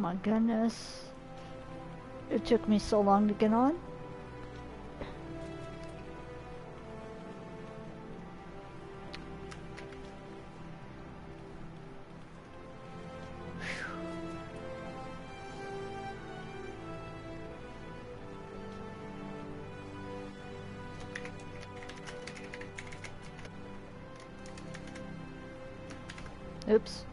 my goodness. It took me so long to get on. Oops.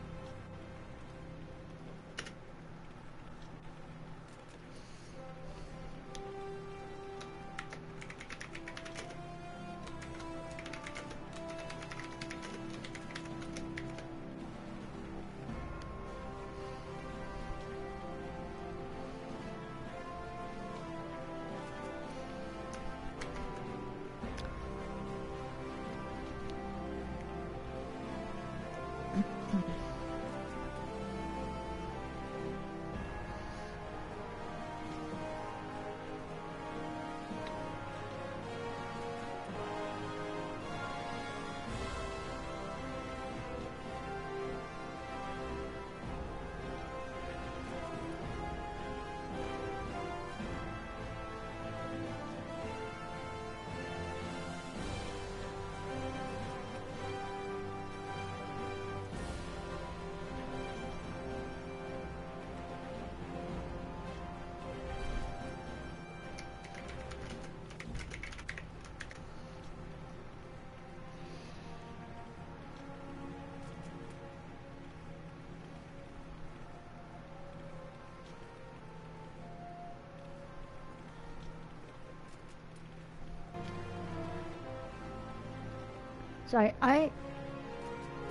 Sorry, I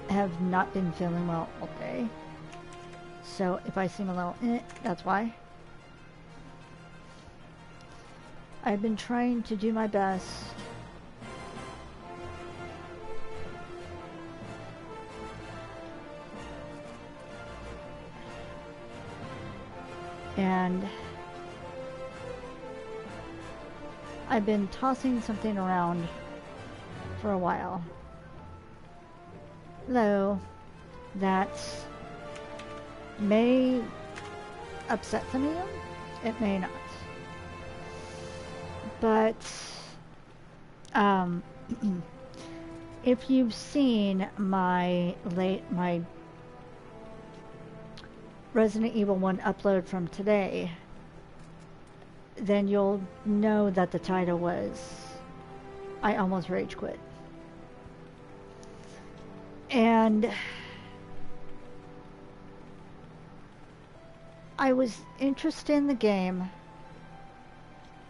have not been feeling well all day. So if I seem a little that's why. I've been trying to do my best. And I've been tossing something around for a while. Hello, that may upset some of you, it may not. But if you've seen my Resident Evil 1 upload from today, then you'll know that the title was I Almost Rage Quit. And I was interested in the game.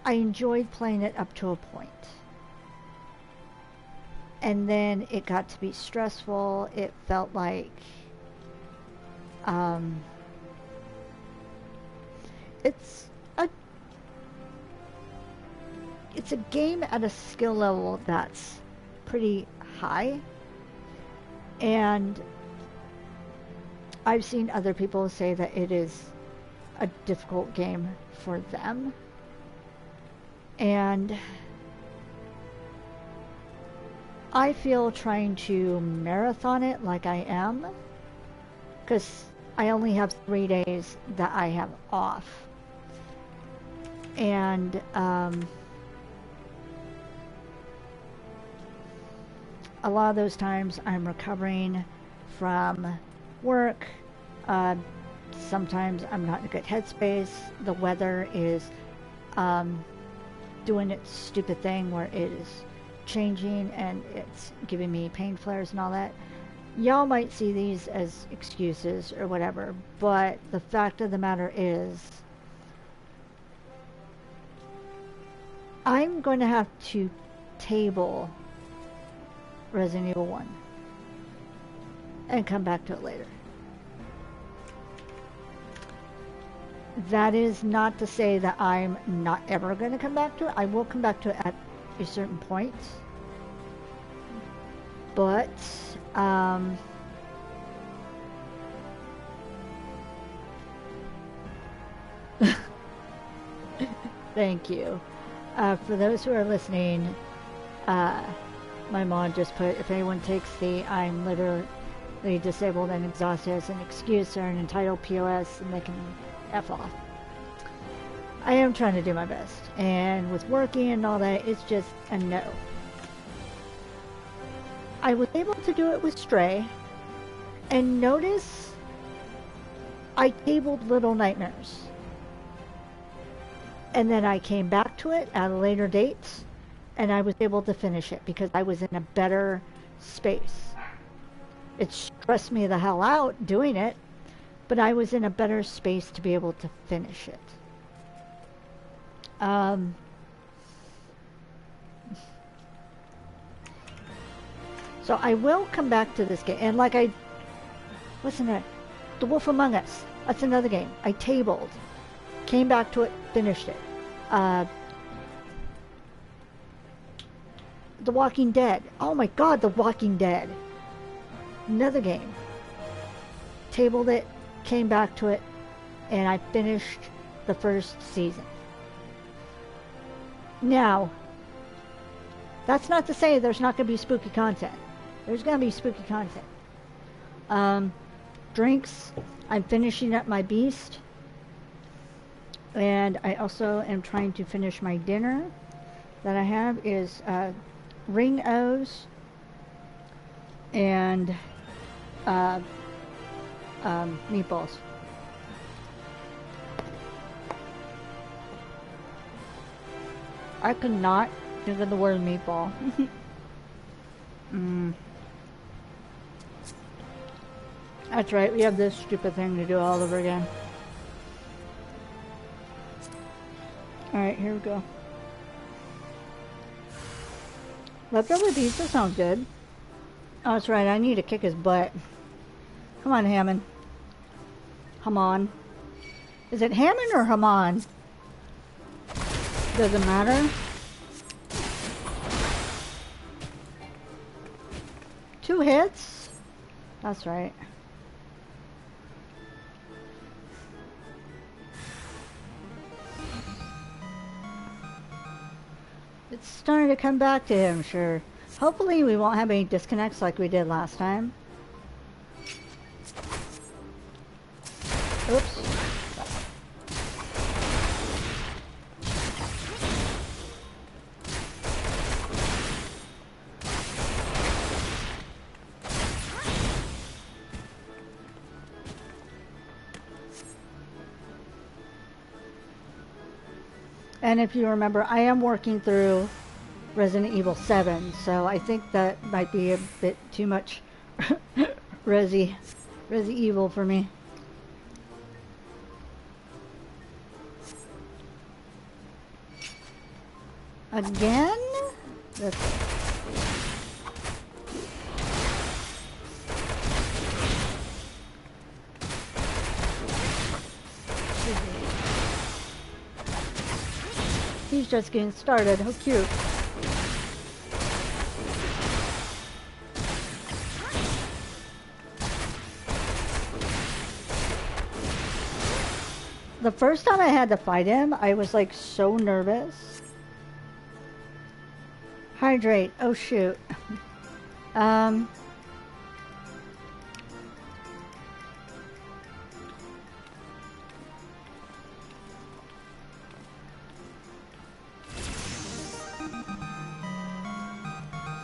I enjoyed playing it up to a point. And then it got to be stressful. It felt like it's a game at a skill level that's pretty high. And I've seen other people say that it is a difficult game for them. And I feel trying to marathon it like I am, because I only have 3 days that I have off. And a lot of those times I'm recovering from work. Sometimes I'm not in a good headspace. The weather is doing its stupid thing where it is changing and it's giving me pain flares and all that. Y'all might see these as excuses or whatever, but the fact of the matter is I'm going to have to table Resident Evil 1 and come back to it later. That is not to say that I'm not ever going to come back to it. I will come back to it at a certain point. But thank you. For those who are listening, my mom just put, if anyone takes the I'm literally disabled and exhausted as an excuse or an entitled POS, and they can F off. I am trying to do my best. And with working and all that, it's just a no. I was able to do it with Stray. And notice I tabled Little Nightmares. And then I came back to it at a later date. And I was able to finish it because I was in a better space. It stressed me the hell out doing it. But I was in a better space to be able to finish it. So I will come back to this game. And like what's in it? The Wolf Among Us. That's another game. I tabled. Came back to it, finished it. The Walking Dead. Oh my god, The Walking Dead. Another game. Tabled it, came back to it, and I finished the first season. Now, that's not to say there's not going to be spooky content. There's going to be spooky content. Drinks, I'm finishing up my Beast. And I also am trying to finish my dinner that I have is ring O's and meatballs. I could not think of the word meatball. That's right, we have this stupid thing to do all over again. Alright, here we go. Leftover pizza sounds good. Oh, that's right, I need to kick his butt. Come on, Hammond. Haman. Is it Hammond or Haman? Doesn't matter. 2 hits? That's right. It's starting to come back to him, sure. Hopefully we won't have any disconnects like we did last time. Oops. And if you remember, I am working through Resident Evil 7, so I think that might be a bit too much Resi Evil for me. Again? He's just getting started. How cute. The first time I had to fight him, I was like so nervous. Hydrate. Oh shoot.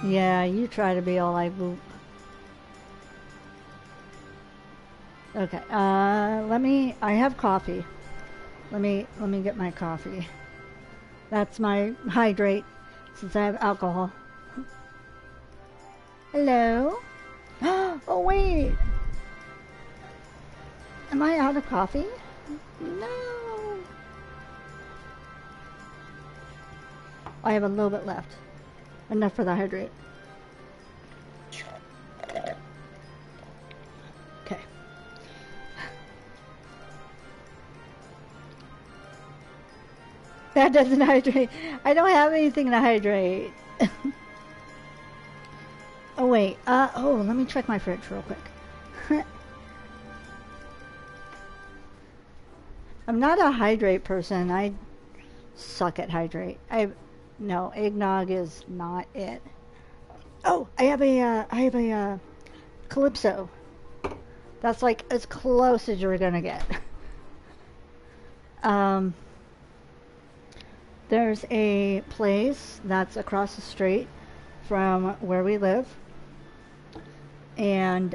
Yeah, you try to be all like boop. Okay, I have coffee. Let me get my coffee. That's my hydrate, since I have alcohol. Hello? Oh wait! Am I out of coffee? No! I have a little bit left. Enough for the hydrate. Okay. That doesn't hydrate. I don't have anything to hydrate. Oh wait. Oh, let me check my fridge real quick. I'm not a hydrate person. I suck at hydrate. No, eggnog is not it. Oh, I have a Calypso. That's like as close as you're gonna get. Um, there's a place that's across the street from where we live, and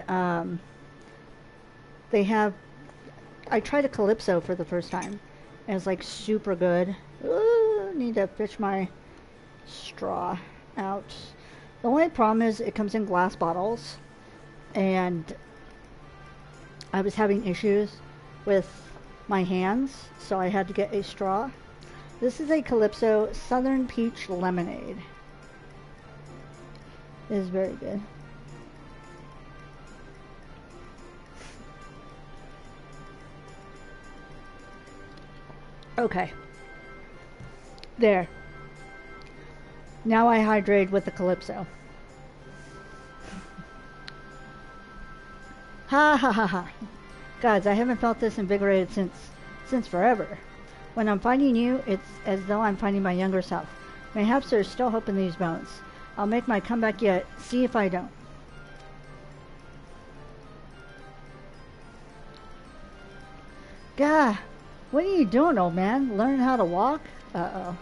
they have. I tried a calypso for the first time, and it's like super good. Ooh, need to fish my straw out. The only problem is it comes in glass bottles, and I was having issues with my hands, so I had to get a straw. This is a Calypso Southern Peach Lemonade. It is very good. Okay. There. Now I hydrate with the Calypso. Ha ha ha ha. Gods, I haven't felt this invigorated since forever. When I'm finding you, it's as though I'm finding my younger self. Mayhaps there's still hope in these bones. I'll make my comeback yet. See if I don't. Gah, what are you doing, old man? Learning how to walk? Uh-oh.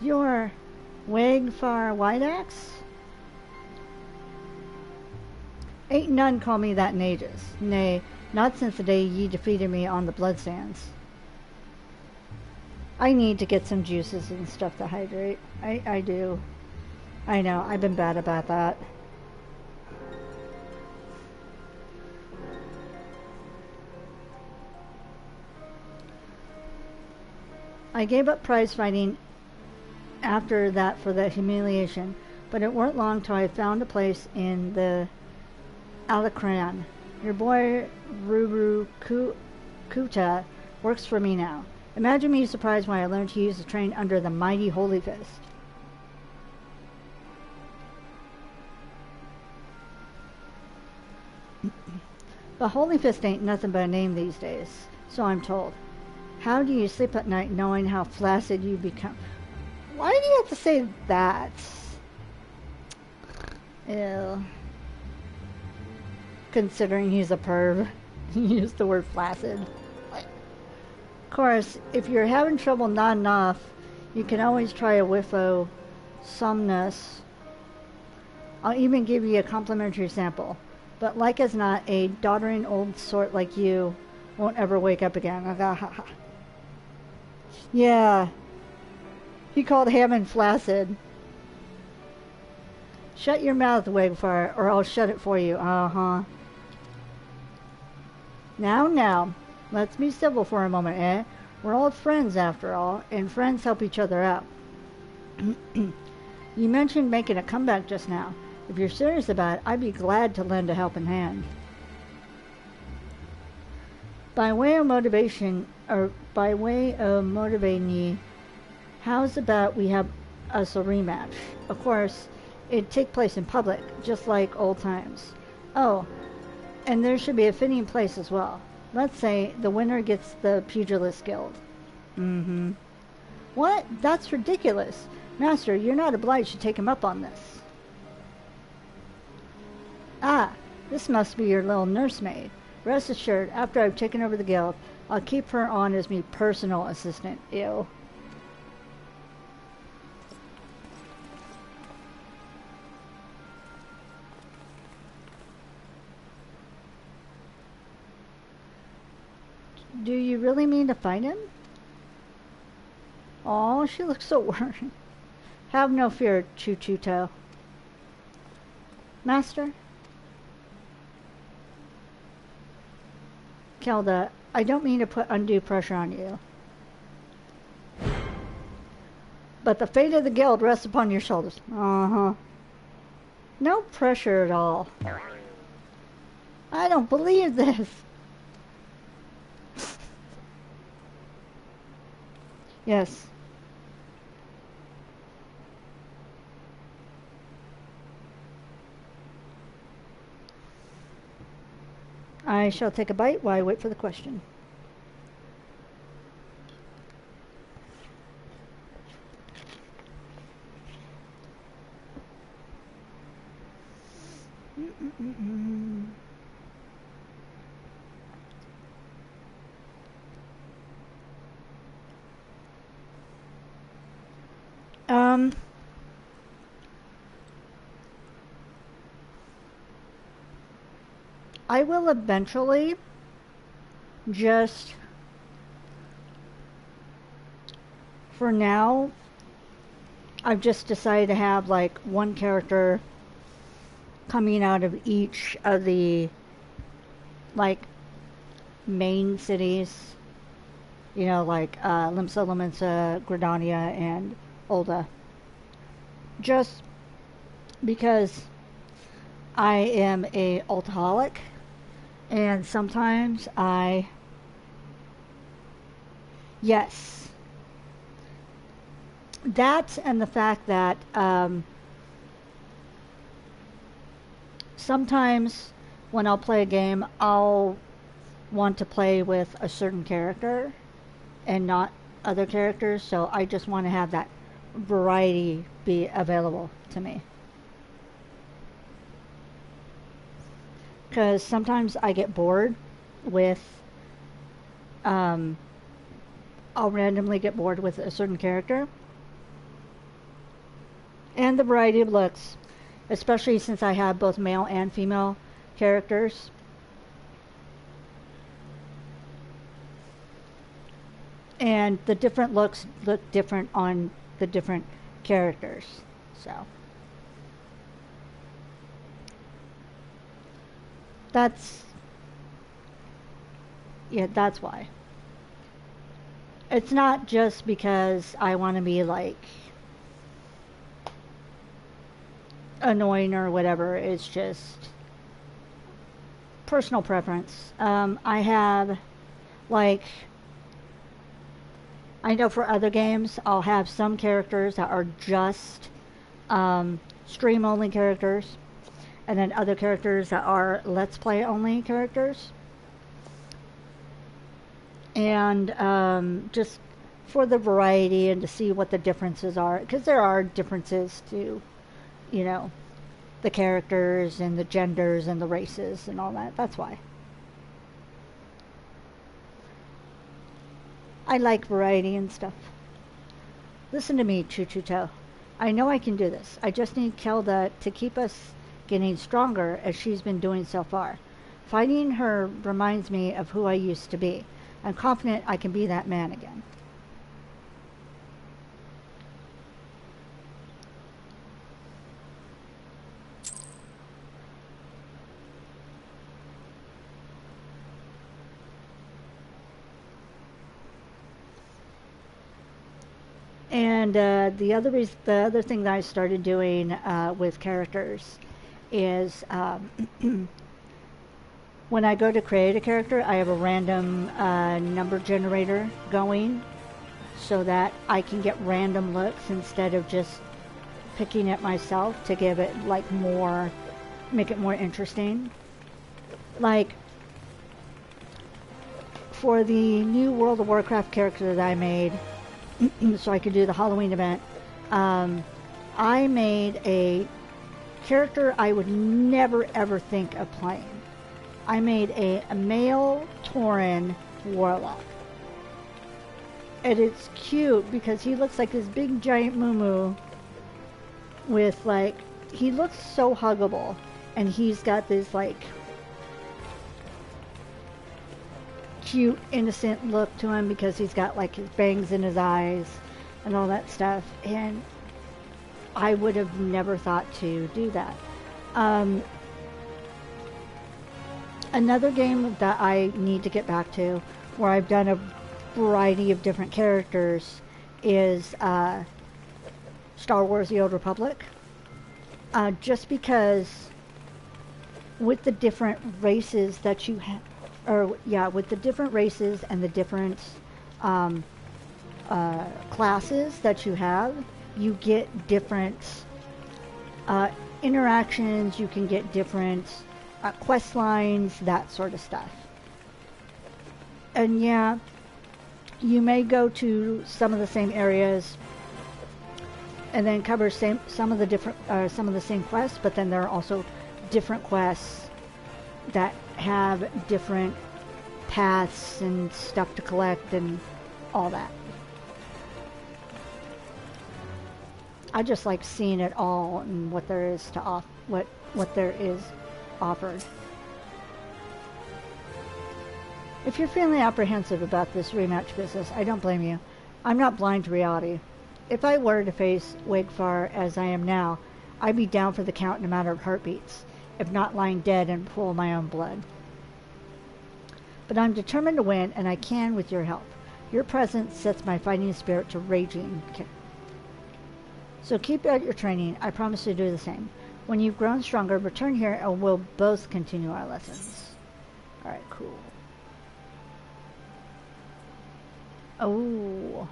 Your Wagfar Whiteaxe? Ain't none call me that in ages. Nay, not since the day ye defeated me on the bloodsands. I need to get some juices and stuff to hydrate. I do. I know, I've been bad about that. I gave up prize fighting after that for the humiliation, but it weren't long till I found a place in the Alacran. Your boy Ruru Kuta works for me now. Imagine me surprised when I learned to use the train under the mighty Holy Fist. The Holy Fist ain't nothing but a name these days, so I'm told. How do you sleep at night knowing how flaccid you become? Why do you have to say that? Ew. Considering he's a perv, he used the word flaccid. Of course, if you're having trouble nodding off, you can always try a whiff of somnus. I'll even give you a complimentary sample. But like as not, a doddering old sort like you won't ever wake up again. Yeah. He called Hammond flaccid. Shut your mouth, Wagfire, or I'll shut it for you. Uh-huh. Now, let's be civil for a moment, eh? We're old friends, after all, and friends help each other out. You mentioned making a comeback just now. If you're serious about it, I'd be glad to lend a helping hand. By way of motivating you, how's about we have us a rematch? Of course, it'd take place in public, just like old times. Oh, and there should be a fitting place as well. Let's say the winner gets the Pugilist Guild. Mm-hmm. What? That's ridiculous. Master, you're not obliged to take him up on this. Ah, this must be your little nursemaid. Rest assured, after I've taken over the guild, I'll keep her on as me personal assistant. Ew. Do you really mean to fight him? Oh, she looks so worried. Have no fear, Chuchuto. Master? Khelda, I don't mean to put undue pressure on you. But the fate of the guild rests upon your shoulders. Uh-huh. No pressure at all. I don't believe this. Yes. I shall take a bite while I wait for the question. Um, I will eventually just, for now, I've just decided to have like one character coming out of each of the like main cities, you know, like Limsa, Lominsa, Gridania, and Olda. Just because I am a alcoholic, and sometimes yes, that and the fact that sometimes when I'll play a game, I'll want to play with a certain character and not other characters, so I just want to have that variety be available to me. Because sometimes I get bored with, um, I'll randomly get bored with a certain character. And the variety of looks, especially since I have both male and female characters. And the different looks look different on the different characters. So that's, yeah, that's why. It's not just because I want to be like annoying or whatever. It's just personal preference. I have like, I know for other games I'll have some characters that are just stream only characters, and then other characters that are let's play only characters. And just for the variety and to see what the differences are, because there are differences to, you know, the characters and the genders and the races and all that. That's why. I like variety and stuff. Listen to me, Choo Choo Toe. I know I can do this. I just need Khelda to keep us getting stronger as she's been doing so far. Fighting her reminds me of who I used to be. I'm confident I can be that man again. And the other thing that I started doing with characters is when I go to create a character, I have a random number generator going so that I can get random looks instead of just picking it myself to give it like more, make it more interesting. Like for the new World of Warcraft character that I made, so I could do the Halloween event, I made a character I would never ever think of playing. I made a male Tauren warlock. And it's cute because he looks like this big giant moo with like, he looks so huggable, and he's got this like cute innocent look to him because he's got like his bangs in his eyes and all that stuff, and I would have never thought to do that. Another game that I need to get back to where I've done a variety of different characters is Star Wars The Old Republic. Just because with the different races that you have, or yeah, with the different races and the different classes that you have, you get different interactions, you can get different quest lines, that sort of stuff. And yeah, you may go to some of the same areas and then cover some of the different some of the same quests, but then there are also different quests that have different paths and stuff to collect and all that. I just like seeing it all and what there is to what there is offered. If you're feeling apprehensive about this rematch business, I don't blame you. I'm not blind to reality. If I were to face Wigfar as I am now, I'd be down for the count in a matter of heartbeats, if not lying dead in a pool of my own blood. But I'm determined to win, and I can with your help. Your presence sets my fighting spirit to raging. So keep at your training. I promise to do the same. When you've grown stronger, return here and we'll both continue our lessons. Alright, cool. Oh,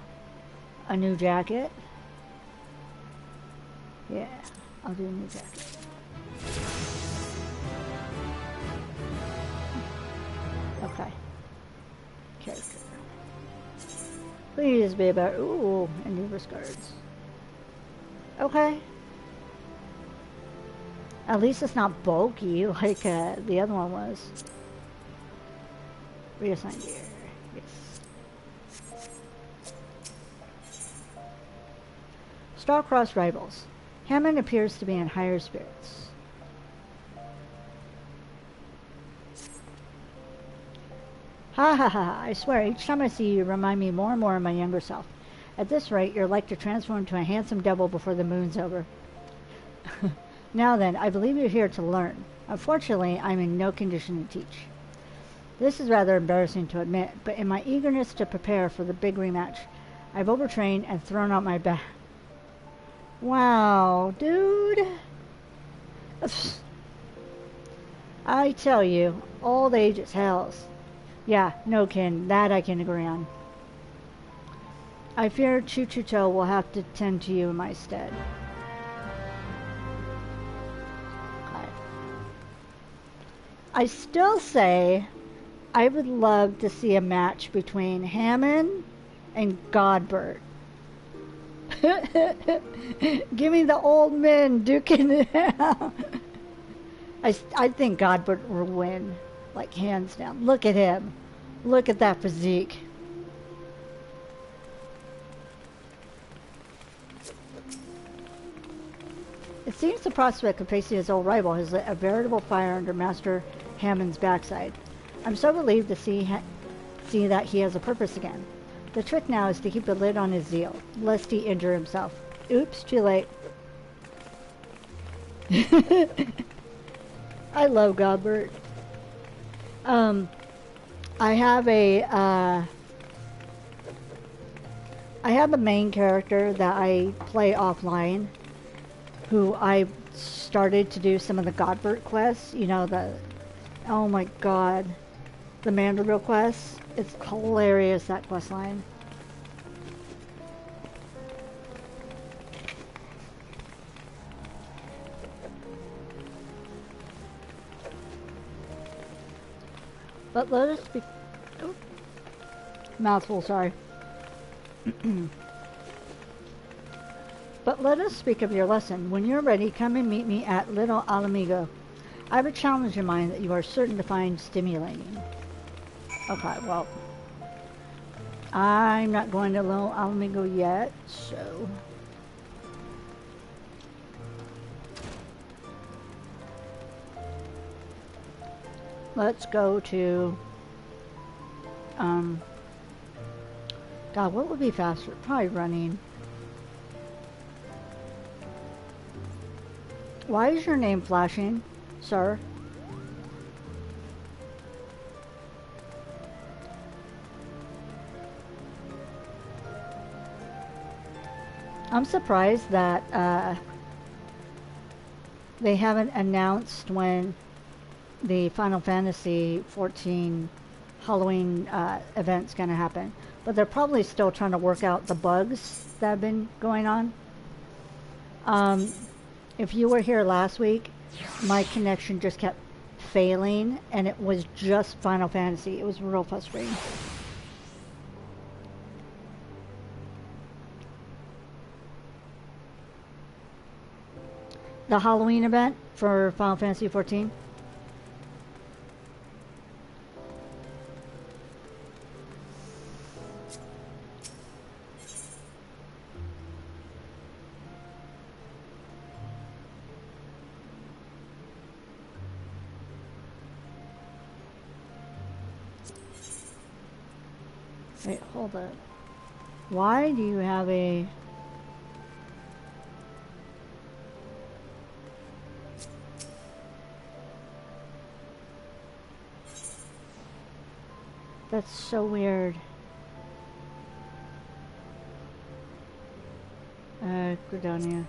a new jacket. Yeah, I'll do a new jacket. Okay. Character. Please be about. Ooh, and new cards. Okay. At least it's not bulky like the other one was. Reassign gear. Yes. Star-crossed rivals. Hammond appears to be in higher spirits. Ha ha ha, I swear, each time I see you, you remind me more and more of my younger self. At this rate, you're like to transform into a handsome devil before the moon's over. Now then, I believe you're here to learn. Unfortunately, I'm in no condition to teach. This is rather embarrassing to admit, but in my eagerness to prepare for the big rematch, I've overtrained and thrown out my back. Wow, dude. I tell you, old age is hell's. Yeah, no kidding, that I can agree on. I fear Chuchuto will have to tend to you in my stead. Okay. I still say I would love to see a match between Hammond and Godbert. Give me the old men duking it out. I think Godbert will win, like hands down. Look at him. Look at that physique. It seems the prospect of facing his old rival has lit a veritable fire under Master Hammond's backside. I'm so relieved to see that he has a purpose again. The trick now is to keep a lid on his zeal, lest he injure himself. Oops, too late. I love Godbert. I have a main character that I play offline, who I started to do some of the Godbert quests. You know, oh my god, the Manderville quests. It's hilarious, that quest line. But let us be... Oh. Mouthful, sorry. But let us speak of your lesson. When you're ready, come and meet me at Little Alamigo. I have a challenge in mind that you are certain to find stimulating. Okay, well, I'm not going to Little Alamigo yet, so... Let's go to, God, what would be faster? Probably running. Why is your name flashing, sir? I'm surprised that, they haven't announced when the Final Fantasy XIV Halloween event's going to happen. But they're probably still trying to work out the bugs that have been going on. If you were here last week, my connection just kept failing, and it was just Final Fantasy. It was real frustrating. The Halloween event, for Final Fantasy 14? Wait, hold up. Why do you have a... That's so weird. Gridonia.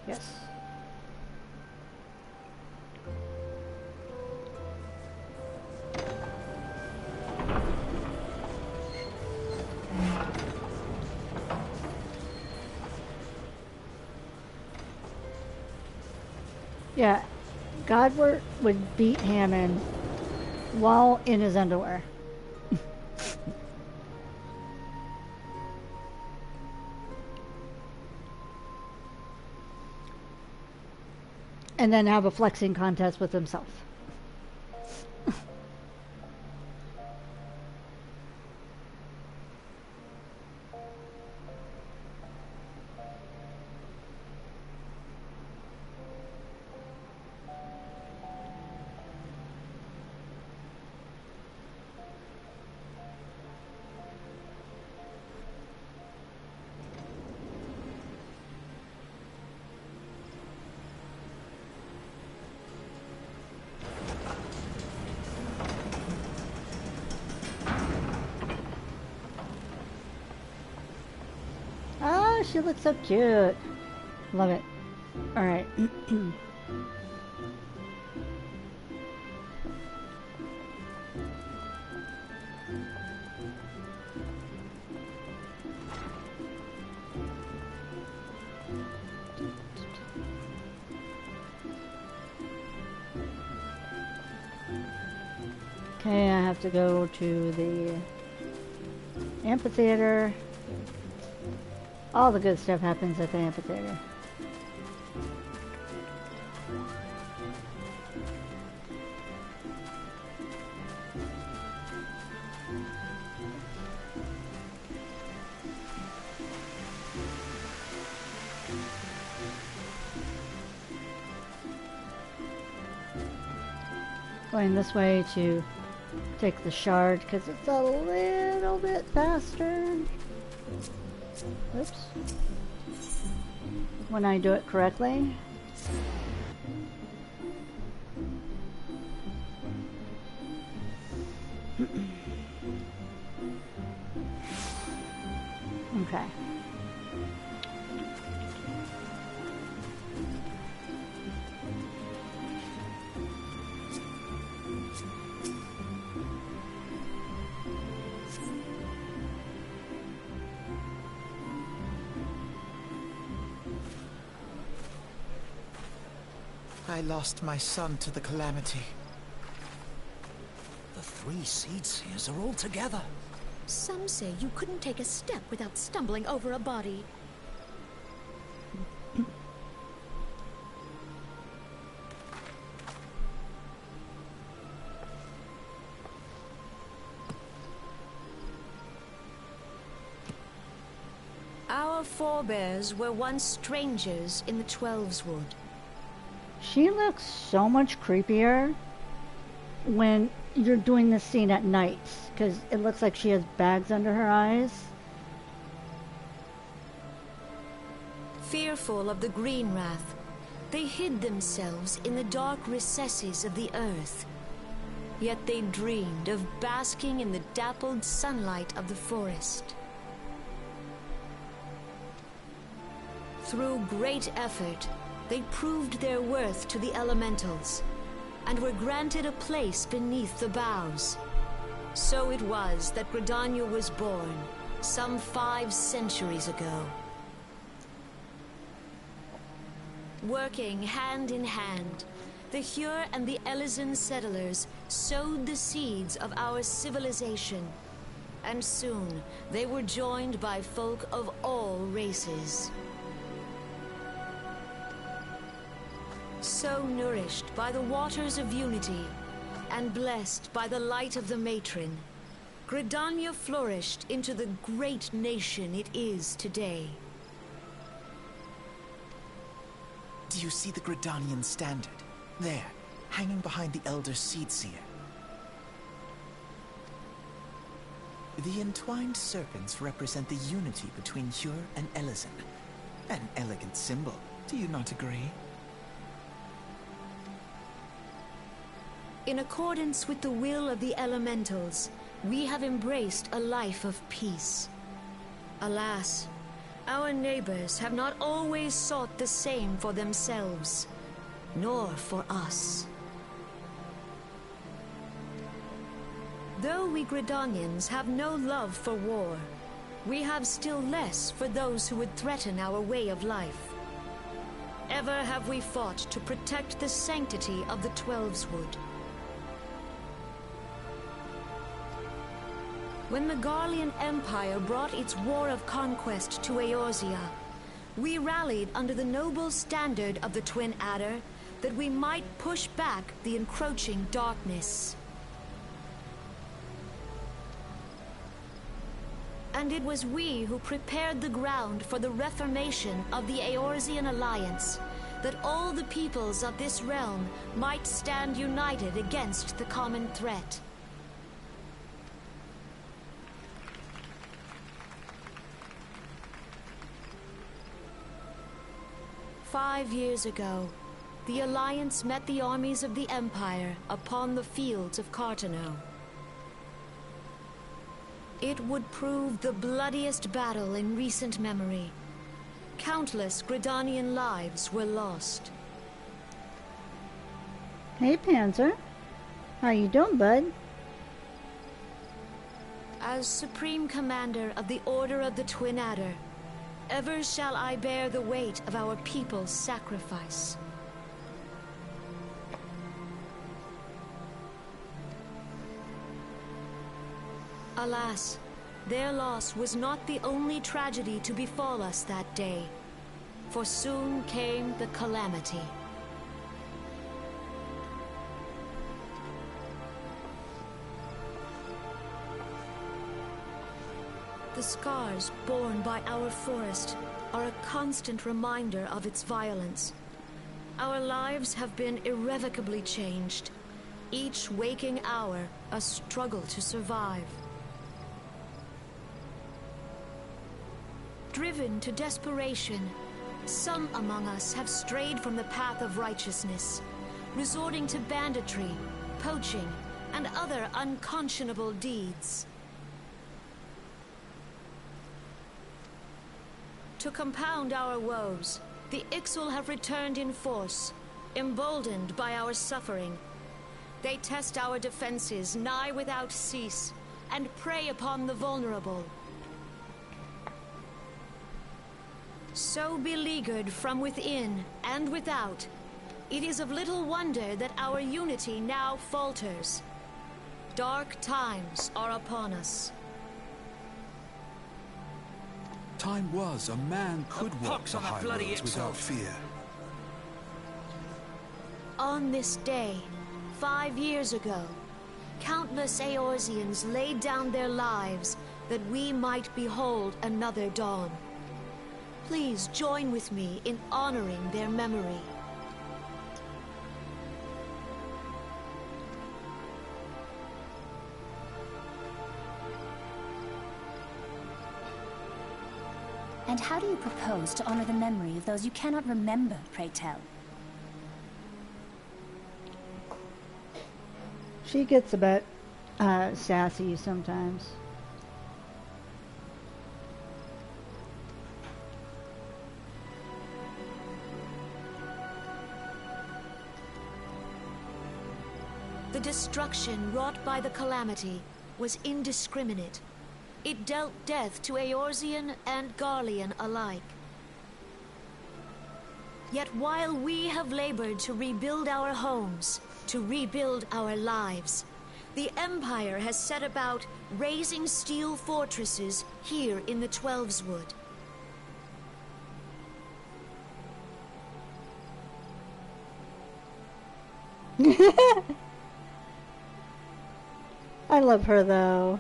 Yes. Yeah, Godward would beat Hammond while in his underwear. And then have a flexing contest with himself. She looks so cute. Love it. All right. Okay, I have to go to the amphitheater. All the good stuff happens at the amphitheater. Going this way to take the shard because it's a little bit faster. Oops. When I do it correctly. Okay. I lost my son to the calamity. The 3 Seedseers are all together. Some say you couldn't take a step without stumbling over a body. Our forebears were once strangers in the 12's Wood. She looks so much creepier when you're doing this scene at night, because it looks like she has bags under her eyes. Fearful of the Green Wrath, they hid themselves in the dark recesses of the earth. Yet they dreamed of basking in the dappled sunlight of the forest. Through great effort, they proved their worth to the elementals, and were granted a place beneath the boughs. So it was that Gridania was born, some 5 centuries ago. Working hand in hand, the Hyur and the Elysian settlers sowed the seeds of our civilization, and soon they were joined by folk of all races. So nourished by the waters of unity, and blessed by the light of the matron, Gridania flourished into the great nation it is today. Do you see the Gridanian standard? There, hanging behind the Elder Seedseer. The entwined serpents represent the unity between Hyur and Elysin. An elegant symbol, do you not agree? In accordance with the will of the elementals, we have embraced a life of peace. Alas, our neighbors have not always sought the same for themselves, nor for us. Though we Gridanians have no love for war, we have still less for those who would threaten our way of life. Ever have we fought to protect the sanctity of the Twelveswood. When the Garlean Empire brought its war of conquest to Eorzea, we rallied under the noble standard of the Twin Adder that we might push back the encroaching darkness. And it was we who prepared the ground for the reformation of the Eorzean Alliance, that all the peoples of this realm might stand united against the common threat. "5 years ago, the Alliance met the armies of the Empire upon the fields of Kaatapoh. It would prove the bloodiest battle in recent memory. Countless Gridanian lives were lost. Hey, Panzer. How you doing, bud? As Supreme Commander of the Order of the Twin Adder, ever shall I bear the weight of our people's sacrifice. Alas, their loss was not the only tragedy to befall us that day, for soon came the calamity. The scars borne by our forest are a constant reminder of its violence. Our lives have been irrevocably changed, each waking hour a struggle to survive. Driven to desperation, some among us have strayed from the path of righteousness, resorting to banditry, poaching, and other unconscionable deeds. To compound our woes, the Ixal have returned in force, emboldened by our suffering. They test our defenses nigh without cease, and prey upon the vulnerable. So beleaguered from within and without, it is of little wonder that our unity now falters. Dark times are upon us. Time was a man could walk the high roads without fear. On this day, 5 years ago, countless Eorzeans laid down their lives that we might behold another dawn. Please join with me in honoring their memory. And how do you propose to honor the memory of those you cannot remember, pray tell? She gets a bit sassy sometimes. The destruction wrought by the calamity was indiscriminate. It dealt death to Eorzean and Garlean alike. Yet while we have labored to rebuild our homes, to rebuild our lives, the Empire has set about raising steel fortresses here in the Twelveswood. I love her though.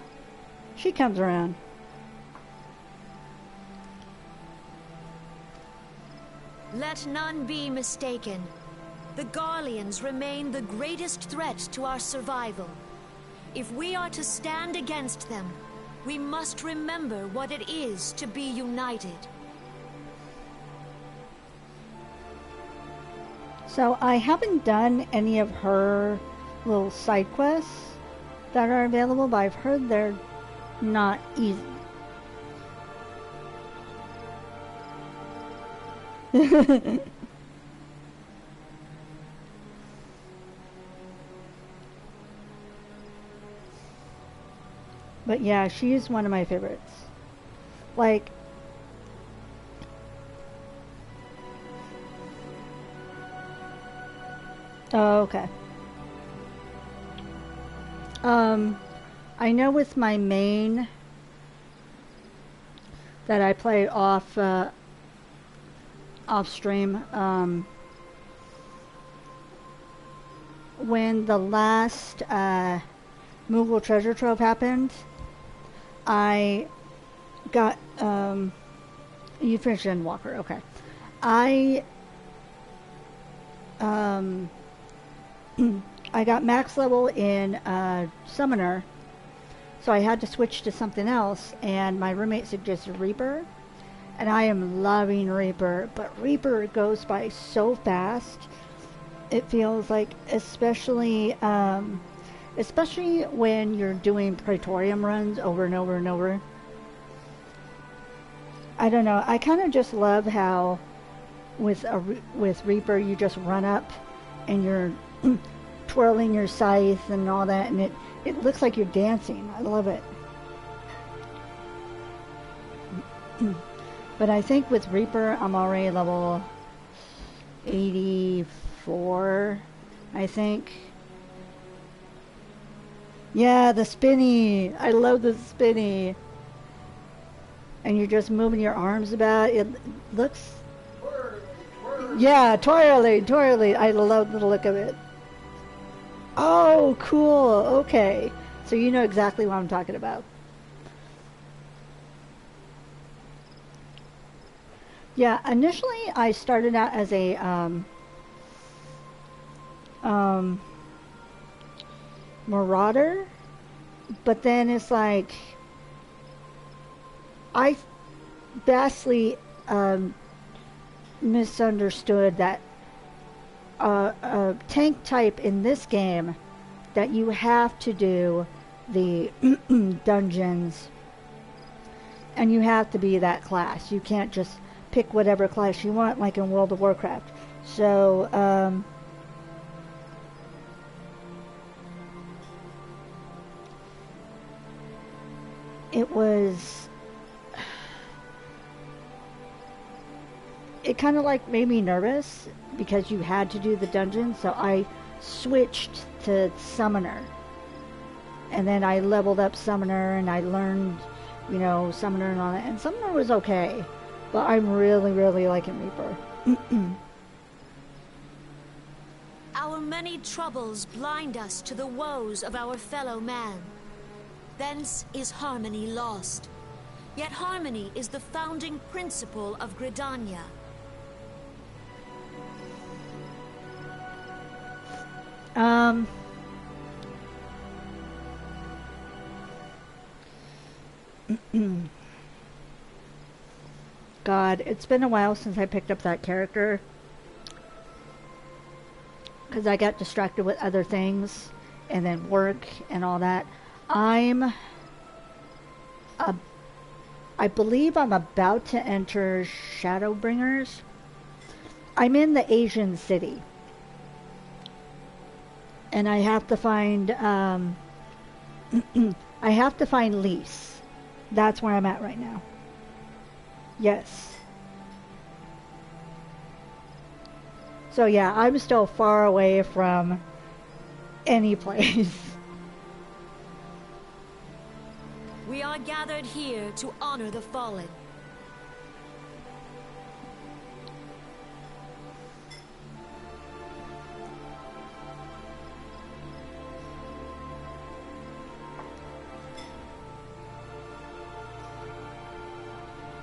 She comes around. Let none be mistaken. The Garleans remain the greatest threat to our survival. If we are to stand against them, we must remember what it is to be united. So I haven't done any of her little side quests that are available, but I've heard they're not easy. But yeah, she's one of my favorites. Like, oh, okay. I know with my main that I play off stream, when the last Moogle treasure trove happened, I got you finished Endwalker, okay. I got max level in Summoner, so I had to switch to something else, and my roommate suggested Reaper, and I am loving Reaper, but Reaper goes by so fast. It feels like, especially when you're doing Praetorium runs over and over and over. I don't know, I kind of just love how with Reaper you just run up and you're twirling your scythe and all that, and it looks like you're dancing. I love it. But I think with Reaper I'm already level 84, I think. Yeah, the spinny. I love the spinny. And you're just moving your arms about. It looks... Yeah, twirly. I love the look of it. Oh, cool. Okay. So you know exactly what I'm talking about. Yeah, initially I started out as a Marauder, but then it's like I vastly misunderstood that a tank type in this game, that you have to do the dungeons and you have to be that class. You can't just pick whatever class you want like in World of Warcraft. So it kind of like made me nervous because you had to do the dungeon, so I switched to Summoner. And then I leveled up Summoner and I learned, you know, Summoner and all that. And Summoner was okay, but I'm really liking Reaper. Our many troubles blind us to the woes of our fellow man. Thence is harmony lost. Yet harmony is the founding principle of Gridania. God, it's been a while since I picked up that character because I got distracted with other things and then work and all that. I believe I'm about to enter Shadowbringers. I'm in the Asian city. And I have to find, Lise. That's where I'm at right now. Yes. So yeah, I'm still far away from any place. We are gathered here to honor the fallen.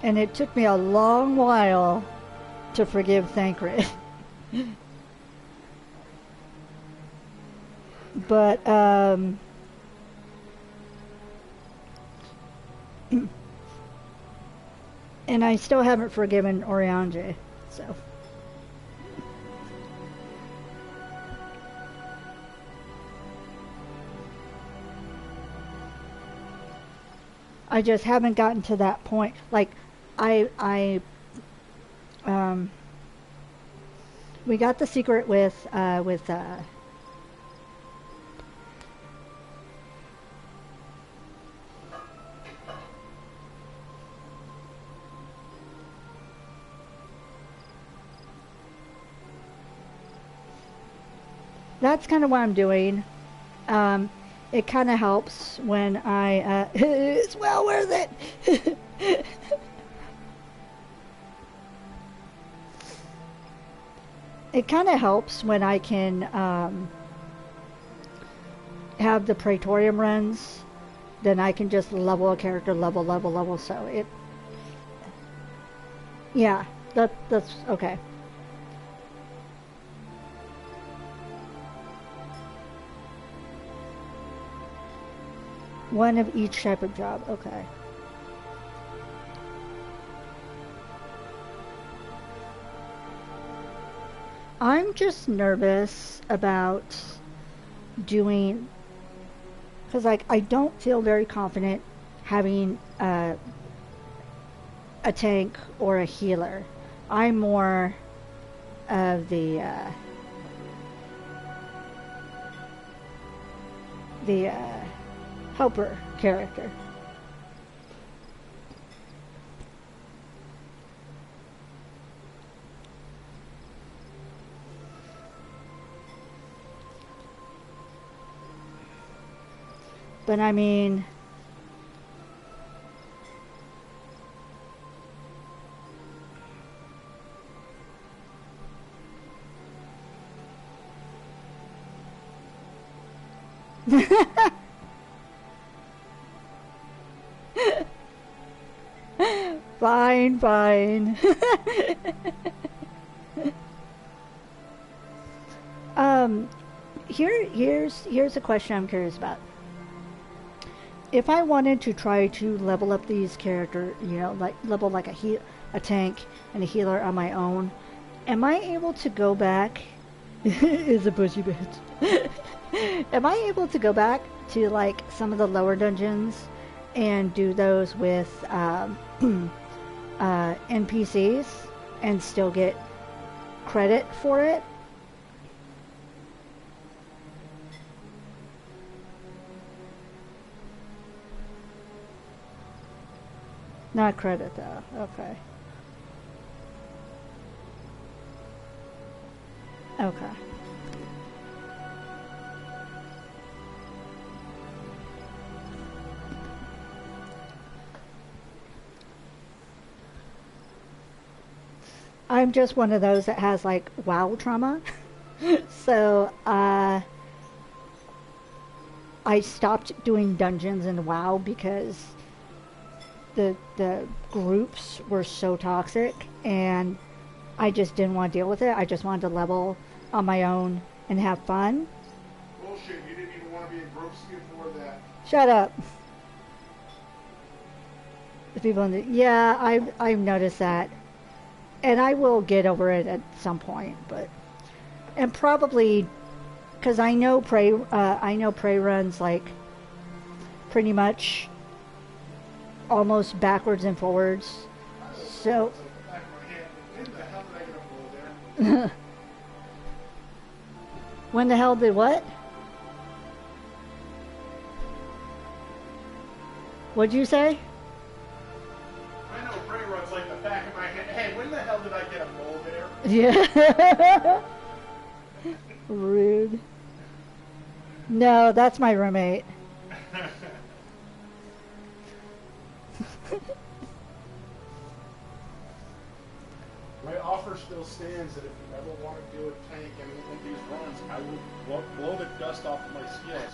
And it took me a long while to forgive Thancred. But, and I still haven't forgiven Oriange, so. I just haven't gotten to that point. Like, we got the secret with that's kind of what I'm doing. It kind of helps when I, it's well worth it. It kind of helps when I can have the Praetorium runs, then I can just level a character, level, so it, yeah, that's okay. One of each type of job, okay. I'm just nervous about doing, because like I don't feel very confident having a tank or a healer. I'm more of the helper character. But I mean, fine. Here's a question I'm curious about. If I wanted to try to level up these characters, you know, like level like a tank and a healer on my own, am I able to go back? Is a bushy bitch. Am I able to go back to like some of the lower dungeons and do those with NPCs and still get credit for it? Not credit though, okay. Okay. I'm just one of those that has like WoW trauma. So I stopped doing dungeons in WoW because the groups were so toxic and I just didn't want to deal with it. I just wanted to level on my own and have fun. Bullshit, you didn't even want to be in groups before that. Shut up. The people in the, yeah, I've noticed that. And I will get over it at some point, but, and probably, because I know prey runs like pretty much almost backwards and forwards. So when the hell did what? What'd you say? I know prey runs like the back of my head. Hey, when the hell did I get a mole there? Yeah. Rude. No, that's my roommate. My offer still stands that if you ever want to do a tank and one of these runs, I will blow the dust off of my skills.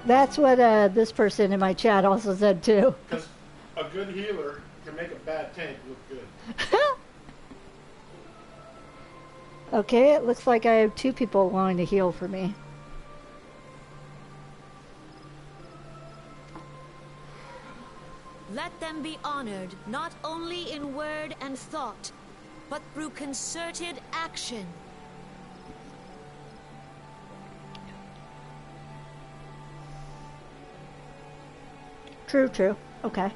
That's what this person in my chat also said too. Because a good healer can make a bad tank look good. Okay, it looks like I have 2 people wanting to heal for me. Let them be honored not only in word and thought, but through concerted action. True, true. Okay.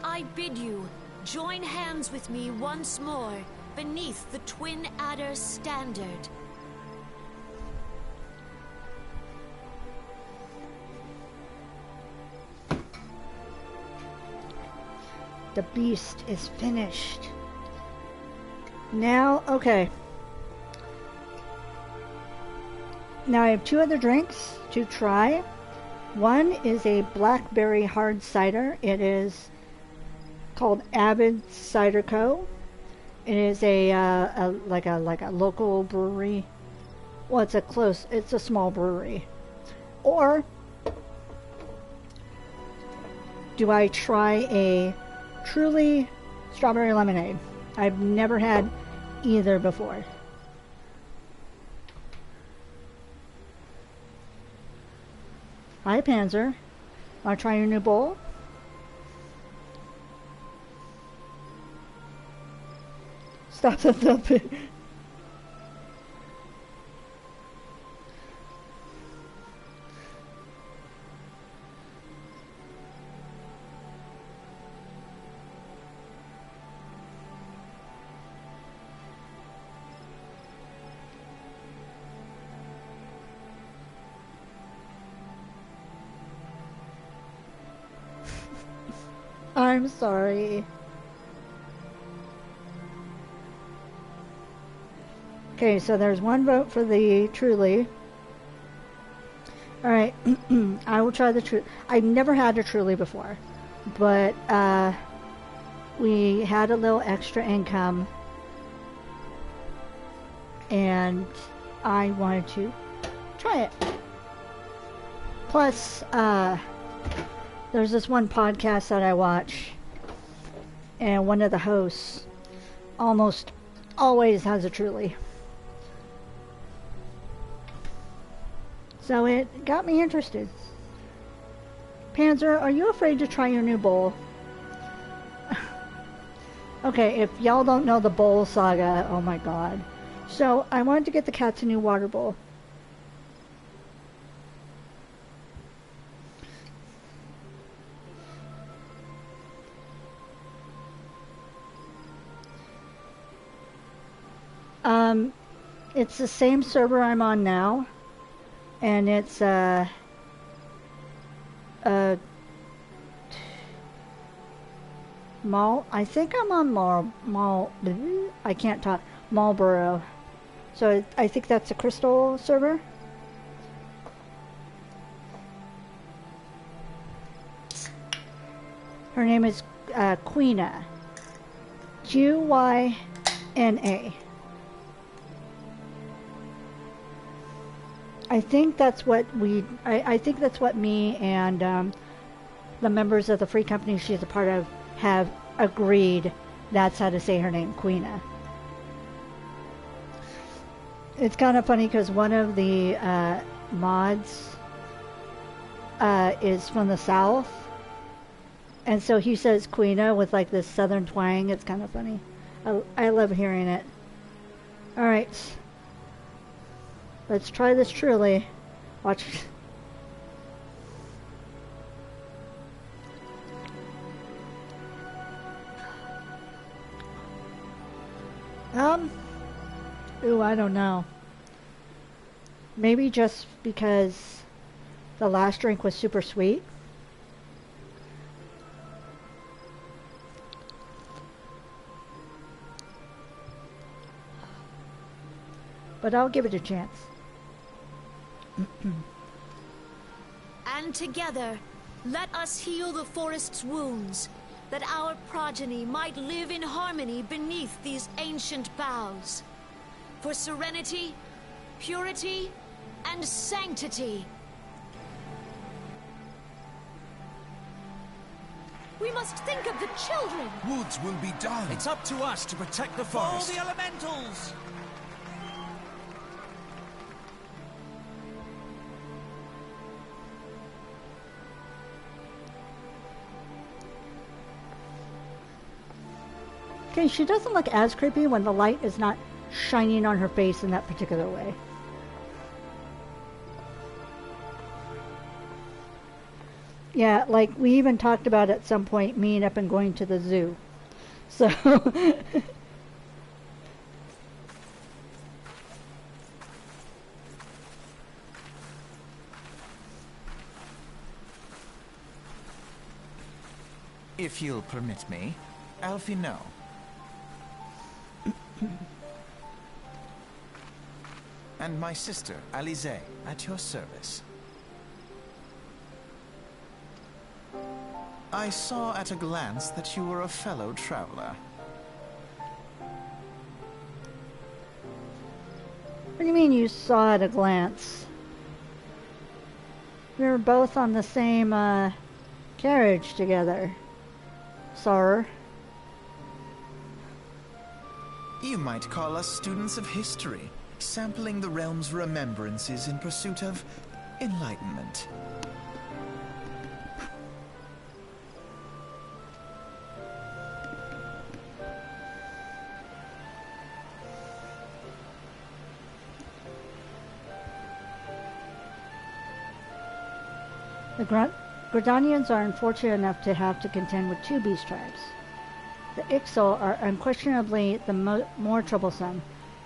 I bid you, join hands with me once more beneath the Twin Adder's standard. The beast is finished. Now, okay. Now I have 2 other drinks to try. One is a blackberry hard cider. It is called Avid Cider Co. It is a local brewery. Well, it's a small brewery. Or do I try a Truly strawberry lemonade? I've never had either before. Hi, Panzer. Want to try your new bowl? Stop the I'm sorry. Okay, so there's 1 vote for the Truly. Alright, I will try the Truly. I've never had a Truly before, but we had a little extra income, and I wanted to try it. Plus, there's this one podcast that I watch, and one of the hosts almost always has a Truly. So it got me interested. Panzer, are you afraid to try your new bowl? Okay, if y'all don't know the bowl saga, oh my god. So, I wanted to get the cats a new water bowl. It's the same server I'm on now, and it's I think I'm on I can't talk, Marlboro. So I think that's a crystal server. Her name is Quina. Quyna. I think that's what I think that's what me and the members of the free company she's a part of have agreed that's how to say her name, Quina. It's kind of funny because one of the mods is from the South, and so he says Quina with like this southern twang. It's kind of funny. I love hearing it. Alright. Let's try this Truly. Watch. Ooh, I don't know. Maybe just because the last drink was super sweet. But I'll give it a chance. And together, let us heal the forest's wounds, that our progeny might live in harmony beneath these ancient boughs. For serenity, purity, and sanctity. We must think of the children! Woods will be done. It's up to us to protect the Follow forest. the elementals! Okay, she doesn't look as creepy when the light is not shining on her face in that particular way. Yeah, like we even talked about at some point meeting up and going to the zoo. So If you'll permit me, Alfie, no. And my sister, Alize, at your service. I saw at a glance that you were a fellow traveler. what do you mean you saw at a glance? We were both on the same carriage together, sir. You might call us students of history, sampling the realm's remembrances in pursuit of enlightenment. The Gridanians are unfortunate enough to have to contend with two beast tribes. The Ixal are unquestionably the more troublesome,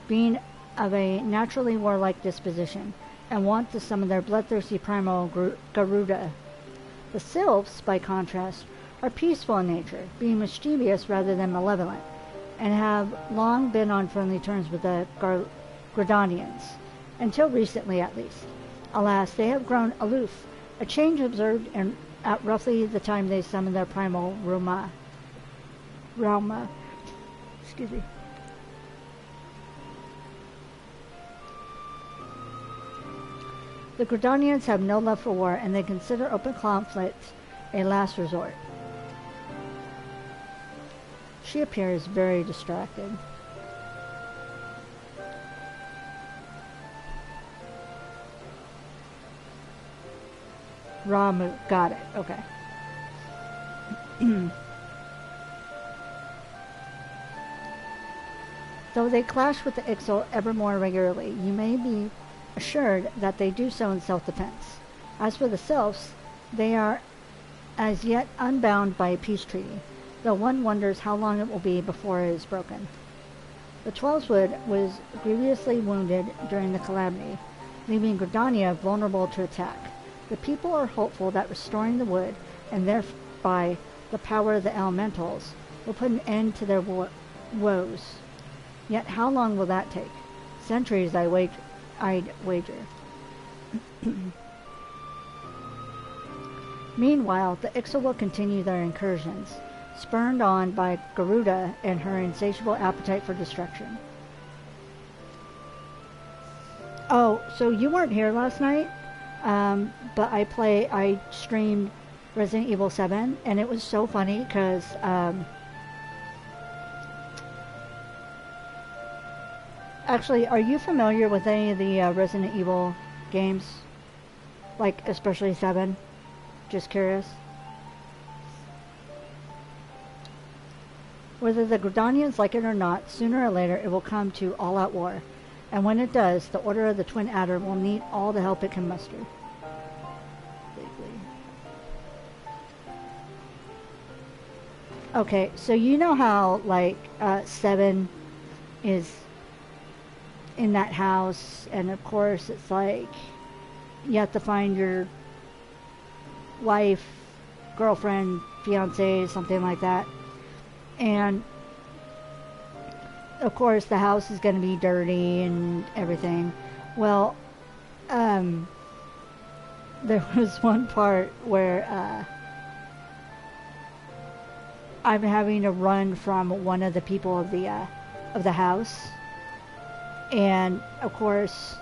being of a naturally warlike disposition, and want to summon their bloodthirsty primal Garuda. The Sylphs, by contrast, are peaceful in nature, being mischievous rather than malevolent, and have long been on friendly terms with the Gridanians, until recently at least. Alas, they have grown aloof, a change observed at roughly the time they summoned their primal Rauma. Excuse me. The Gridanians have no love for war, and they consider open conflict a last resort. She appears very distracted. Ramu, got it, okay. Though they clash with the Ixal ever more regularly, you may be assured that they do so in self-defense. As for the Sylphs, they are as yet unbound by a peace treaty, though one wonders how long it will be before it is broken. The Twelveswood was grievously wounded during the calamity, leaving Gridania vulnerable to attack. The people are hopeful that restoring the wood, and thereby the power of the elementals, will put an end to their woes. Yet how long will that take? Centuries, I'd wager. Meanwhile, the Ixal will continue their incursions, spurred on by Garuda and her insatiable appetite for destruction. Oh, so you weren't here last night? But I streamed Resident Evil 7, and it was so funny because actually, are you familiar with any of the Resident Evil games? Like, especially 7? Just curious. Whether the Gridanians like it or not, sooner or later it will come to all-out war. And when it does, the Order of the Twin Adder will need all the help it can muster. Okay, so you know how, like, 7 is in that house, and of course it's like, you have to find your wife, girlfriend, fiance, something like that. And of course the house is going to be dirty and everything. Well, there was one part where I'm having to run from one of the people of the house. And of course,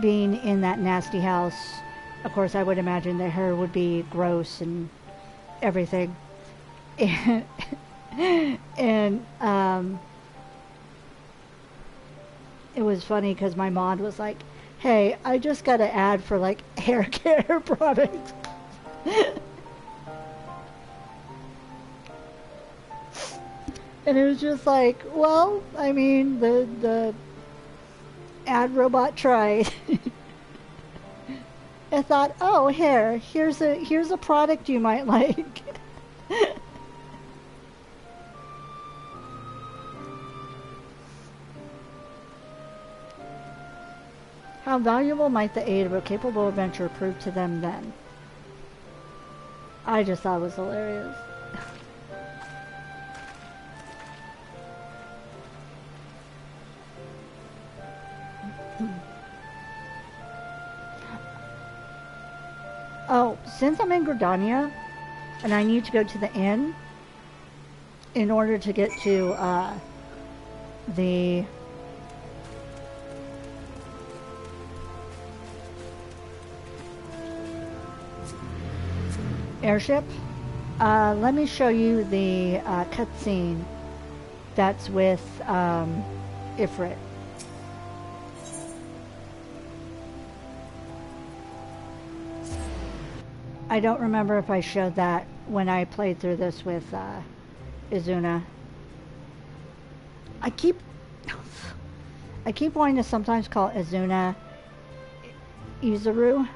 being in that nasty house, of course I would imagine that her would be gross and everything. And it was funny because my mom was like, hey, I just got an ad for like hair care products. And it was just like, well, I mean, the ad robot tried. I thought, oh, here's a product you might like. How valuable might the aid of a capable adventurer prove to them then? I just thought it was hilarious. Oh, since I'm in Gridania, and I need to go to the inn in order to get to the airship, let me show you the cutscene that's with Ifrit. I don't remember if I showed that when I played through this with Izuna. I keep wanting to sometimes call Izuna Izuru.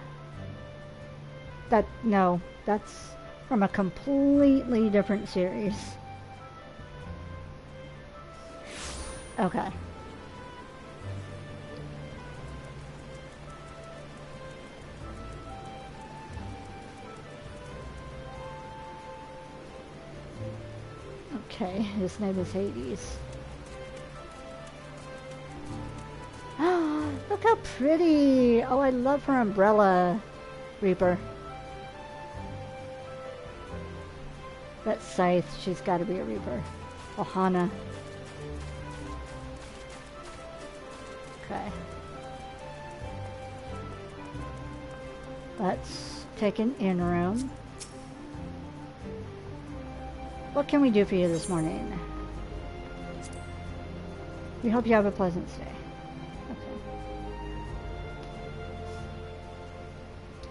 No, that's from a completely different series. Okay. Okay, his name is Hades. Look how pretty! Oh, I love her umbrella, Reaper. That Scythe, she's got to be a Reaper. Ohana. Okay. Let's take an inn room. What can we do for you this morning? We hope you have a pleasant stay.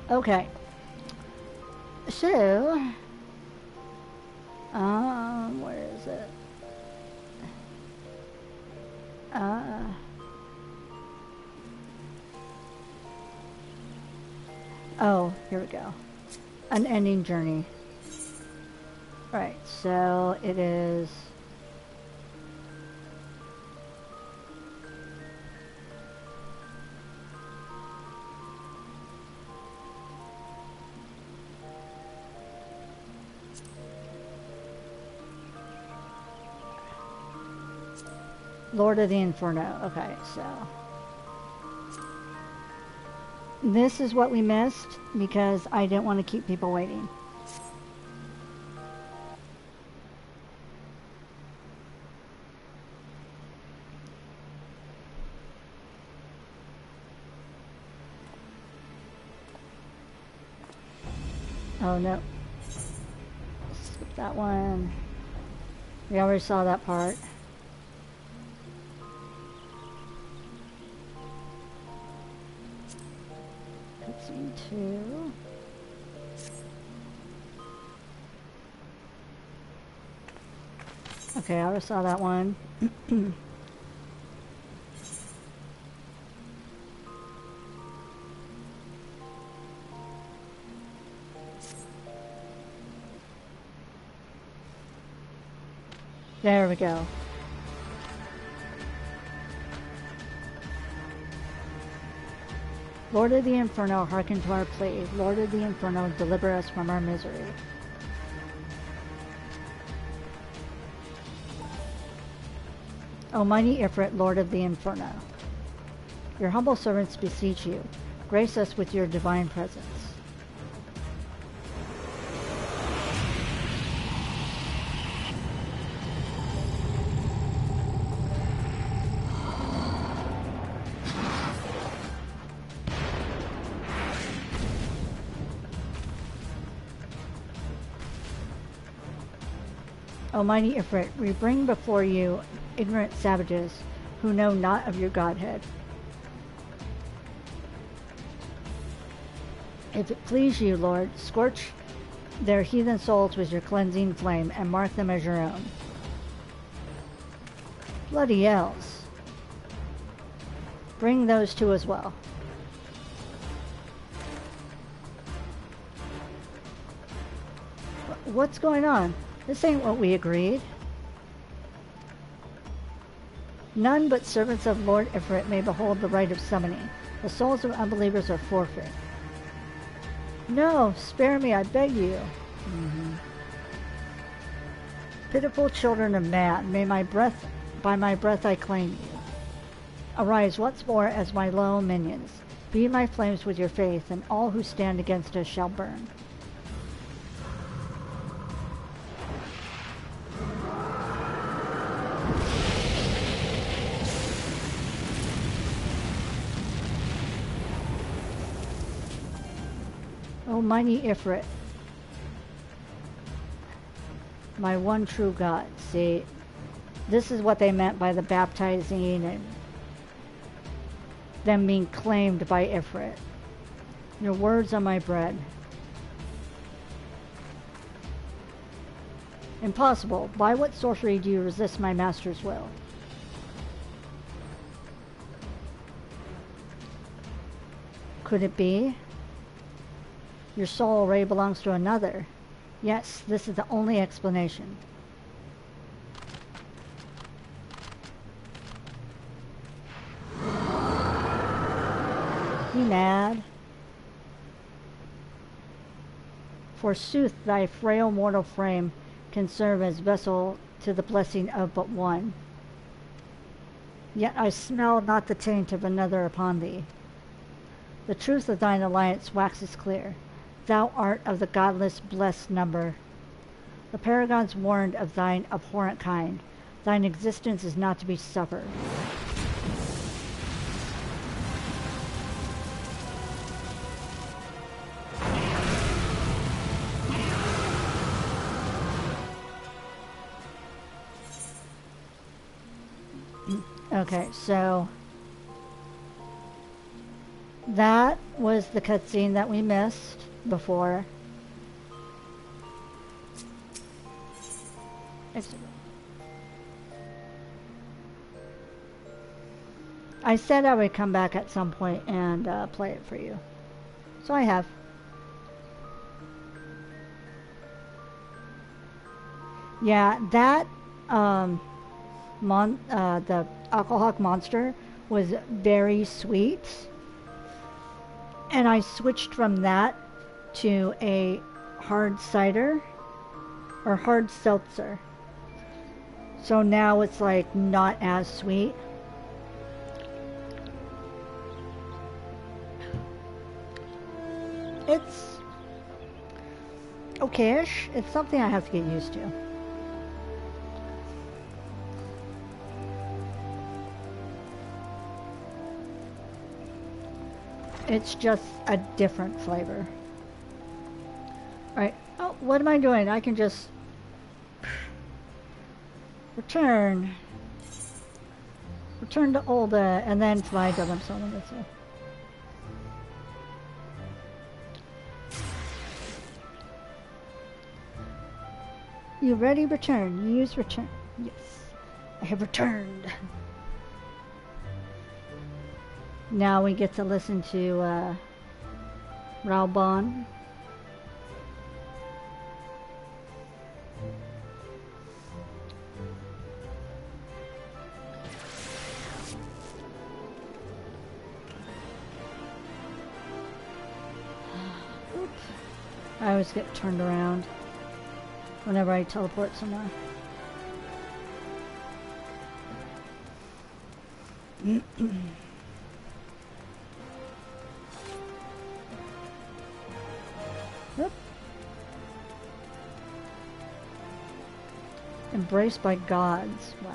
Okay. So, where is it? Oh, here we go. Unending journey. Right, so it is Lord of the Inferno. Okay, so this is what we missed because I didn't want to keep people waiting. Oh no. Skip that one. We already saw that part. Cutscene 2. Okay, I already saw that one. There we go. Lord of the Inferno, hearken to our plea. Lord of the Inferno, deliver us from our misery. Almighty Ifrit, Lord of the Inferno, your humble servants beseech you, grace us with your divine presence. . Almighty Ifrit, we bring before you ignorant savages who know not of your godhead. If it please you, Lord, scorch their heathen souls with your cleansing flame and mark them as your own. Bloody elves. Bring those two as well. What's going on? This ain't what we agreed. None but servants of Lord Ifrit may behold the rite of summoning. The souls of unbelievers are forfeit. No, spare me, I beg you. Pitiful children of man, by my breath I claim you. Arise once more as my loyal minions. Feed my flames with your faith, and all who stand against us shall burn. Almighty Ifrit, my one true God. See, this is what they meant by the baptizing and them being claimed by Ifrit. Your words are my bread. Impossible. By what sorcery do you resist my master's will? Could it be? Your soul already belongs to another. Yes, this is the only explanation. You mad? Forsooth, thy frail mortal frame can serve as vessel to the blessing of but one. Yet I smell not the taint of another upon thee. The truth of thine alliance waxes clear. Thou art of the godless blessed number. The paragons warned of thine abhorrent kind. Thine existence is not to be suffered. Okay, so that was the cutscene that we missed before. I said I would come back at some point and play it for you. So I have. Yeah, that the alcoholic monster was very sweet. And I switched from that to a hard cider or hard seltzer. So now it's like not as sweet. It's okay-ish. It's something I have to get used to. It's just a different flavor. Alright. Oh, what am I doing? I can just return to Olda and then fly to them. So I'm gonna say. You ready? Return. Use return. Yes. I have returned. Now we get to listen to Raubon. I always get turned around whenever I teleport somewhere. Yep. Embraced by gods. Wow.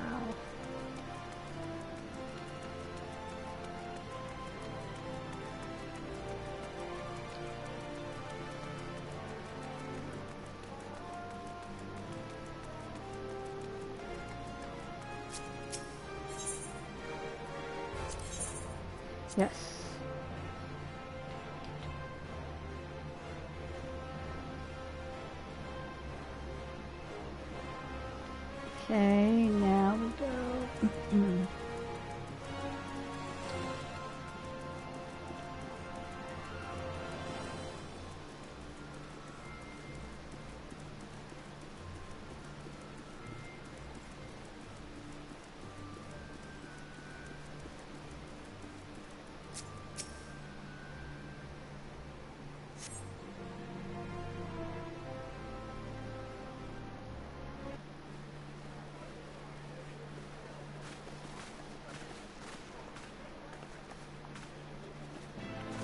Yes. Okay, now we go.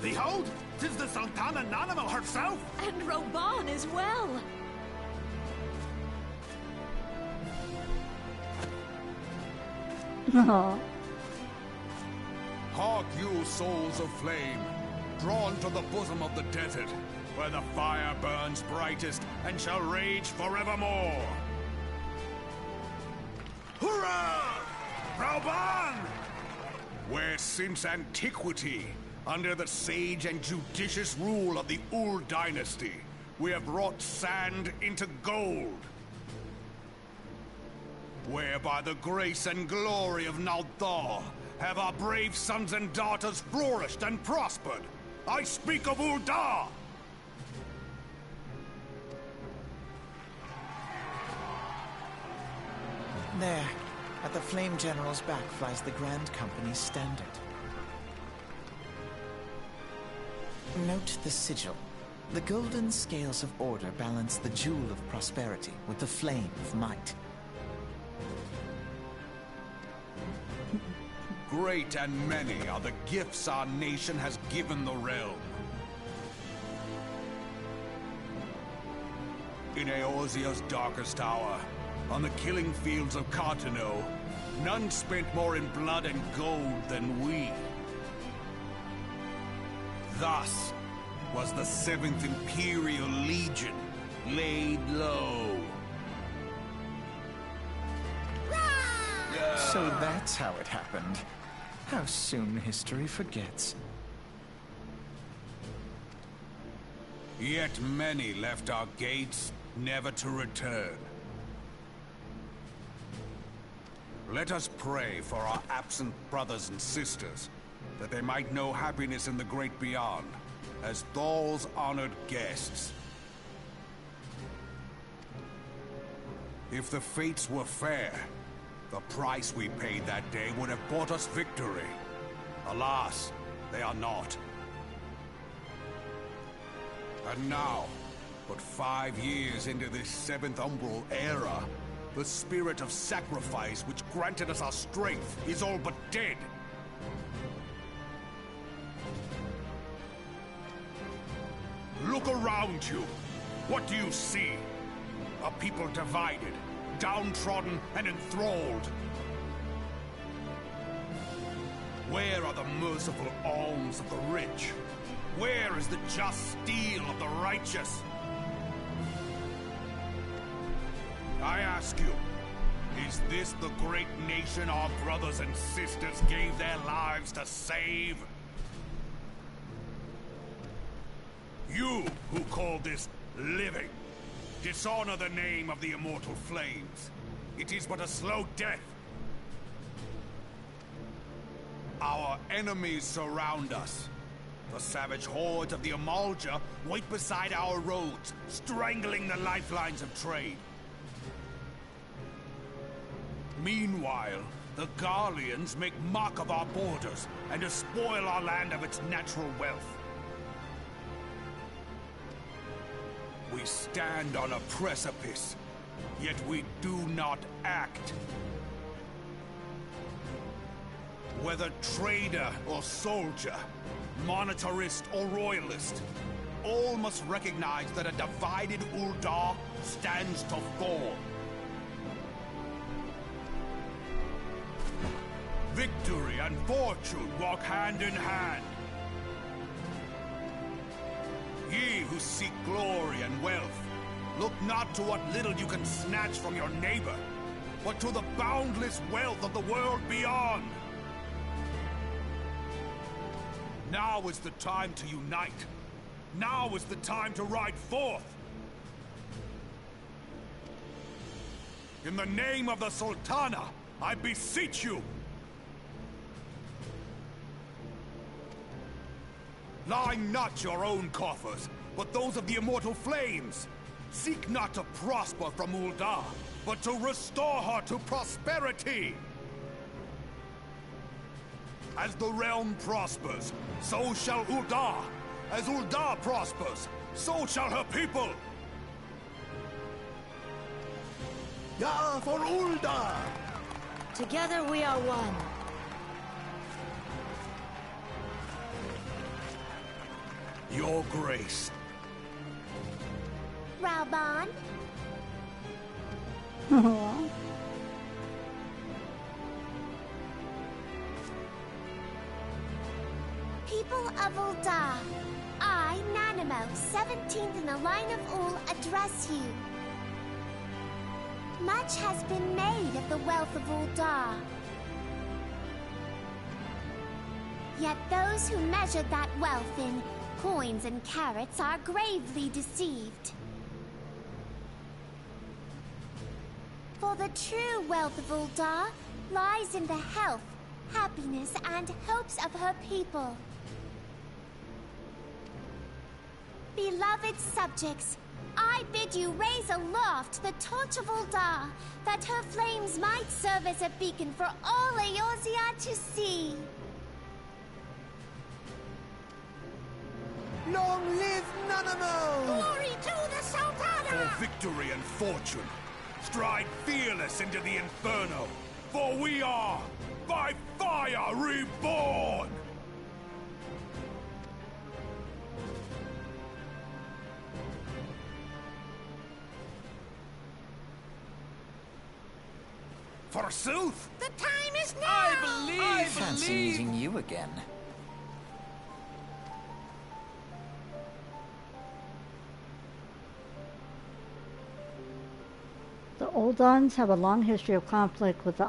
Behold, 'tis the Sultana Nanamo herself! And Roban as well! Oh. Hark you, souls of flame, drawn to the bosom of the desert, where the fire burns brightest and shall rage forevermore. Hurrah! Roban! Where since antiquity, under the sage and judicious rule of the Ul dynasty, we have wrought sand into gold. Where by the grace and glory of Naldar have our brave sons and daughters flourished and prospered. I speak of Uldar! There, at the Flame General's back flies the Grand Company's standard. Note the sigil. The golden scales of order balance the jewel of prosperity with the flame of might. Great and many are the gifts our nation has given the realm. In Eorzea's darkest hour, on the killing fields of Kaatapoh, none spent more in blood and gold than we. Thus was the 7th Imperial Legion laid low. So that's how it happened. How soon history forgets. Yet many left our gates, never to return. Let us pray for our absent brothers and sisters, that they might know happiness in the great beyond, as Thal's honored guests. If the fates were fair, the price we paid that day would have bought us victory. Alas, they are not. And now, but 5 years into this 7th Umbral era, the spirit of sacrifice which granted us our strength is all but dead. Look around you. What do you see? A people divided, downtrodden and enthralled. Where are the merciful alms of the rich? Where is the just steel of the righteous? I ask you, is this the great nation our brothers and sisters gave their lives to save? You who call this living, dishonor the name of the immortal flames. It is but a slow death. Our enemies surround us. The savage hordes of the Amalja wait beside our roads, strangling the lifelines of trade. Meanwhile, the Garleans make mock of our borders and despoil our land of its natural wealth. We stand on a precipice, yet we do not act. Whether trader or soldier, monetarist or royalist, all must recognize that a divided Uldar stands to fall. Victory and fortune walk hand in hand. Ye who seek glory and wealth, look not to what little you can snatch from your neighbor, but to the boundless wealth of the world beyond. Now is the time to unite. Now is the time to ride forth. In the name of the Sultana, I beseech you. Line not your own coffers, but those of the immortal flames. Seek not to prosper from Ul'dah, but to restore her to prosperity. As the realm prospers, so shall Ul'dah. As Ul'dah prospers, so shall her people. Ja, for Ul'dah! Together we are one. Your Grace. Rauban? People of Ul'dah, I, Nanamo, 17th in the line of Ul, address you. Much has been made of the wealth of Ul'dah. Yet those who measured that wealth in coins and carats are gravely deceived. For the true wealth of Ul'dah lies in the health, happiness, and hopes of her people. Beloved subjects, I bid you raise aloft the torch of Ul'dah, that her flames might serve as a beacon for all Eorzea to see. Long live Nanamo! Glory to the Sultana! For victory and fortune, stride fearless into the inferno, for we are, by fire, reborn! Forsooth! The time is now! I Fancy meeting you again. The Uldans have a long history of conflict with the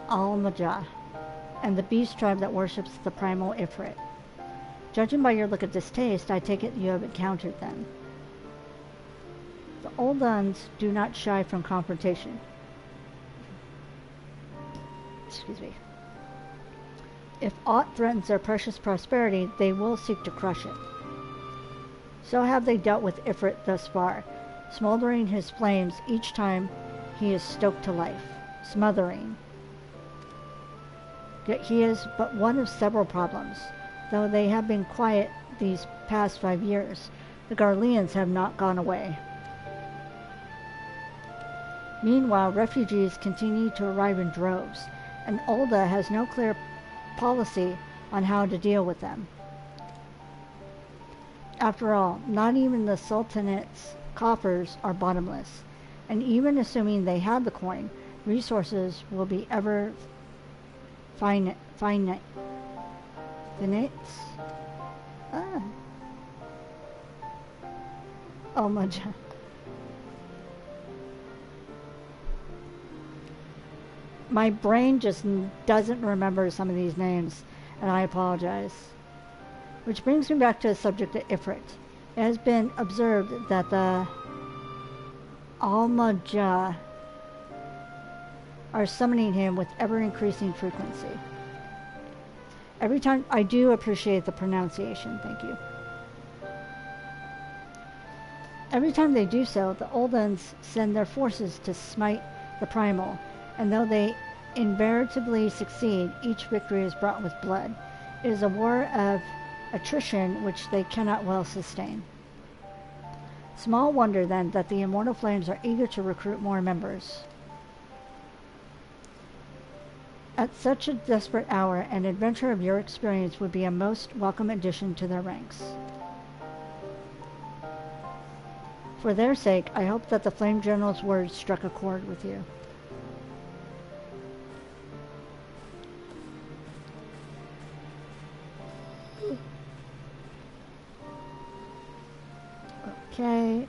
Al-Majah and the beast tribe that worships the primal Ifrit. Judging by your look of distaste, I take it you have encountered them. The Uldans do not shy from confrontation. Excuse me. If aught threatens their precious prosperity, they will seek to crush it. So have they dealt with Ifrit thus far, smoldering his flames each time he is stoked to life, smothering. Yet he is but one of several problems. Though they have been quiet these past 5 years, the Garleans have not gone away. Meanwhile, refugees continue to arrive in droves, and Ul'dah has no clear policy on how to deal with them. After all, not even the Sultanate's coffers are bottomless, and even assuming they have the coin, resources will be ever finite. Oh my god. My brain just doesn't remember some of these names, and I apologize. Which brings me back to the subject of Ifrit. It has been observed that the Al-Majah are summoning him with ever-increasing frequency. Every time, I do appreciate the pronunciation, thank you. Every time they do so, the Uldans send their forces to smite the primal, and though they invariably succeed, each victory is brought with blood. It is a war of attrition which they cannot well sustain. Small wonder, then, that the Immortal Flames are eager to recruit more members. At such a desperate hour, an adventure of your experience would be a most welcome addition to their ranks. For their sake, I hope that the Flame General's words struck a chord with you. Okay.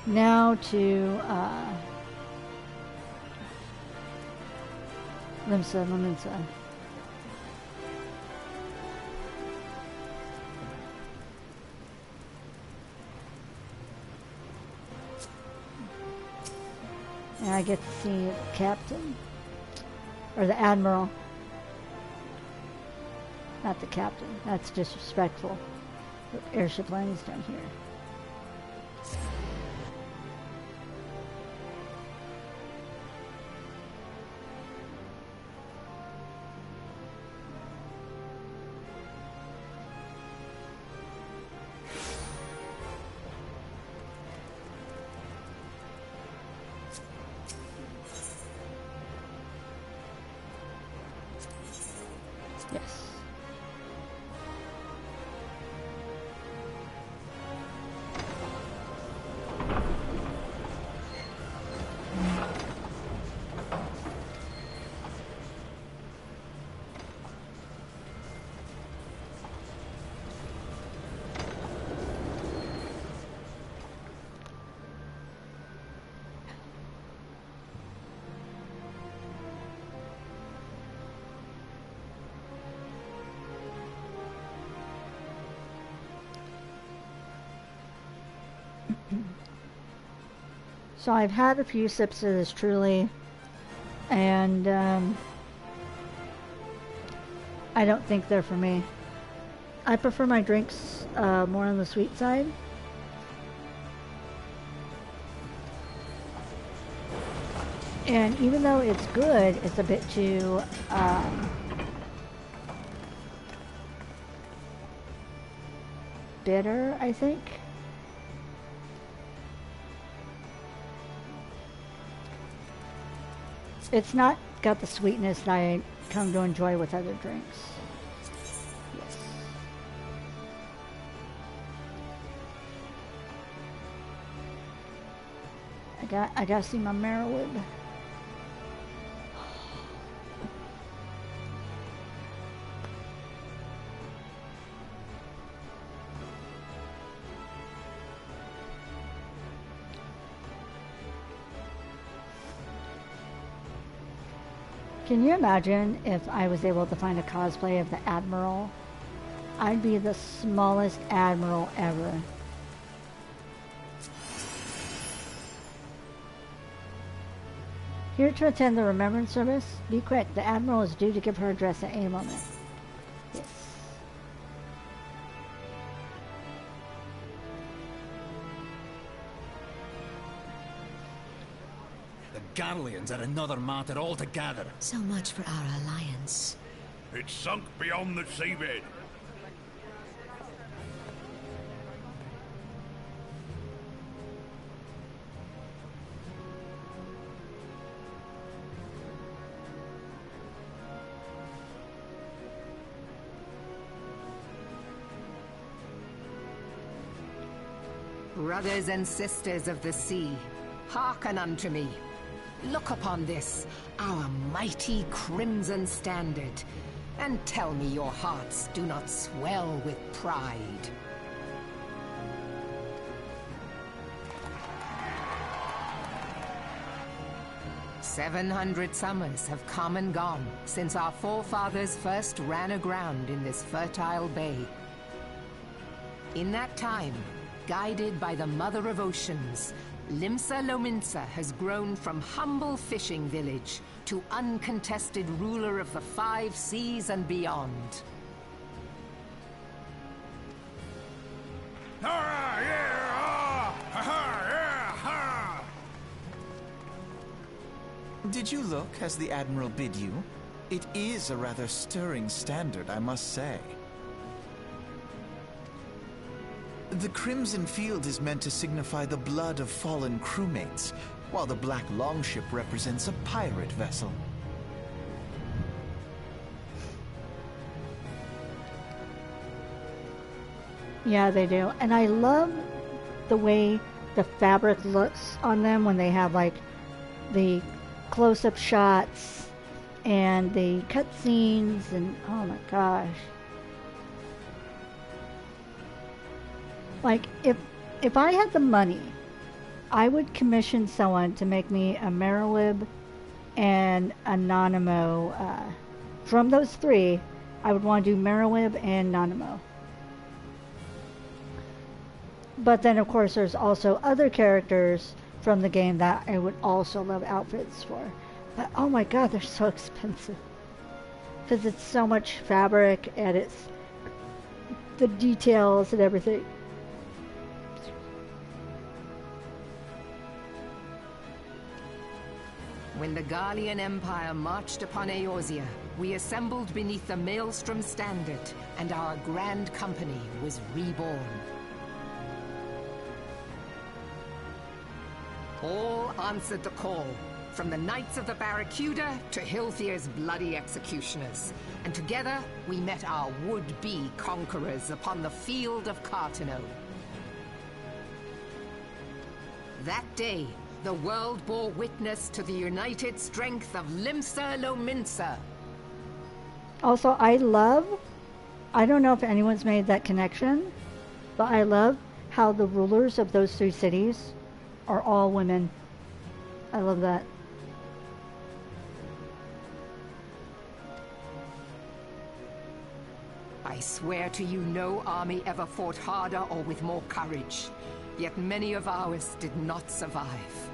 Now to Limsa. And I get to see the captain. Or the admiral. Not the captain. That's disrespectful. The airship landing's down here. Yes. So I've had a few sips of this Truly, and I don't think they're for me. I prefer my drinks more on the sweet side. And even though it's good, it's a bit too bitter, I think. It's not got the sweetness that I come to enjoy with other drinks. Yes. I gotta see my Merrillwood. Can you imagine if I was able to find a cosplay of the Admiral? I'd be the smallest Admiral ever. Here to attend the Remembrance Service. Be quick, the Admiral is due to give her address at any moment. Yes. The Garleans are another matter altogether. So much for our alliance. It's sunk beyond the seabed. Brothers and sisters of the sea, hearken unto me. Look upon this, our mighty crimson standard, and tell me your hearts do not swell with pride. "700 summers have come and gone since our forefathers first ran aground in this fertile bay. In that time, guided by the Mother of Oceans, Limsa Lominsa has grown from humble fishing village to uncontested ruler of the 5 seas and beyond. Did you look as the Admiral bid you? It is a rather stirring standard, I must say. The Crimson Field is meant to signify the blood of fallen crewmates, while the Black Longship represents a pirate vessel. Yeah, they do. And I love the way the fabric looks on them when they have like the close-up shots and the cutscenes, and oh my gosh. Like, if I had the money, I would commission someone to make me a Merrillwib and a Nanamo. From those 3, I would want to do Merrillwib and Nanamo. But then, of course, there's also other characters from the game that I would also love outfits for. But oh my god, they're so expensive. Because it's so much fabric and it's the details and everything. When the Garlean Empire marched upon Eorzea, we assembled beneath the Maelstrom standard, and our grand company was reborn. All answered the call, from the Knights of the Barracuda to Hilthier's bloody executioners, and together we met our would-be conquerors upon the field of Kaatapoh. That day, the world bore witness to the united strength of Limsa Lominsa. Also, I don't know if anyone's made that connection, but I love how the rulers of those 3 cities are all women. I love that. I swear to you, no army ever fought harder or with more courage. Yet many of ours did not survive.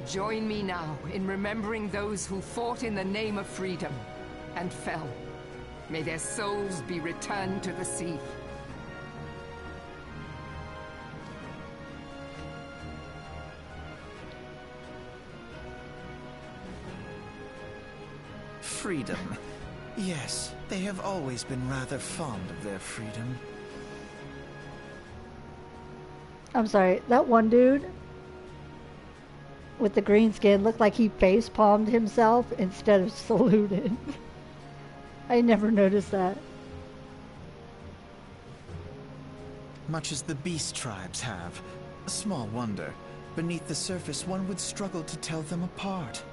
Join me now in remembering those who fought in the name of freedom and fell. May their souls be returned to the sea. Freedom. Yes, they have always been rather fond of their freedom. I'm sorry, that one dude with the green skin looked like he face palmed himself instead of saluted. I never noticed that. Much as the beast tribes have. Small wonder. Beneath the surface, one would struggle to tell them apart.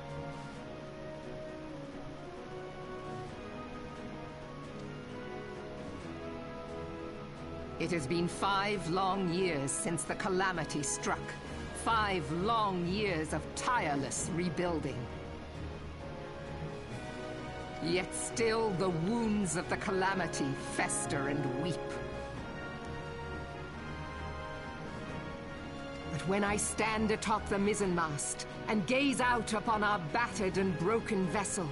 It has been 5 long years since the calamity struck. 5 long years of tireless rebuilding. Yet still the wounds of the calamity fester and weep. But when I stand atop the mizzenmast and gaze out upon our battered and broken vessel,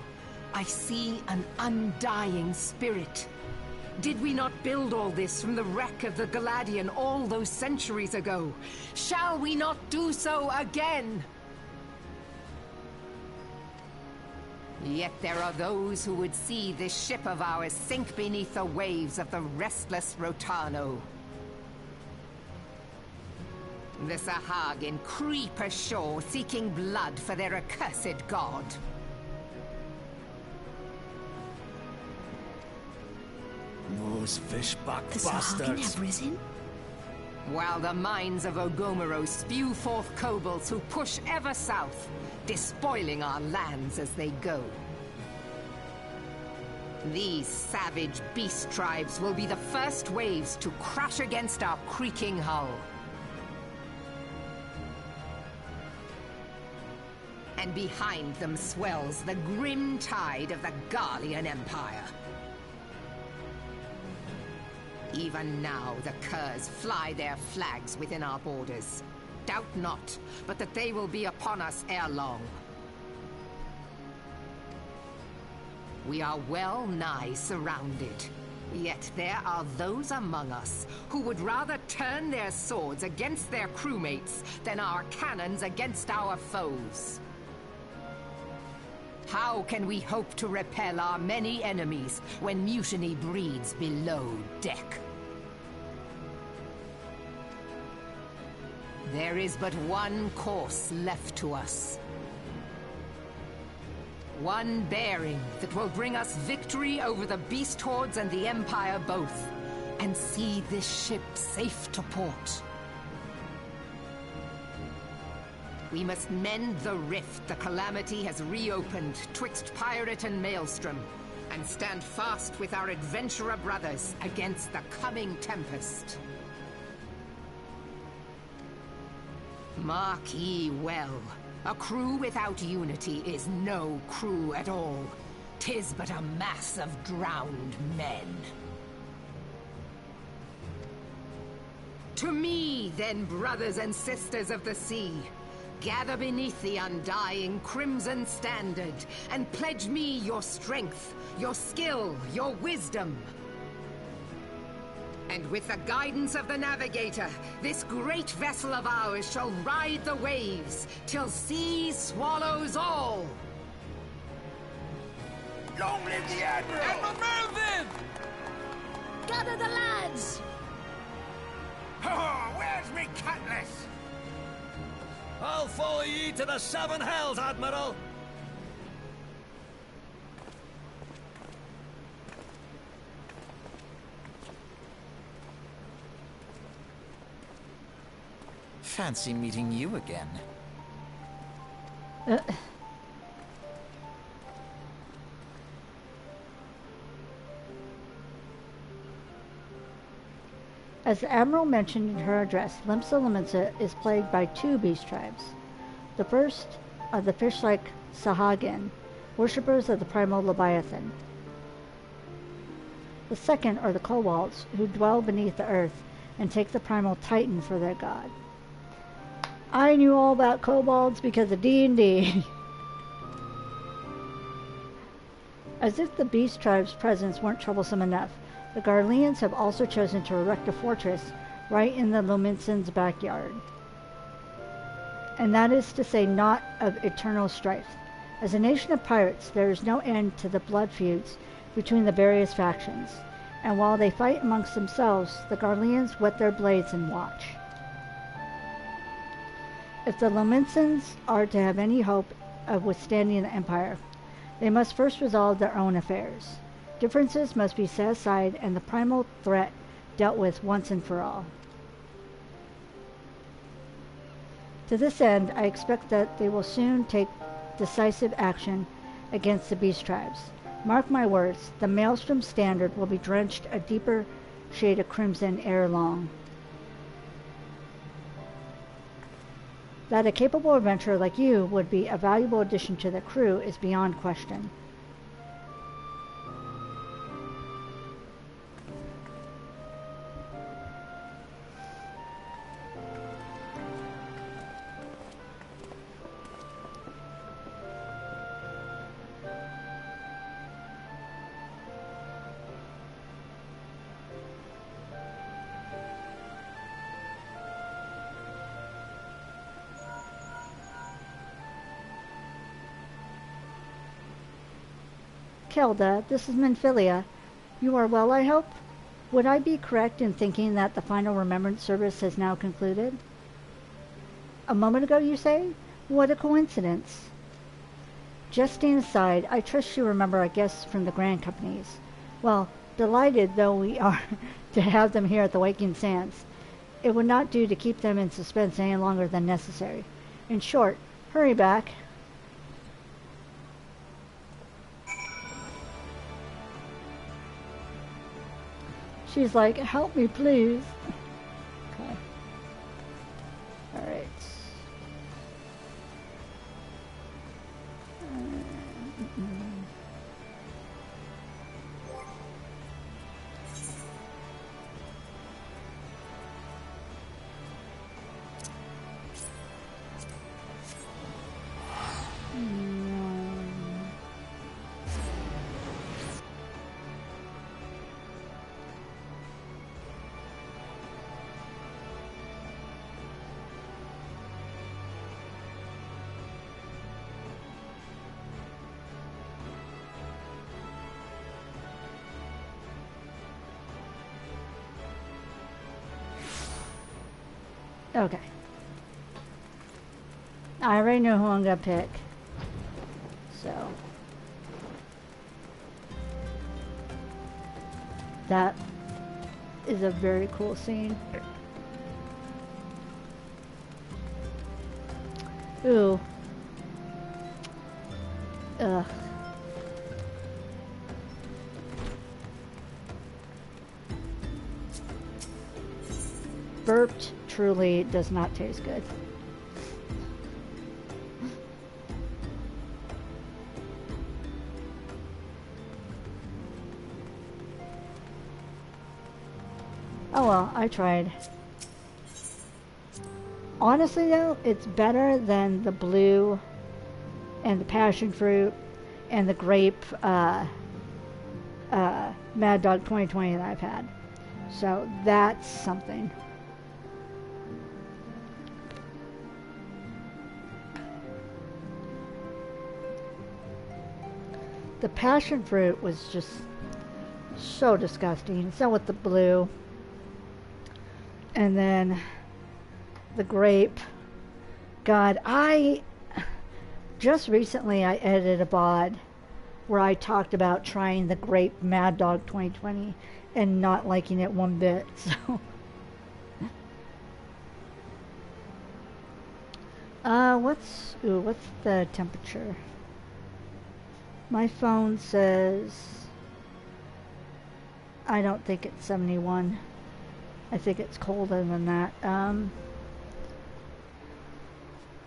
I see an undying spirit. Did we not build all this from the wreck of the Galadian all those centuries ago? Shall we not do so again? Yet there are those who would see this ship of ours sink beneath the waves of the restless Rotano. The Sahagin creep ashore seeking blood for their accursed god. Those fishbuck The Sahagin have risen? While the mines of Ogomoro spew forth kobolds who push ever south, despoiling our lands as they go. These savage beast tribes will be the first waves to crash against our creaking hull. And behind them swells the grim tide of the Garlean Empire. Even now, the curs fly their flags within our borders. Doubt not, but that they will be upon us ere long. We are well nigh surrounded. Yet there are those among us who would rather turn their swords against their crewmates than our cannons against our foes. How can we hope to repel our many enemies when mutiny breeds below deck? There is but one course left to us. One bearing that will bring us victory over the beast hordes and the Empire both, and see this ship safe to port. We must mend the rift the calamity has reopened twixt pirate and maelstrom, and stand fast with our adventurer brothers against the coming tempest. Mark ye well, a crew without unity is no crew at all. 'Tis but a mass of drowned men. To me, then, brothers and sisters of the sea. Gather beneath the undying crimson standard, and pledge me your strength, your skill, your wisdom. And with the guidance of the navigator, this great vessel of ours shall ride the waves, till sea swallows all. Long live the Admiral! Admiral Melvin! Gather the lads! Oh, where's me cutlass? I'll follow ye to the seven hells, Admiral! Fancy meeting you again. As the Admiral mentioned in her address, Limsa Lominsa is plagued by two beast tribes. The first are the fish-like Sahagin, worshippers of the primal Leviathan. The second are the Kobolds, who dwell beneath the earth and take the primal Titan for their god. I knew all about kobolds because of D&D. As if the beast tribe's presence weren't troublesome enough, the Garleans have also chosen to erect a fortress right in the Lominsans' backyard. And that is to say not of eternal strife. As a nation of pirates, there is no end to the blood feuds between the various factions, and while they fight amongst themselves, the Garleans whet their blades and watch. If the Lominsans are to have any hope of withstanding the Empire, they must first resolve their own affairs. Differences must be set aside and the primal threat dealt with once and for all. To this end, I expect that they will soon take decisive action against the beast tribes. Mark my words, the Maelstrom standard will be drenched a deeper shade of crimson ere long. That a capable adventurer like you would be a valuable addition to the crew is beyond question. Khelda, this is Menphilia. You are well, I hope? Would I be correct in thinking that the final remembrance service has now concluded? A moment ago, you say? What a coincidence. Jesting aside, I trust you remember our guests from the Grand Companies. Well, delighted though we are to have them here at the Waking Sands, it would not do to keep them in suspense any longer than necessary. In short, hurry back. She's like, help me, please. Okay. All right. Okay. I already know who I'm gonna pick. So. That is a very cool scene. Ooh. Ugh. Burped truly does not taste good. Oh well, I tried. Honestly though, it's better than the blue and the passion fruit and the grape Mad Dog 2020 that I've had. So that's something. The passion fruit was just so disgusting. So with the blue. And then the grape. God, just recently I edited a VOD where I talked about trying the grape Mad Dog 2020 and not liking it one bit. So what's the temperature? My phone says, I don't think it's 71. I think it's colder than that.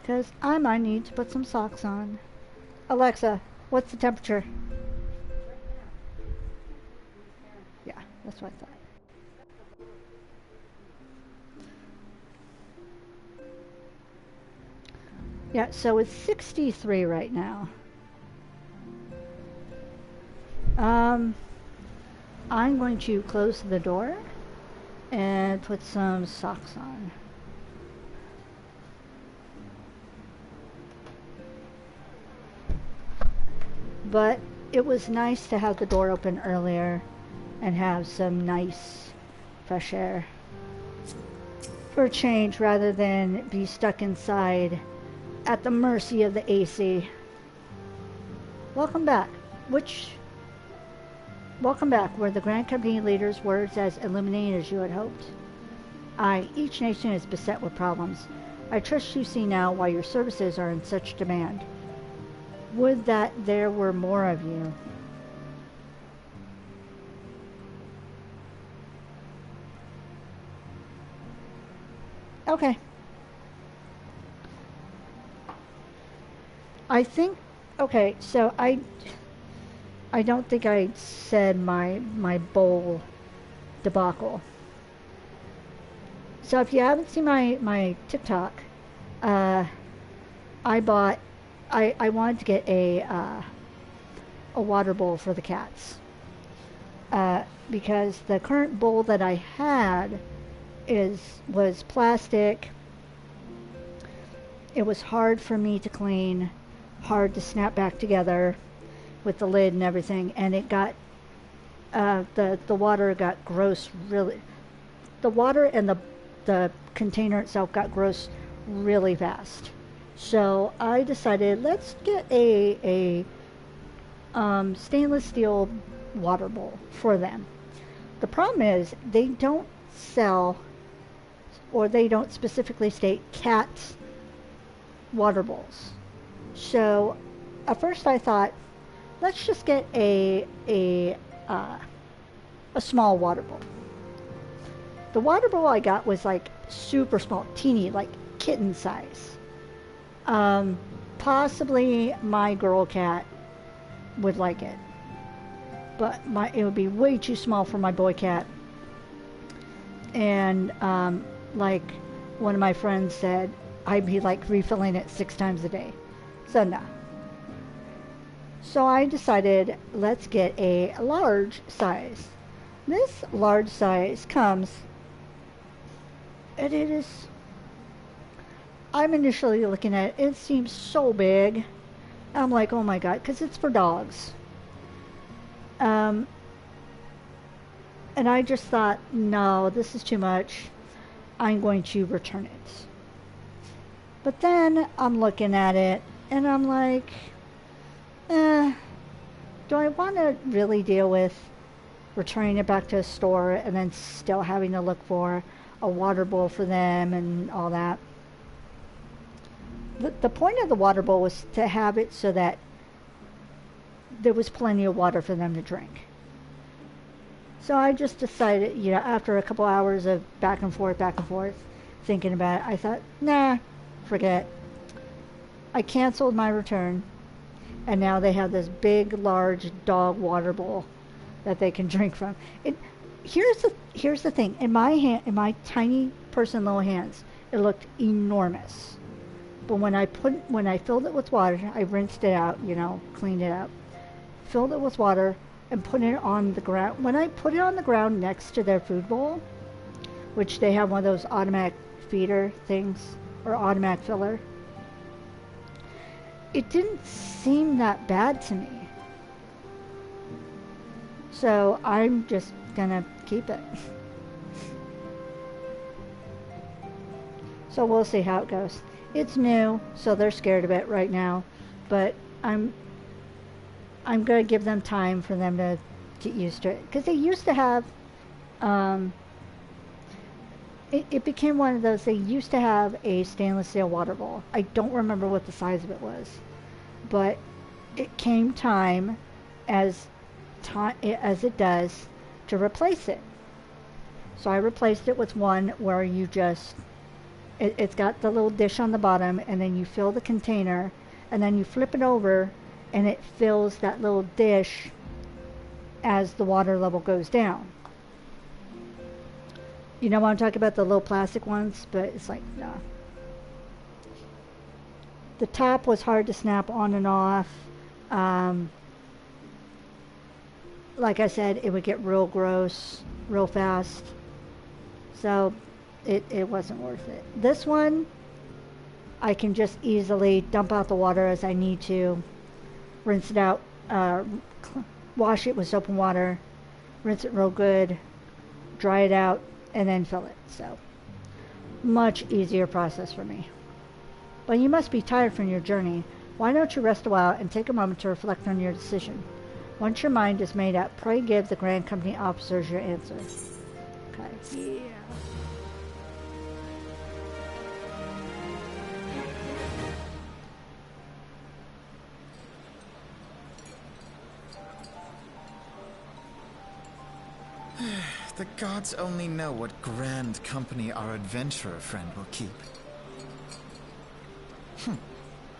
Because I might need to put some socks on. Alexa, what's the temperature? Yeah, that's what I thought. Yeah, so it's 63 right now. I'm going to close the door and put some socks on. But it was nice to have the door open earlier and have some nice fresh air for a change rather than be stuck inside at the mercy of the AC. Welcome back. Welcome back. Were the Grand Company leader's words as illuminating as you had hoped? Aye, each nation is beset with problems. I trust you see now why your services are in such demand. Would that there were more of you. Okay. I think, okay, so I don't think I said my bowl debacle. So if you haven't seen my TikTok, I wanted to get a water bowl for the cats. Because the current bowl that I had was plastic. It was hard for me to clean, hard to snap back together with the lid and everything, and it got the water got gross really. The water and the container itself got gross really fast. So I decided, let's get a stainless steel water bowl for them. The problem is they don't sell, or they don't specifically state, cat water bowls. So at first I thought, let's just get a small water bowl. The water bowl I got was like super small, teeny, like kitten size. Possibly my girl cat would like it, but it would be way too small for my boy cat. And like one of my friends said, I'd be like refilling it 6 times a day. So no. So I decided, let's get a large size. This large size comes, and it is, I'm initially looking at it, it seems so big. I'm like, oh my god, because it's for dogs. And I just thought, no, this is too much. I'm going to return it. But then I'm looking at it, and I'm like, do I want to really deal with returning it back to a store and then still having to look for a water bowl for them and all that? The point of the water bowl was to have it so that there was plenty of water for them to drink. So I just decided, after a couple hours of back and forth, thinking about it, I thought, nah, forget. I canceled my return, and now they have this big, large dog water bowl that they can drink from. Here's the thing. In my tiny person little hands, It looked enormous. But when I filled it with water, I rinsed it out, cleaned it up, filled it with water, and put it on the ground. When I put it on the ground next to their food bowl, which they have one of those automatic feeder things, or automatic filler, it didn't seem that bad to me. So I'm just gonna keep it. So we'll see how it goes. It's new, so they're scared of it right now, but I'm gonna give them time for them to get used to it, because they used to have it became one of those. They used to have a stainless steel water bowl. I don't remember what the size of it was, but it came time as it does to replace it. So I replaced it with one where you just it's got the little dish on the bottom, and then you fill the container, and then you flip it over, and it fills that little dish as the water level goes down. You know what I'm talking about, the little plastic ones, but it's like, no. The top was hard to snap on and off. Like I said, it would get real gross real fast. So it wasn't worth it. This one, I can just easily dump out the water as I need to, rinse it out, wash it with soap and water, rinse it real good, dry it out, and then fill it. So much easier process for me. But you must be tired from your journey. Why don't you rest a while and take a moment to reflect on your decision? Once your mind is made up, pray give the Grand Company officers your answer. Okay. Yeah. The gods only know what grand company our adventurer friend will keep.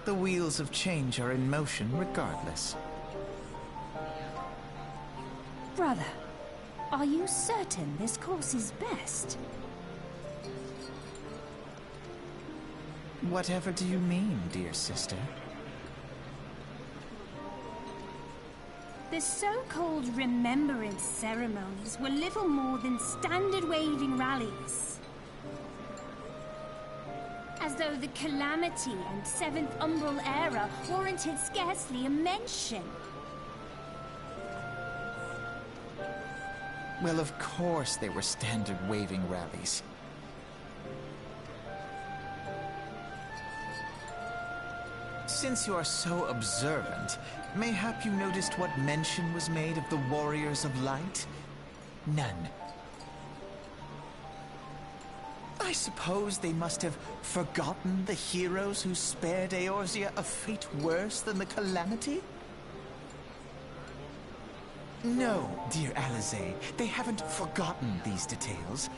The wheels of change are in motion regardless. Brother, are you certain this course is best? Whatever do you mean, dear sister? The so-called remembrance ceremonies were little more than standard waving rallies. As though the Calamity and Seventh Umbral Era warranted scarcely a mention. Well, of course they were standard waving rallies. Since you are so observant, mayhap you noticed what mention was made of the Warriors of Light? None. I suppose they must have forgotten the heroes who spared Eorzea a fate worse than the Calamity? No, dear Alisaie, they haven't forgotten these details.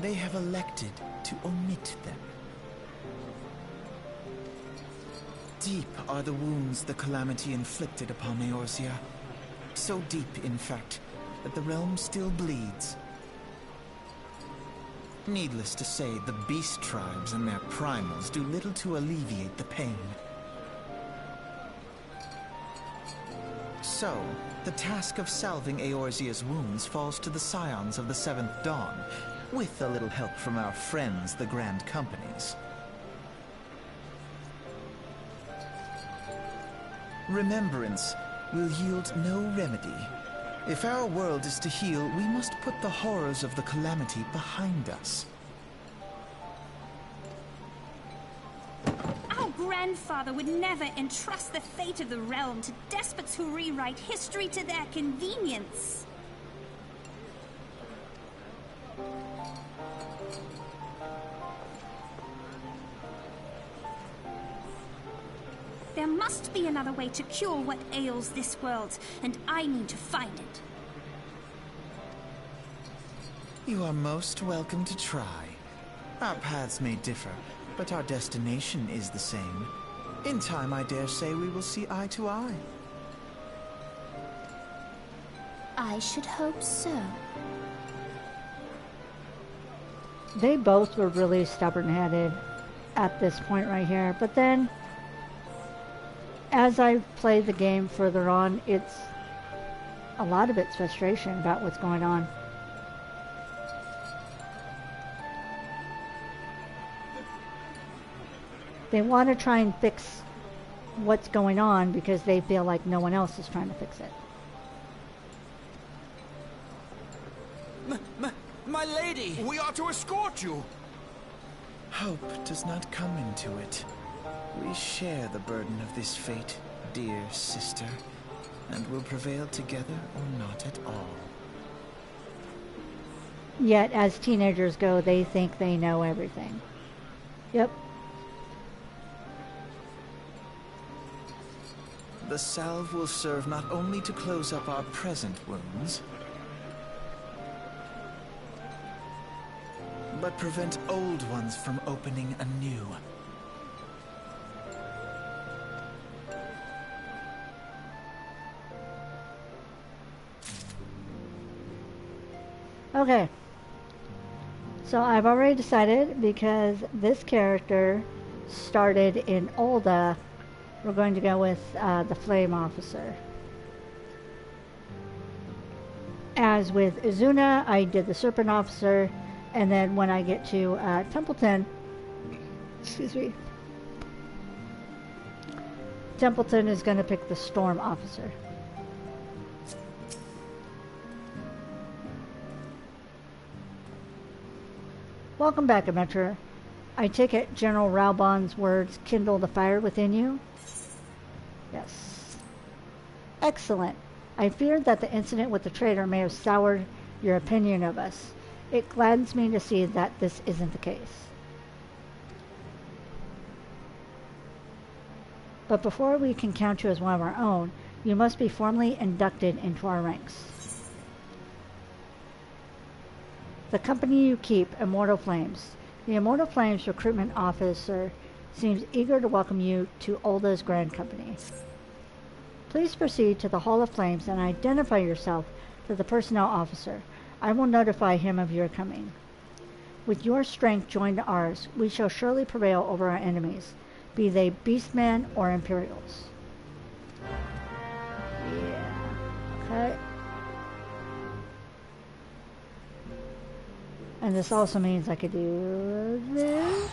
They have elected to omit them. Deep are the wounds the Calamity inflicted upon Eorzea. So deep, in fact, that the realm still bleeds. Needless to say, the beast tribes and their primals do little to alleviate the pain. So, the task of salving Eorzea's wounds falls to the scions of the Seventh Dawn, with a little help from our friends, the Grand Companies. Remembrance will yield no remedy. If our world is to heal, we must put the horrors of the Calamity behind us. Our grandfather would never entrust the fate of the realm to despots who rewrite history to their convenience. There must be another way to cure what ails this world, and I need to find it. You are most welcome to try. Our paths may differ, but our destination is the same. In time, I dare say we will see eye to eye. I should hope so. they both were really stubborn-headed at this point right here. But then, as I played the game further on, it's a lot of it's frustration about what's going on. They want to try and fix what's going on because they feel like no one else is trying to fix it. My lady! We are to escort you! Hope does not come into it. We share the burden of this fate, dear sister, and will prevail together or not at all. Yet, as teenagers go, they think they know everything. Yep. The salve will serve not only to close up our present wounds, but prevent old ones from opening anew. Okay. So I've already decided, because this character started in Olda, we're going to go with the Flame Officer. As with Izuna, I did the Serpent Officer, and then when I get to Templeton, excuse me, Templeton is going to pick the Storm Officer. Welcome back, adventurer. I take it General Raubon's words kindle the fire within you? Yes. Excellent. I feared that the incident with the traitor may have soured your opinion of us. It gladdens me to see that this isn't the case. But before we can count you as one of our own, you must be formally inducted into our ranks. The company you keep, Immortal Flames. The Immortal Flames recruitment officer seems eager to welcome you to Olda's Grand Company. Please proceed to the Hall of Flames and identify yourself to the personnel officer. I will notify him of your coming. With your strength joined to ours, we shall surely prevail over our enemies, be they Beastmen or Imperials. Yeah. Okay. And this also means I could do this.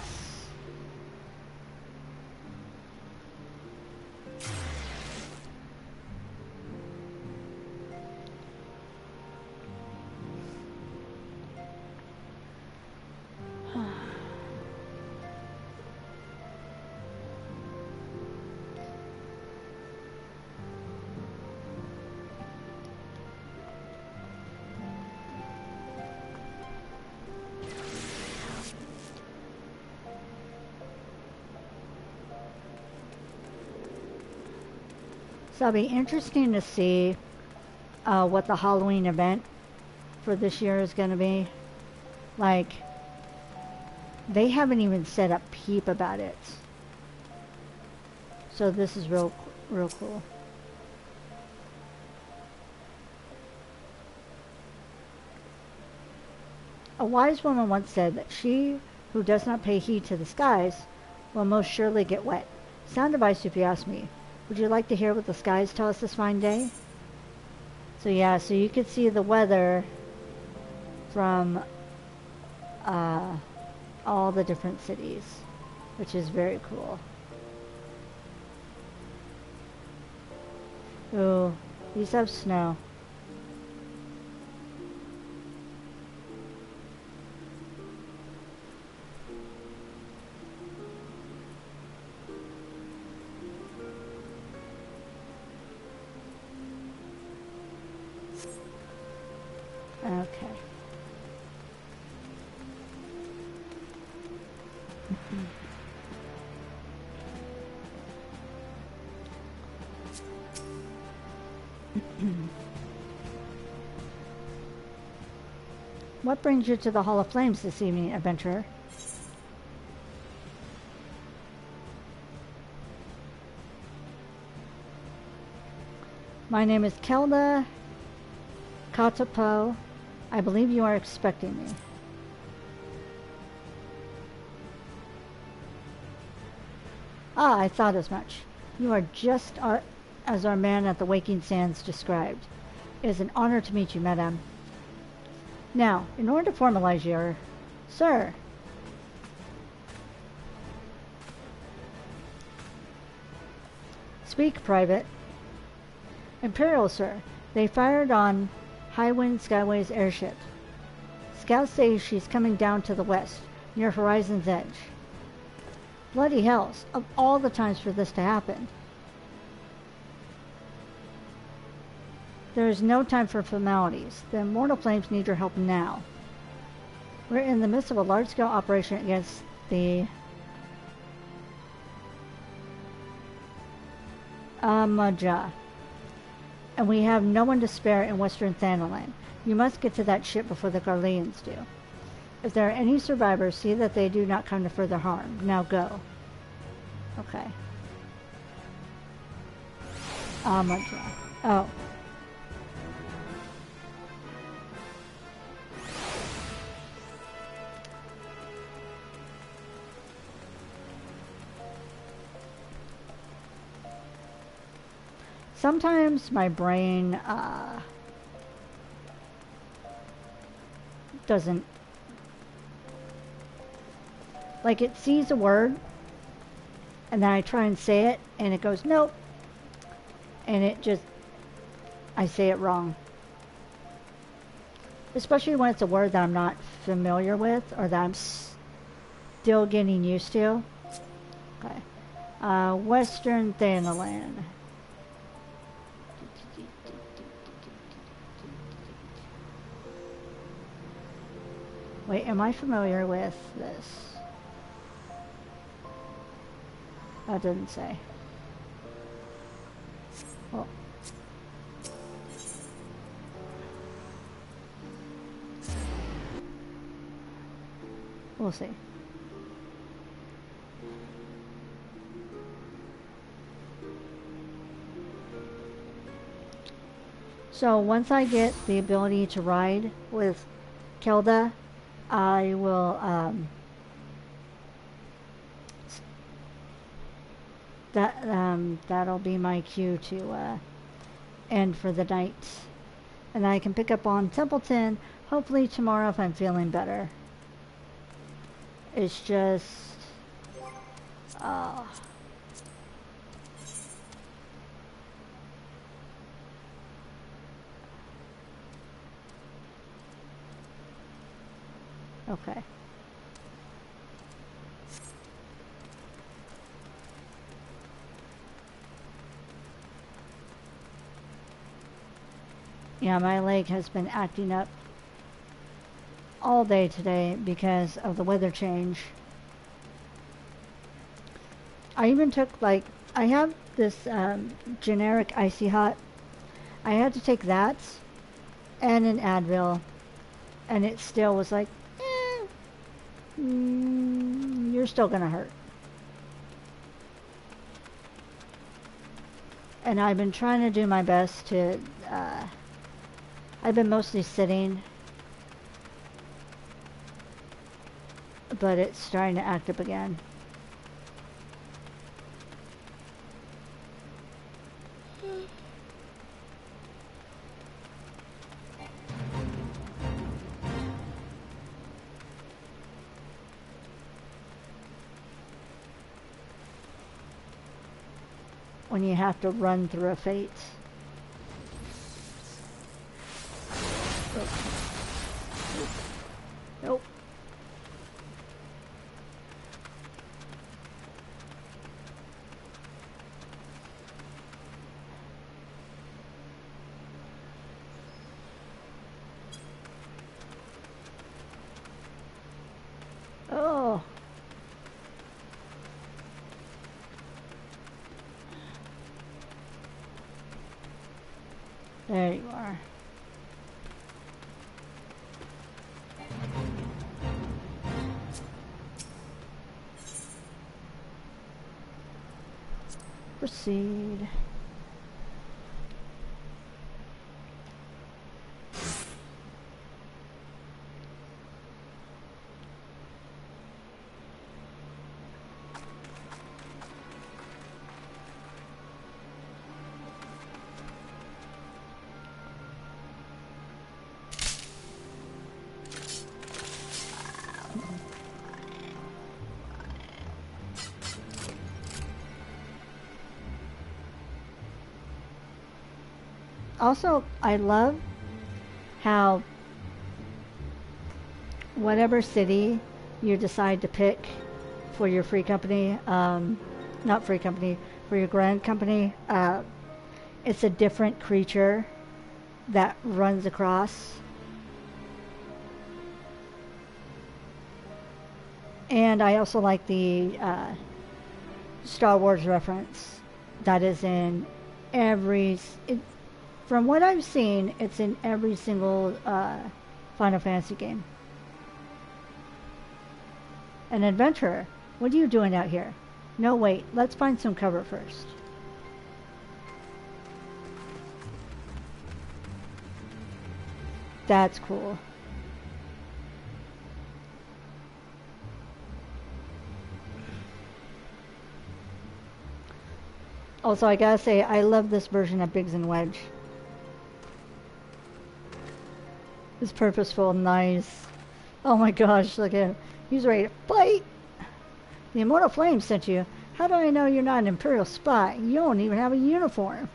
So it'll be interesting to see what the Halloween event for this year is going to be. Like, they haven't even said a peep about it. So this is real cool. A wise woman once said that she who does not pay heed to the skies will most surely get wet. Sound advice if you ask me. Would you like to hear what the skies tell us this fine day? So yeah, so you can see the weather from all the different cities, which is very cool. Ooh, these have snow. Okay. What brings you to the Hall of Flames this evening, adventurer? My name is Khelda. Kaatapoh. I believe you are expecting me. Ah, I thought as much. You are just as our man at the Waking Sands described. It is an honor to meet you, madame. Now, in order to formalize your... Sir. Speak, Private. Imperial, sir. They fired on Highwind Skyway's airship. Scouts say she's coming down to the west, near Horizon's Edge. Bloody hells, of all the times for this to happen. There is no time for formalities. The Immortal Flames need your help now. We're in the midst of a large-scale operation against the Amaja. And we have no one to spare in Western Thanalan. You must get to that ship before the Garleans do. If there are any survivors, see that they do not come to further harm. Now go. Okay. Amaja. Oh. Sometimes my brain doesn't, like, it sees a word and then I try and say it and it goes nope, and it just, I say it wrong, especially when it's a word that I'm not familiar with or that I'm still getting used to. Okay. Western Thanalan. Wait, am I familiar with this? That doesn't say. Oh. We'll see. So once I get the ability to ride with Khelda, I will, that'll be my cue to, end for the night. And I can pick up on Templeton, hopefully tomorrow if I'm feeling better. It's just, okay. Yeah, my leg has been acting up all day today because of the weather change. I even took, like, I have this generic Icy Hot. I had to take that and an Advil, and it still was like, you're still gonna hurt. And I've been trying to do my best to, I've been mostly sitting, but it's starting to act up again. When you have to run through a fate. Nope. Oh. There you are. Proceed. Also, I love how whatever city you decide to pick for your free company, not free company, for your grand company, it's a different creature that runs across. And I also like the Star Wars reference that is in from what I've seen, it's in every single Final Fantasy game. An adventurer, what are you doing out here? No, wait, let's find some cover first. That's cool. Also, I gotta say, I love this version of Biggs and Wedge. It's purposeful, nice. Oh my gosh, look at him. He's ready to fight! The Immortal Flame sent you. How do I know you're not an Imperial spy? You don't even have a uniform.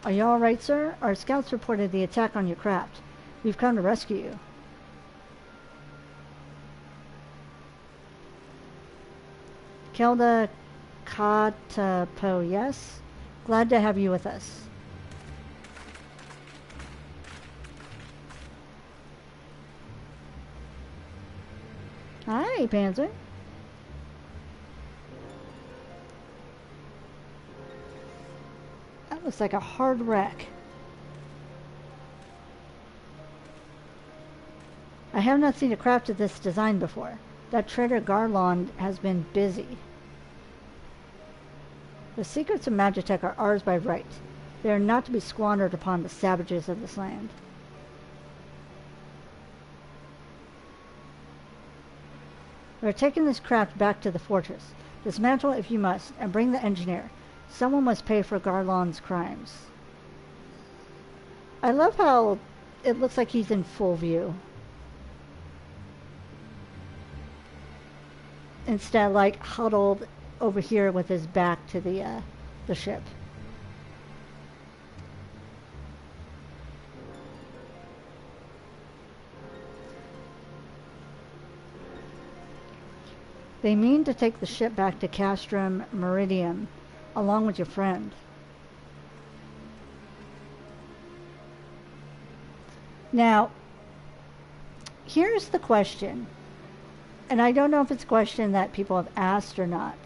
Are you alright, sir? Our scouts reported the attack on your craft. We've come to rescue you. Khelda, Kaatapoh, yes? Glad to have you with us. Hi, Panzer. That looks like a hard wreck. I have not seen a craft of this design before. That trader Garland has been busy. The secrets of Magitech are ours by right. They are not to be squandered upon the savages of this land. We are taking this craft back to the fortress. Dismantle if you must, and bring the engineer. Someone must pay for Garland's crimes. I love how it looks like he's in full view. Instead, like, huddled over here with his back to the ship. They mean to take the ship back to Castrum Meridium, along with your friend. Now, here's the question, and I don't know if it's a question that people have asked or not.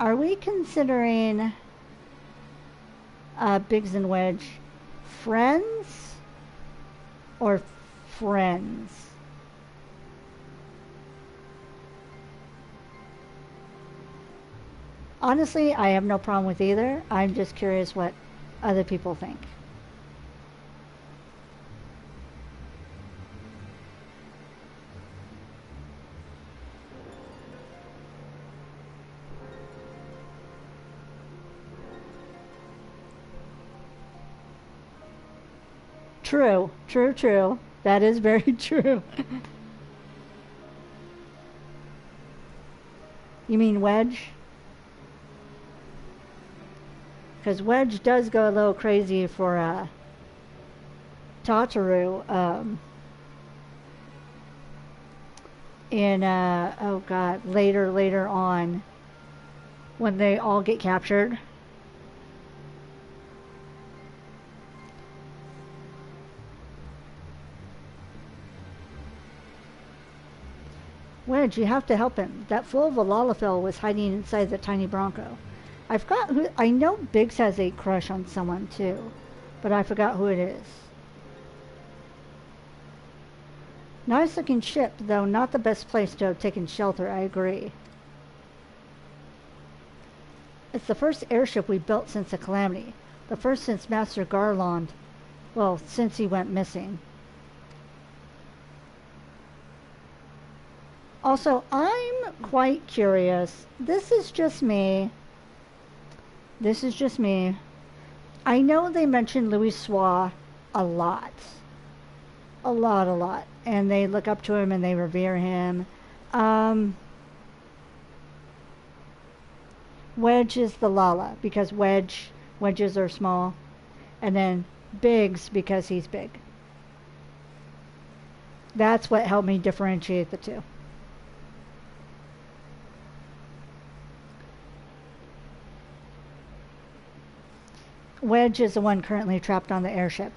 Are we considering Biggs and Wedge friends or friends? Honestly, I have no problem with either. I'm just curious what other people think. True, true, true. That is very true. You mean Wedge? Because Wedge does go a little crazy for Tataru in oh god, later on when they all get captured. Wedge, you have to help him. That fool of a Lalafell was hiding inside the tiny Bronco. I forgot who. I know Biggs has a crush on someone too, but I forgot who it is. Nice looking ship, though not the best place to have taken shelter, I agree. It's the first airship we built since the Calamity. The first since Master Garland. Well, since he went missing. Also, I'm quite curious. This is just me. I know they mention Louis Soir a lot. A lot. And they look up to him and they revere him. Wedge is the Lala because wedges are small. And then Biggs because he's big. That's what helped me differentiate the two. Wedge is the one currently trapped on the airship.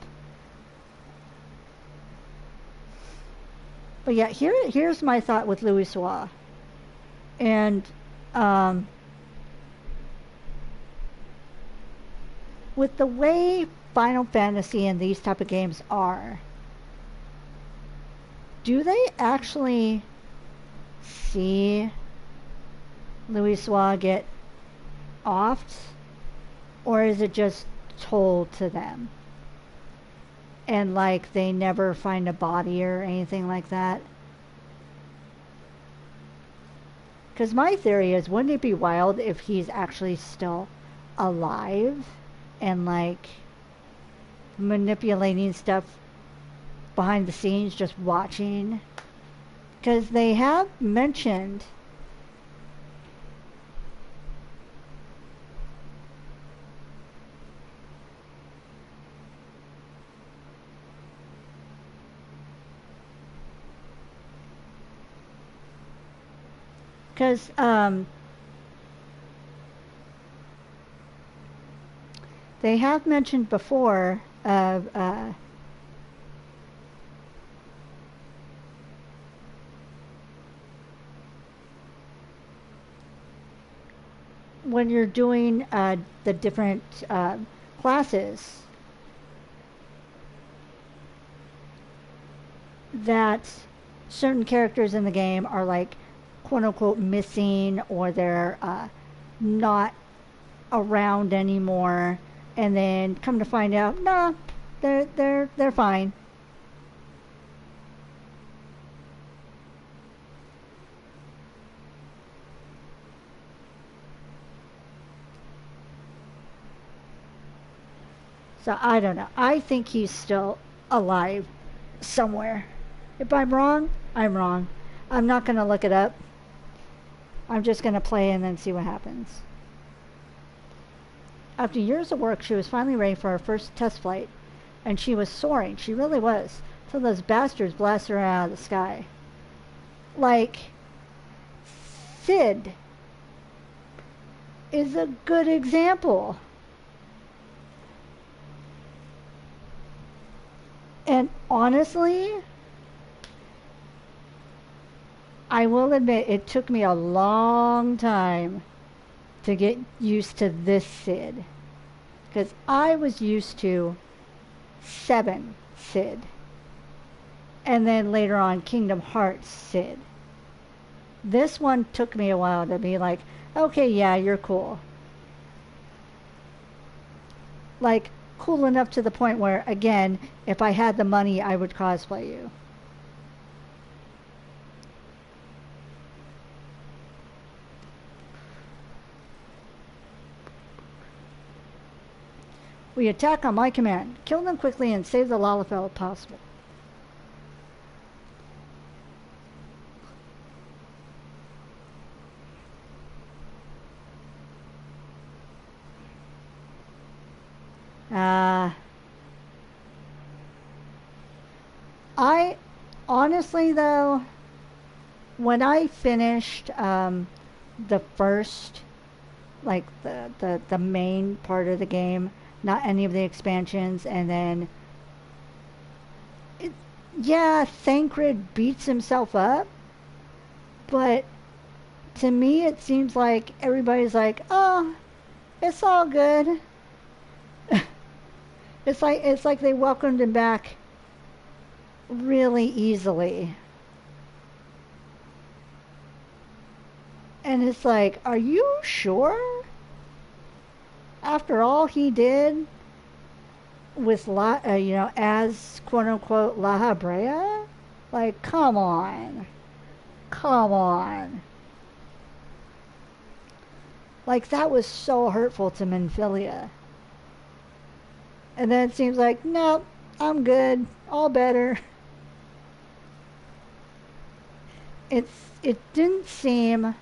But yeah, here's my thought with Louis Soir. And with the way Final Fantasy and these type of games are, do they actually see Louis Soir get offed? Or is it just told to them? And like they never find a body or anything like that? Because my theory is, wouldn't it be wild if he's actually still alive and like manipulating stuff behind the scenes, just watching? Because they have mentioned because they have mentioned before of when you're doing the different classes, that certain characters in the game are like quote unquote missing, or they're not around anymore, and then come to find out, nah, they're fine. So I don't know. I think he's still alive somewhere. If I'm wrong, I'm wrong. I'm not going to look it up. I'm just going to play and then see what happens. After years of work, she was finally ready for her first test flight. And she was soaring. She really was. Till those bastards blasted her out of the sky. Like, Sid is a good example. And honestly, I will admit it took me a long time to get used to this Sid. Because I was used to 7 Sid. And then later on, Kingdom Hearts Sid. This one took me a while to be like, okay, yeah, you're cool. Like, cool enough to the point where, again, if I had the money, I would cosplay you. We attack on my command. Kill them quickly and save the Lalafell if possible. I honestly though, when I finished the first, like the main part of the game, not any of the expansions, and then yeah, Thancred beats himself up, but to me it seems like everybody's like, oh, it's all good. It's like they welcomed him back really easily. And it's like, are you sure? After all he did with as quote unquote La Habrea? Like, come on. Come on. Like, that was so hurtful to Minfilia. And then it seems like, nope, I'm good. All better. it didn't seem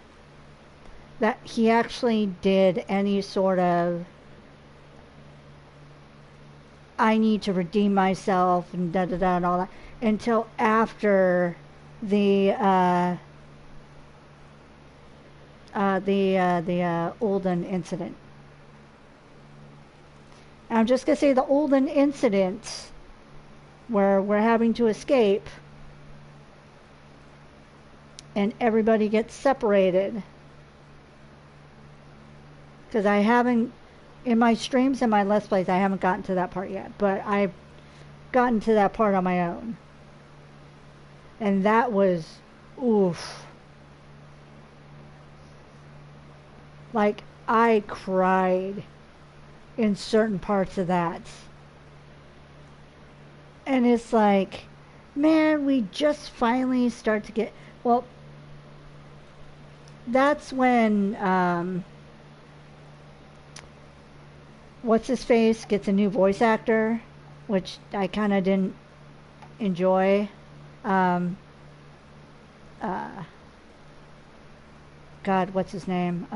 that he actually did any sort of I need to redeem myself and da da da and all that until after the Olden incident. And I'm just gonna say the Olden incident where we're having to escape and everybody gets separated. Because I haven't, in my streams and my Let's Plays, I haven't gotten to that part yet. But I've gotten to that part on my own. And that was, oof. Like, I cried in certain parts of that. And it's like, man, we just finally start to get, well, that's when, what's his face gets a new voice actor, which I kind of didn't enjoy. God, what's his name?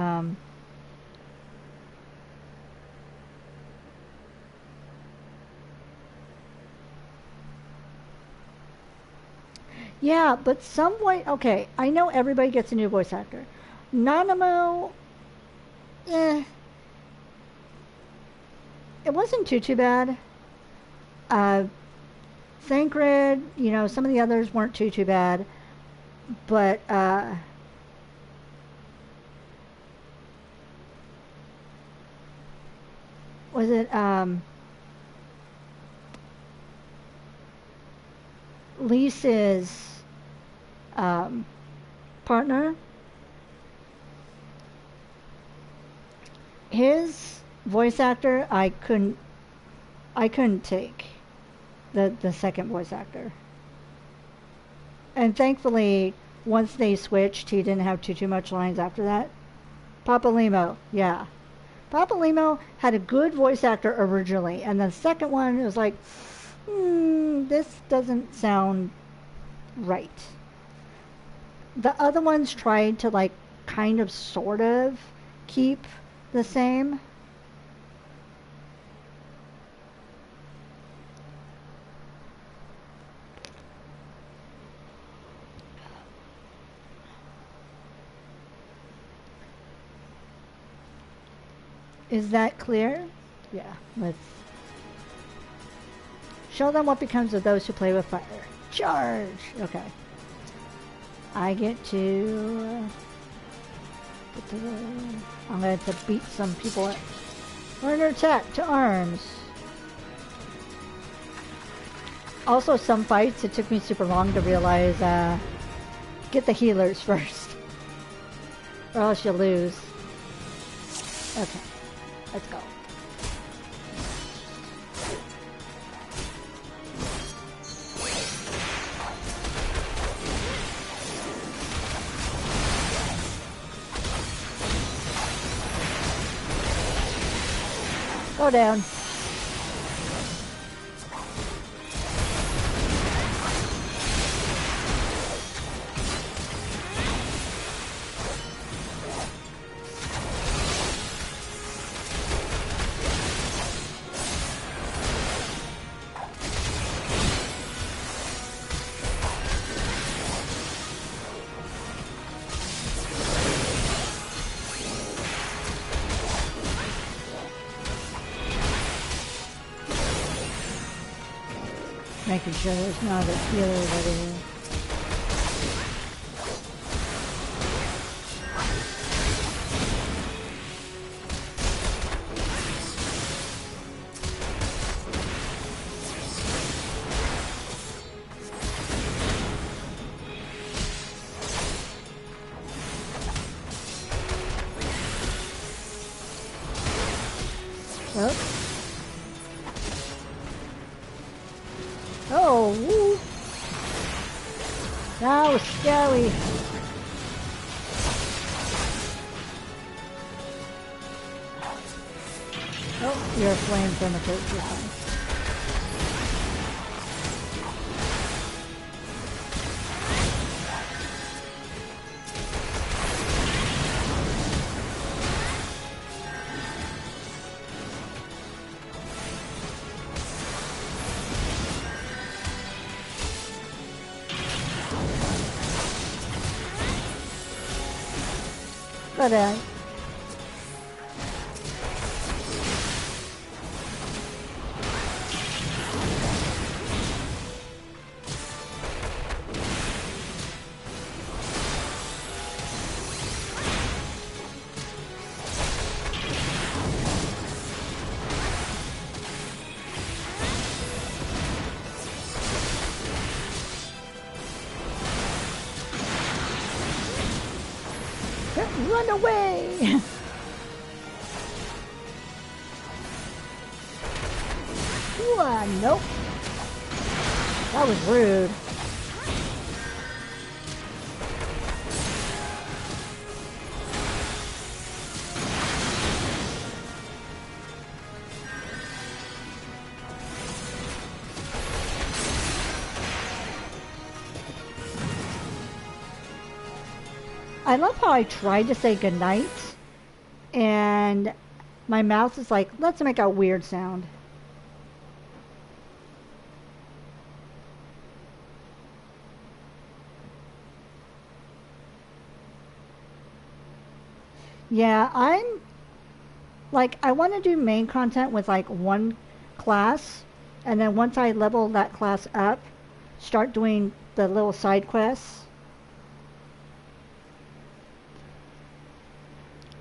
Yeah, but some way. Okay, I know everybody gets a new voice actor. Nanamo, it wasn't too bad. Thancred, you know, some of the others weren't too bad, but was it Lisa's partner? His voice actor, I couldn't take the second voice actor. And thankfully, once they switched, he didn't have too much lines after that. Papa Limo, yeah. Papa Limo had a good voice actor originally, and the second one, it was like, this doesn't sound right. The other ones tried to, like, kind of, sort of keep the same. Is that clear? Yeah, let's show them what becomes of those who play with fire. Charge! Okay. I get to I'm going to beat some people up. Learn to attack to arms. Also, some fights, it took me super long to realize, get the healers first. Or else you lose. Okay. Let's go. Go down. Making sure there's not a healer over here. Oh, woo. That was scary. Oh, you're a flame cemetery. You're fine. But run away! Nope. That was rude. I love how I tried to say goodnight, and my mouth is like, let's make a weird sound. Yeah, I'm like, I want to do main content with like one class, and then once I level that class up, start doing the little side quests.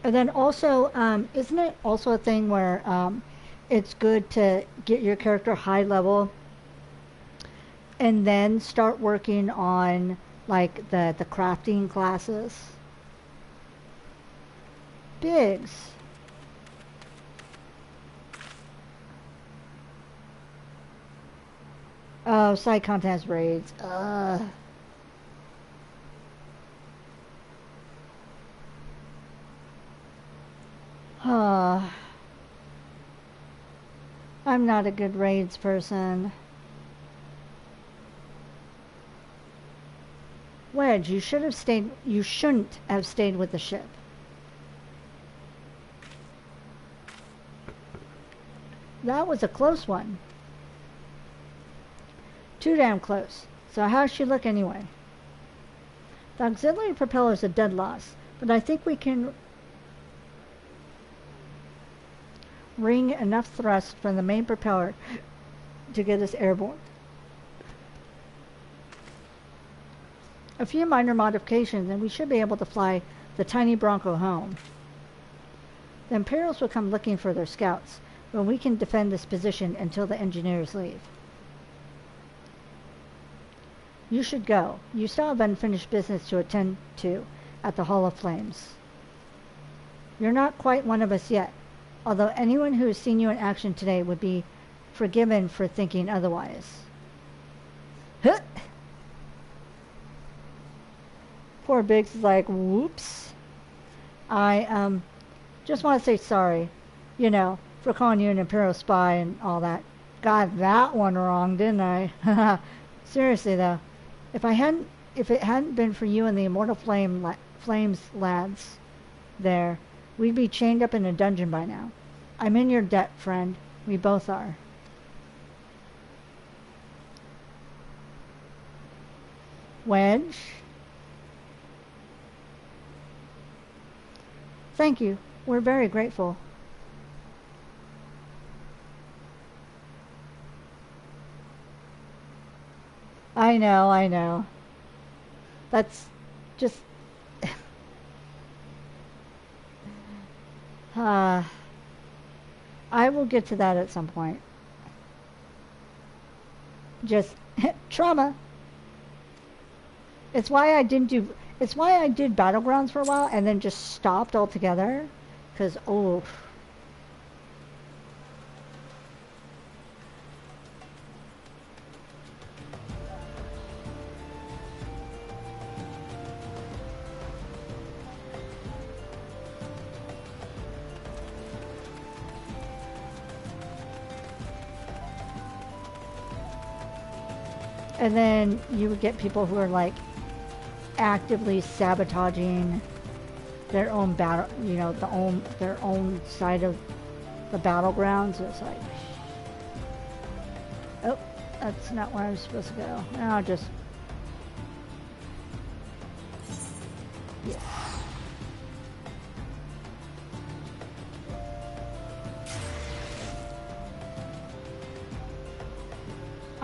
And then also, isn't it also a thing where it's good to get your character high level and then start working on like the crafting classes? Biggs. Oh, side content has raids. I'm not a good raids person. Wedge, you should have stayed. You shouldn't have stayed with the ship. That was a close one. Too damn close. So how's she look anyway? The auxiliary propeller is a dead loss, but I think we can wring enough thrust from the main propeller to get us airborne. A few minor modifications and we should be able to fly the tiny Bronco home. The Imperials will come looking for their scouts, but we can defend this position until the engineers leave. You should go. You still have unfinished business to attend to at the Hall of Flames. You're not quite one of us yet, although anyone who has seen you in action today would be forgiven for thinking otherwise. Huh. Poor Biggs is like, whoops. I just want to say sorry, you know, for calling you an Imperial spy and all that. Got that one wrong, didn't I? Seriously though, if it hadn't been for you and the Immortal Flames lads there, we'd be chained up in a dungeon by now. I'm in your debt, friend. We both are. Wedge? Thank you. We're very grateful. I know. That's just... I will get to that at some point. Just trauma. It's why I did Battlegrounds for a while and then just stopped altogether. Because, oh... And then you would get people who are like actively sabotaging their own battle, you know, their own side of the battlegrounds. It's like, oh, that's not where I was supposed to go. I'll just, yeah.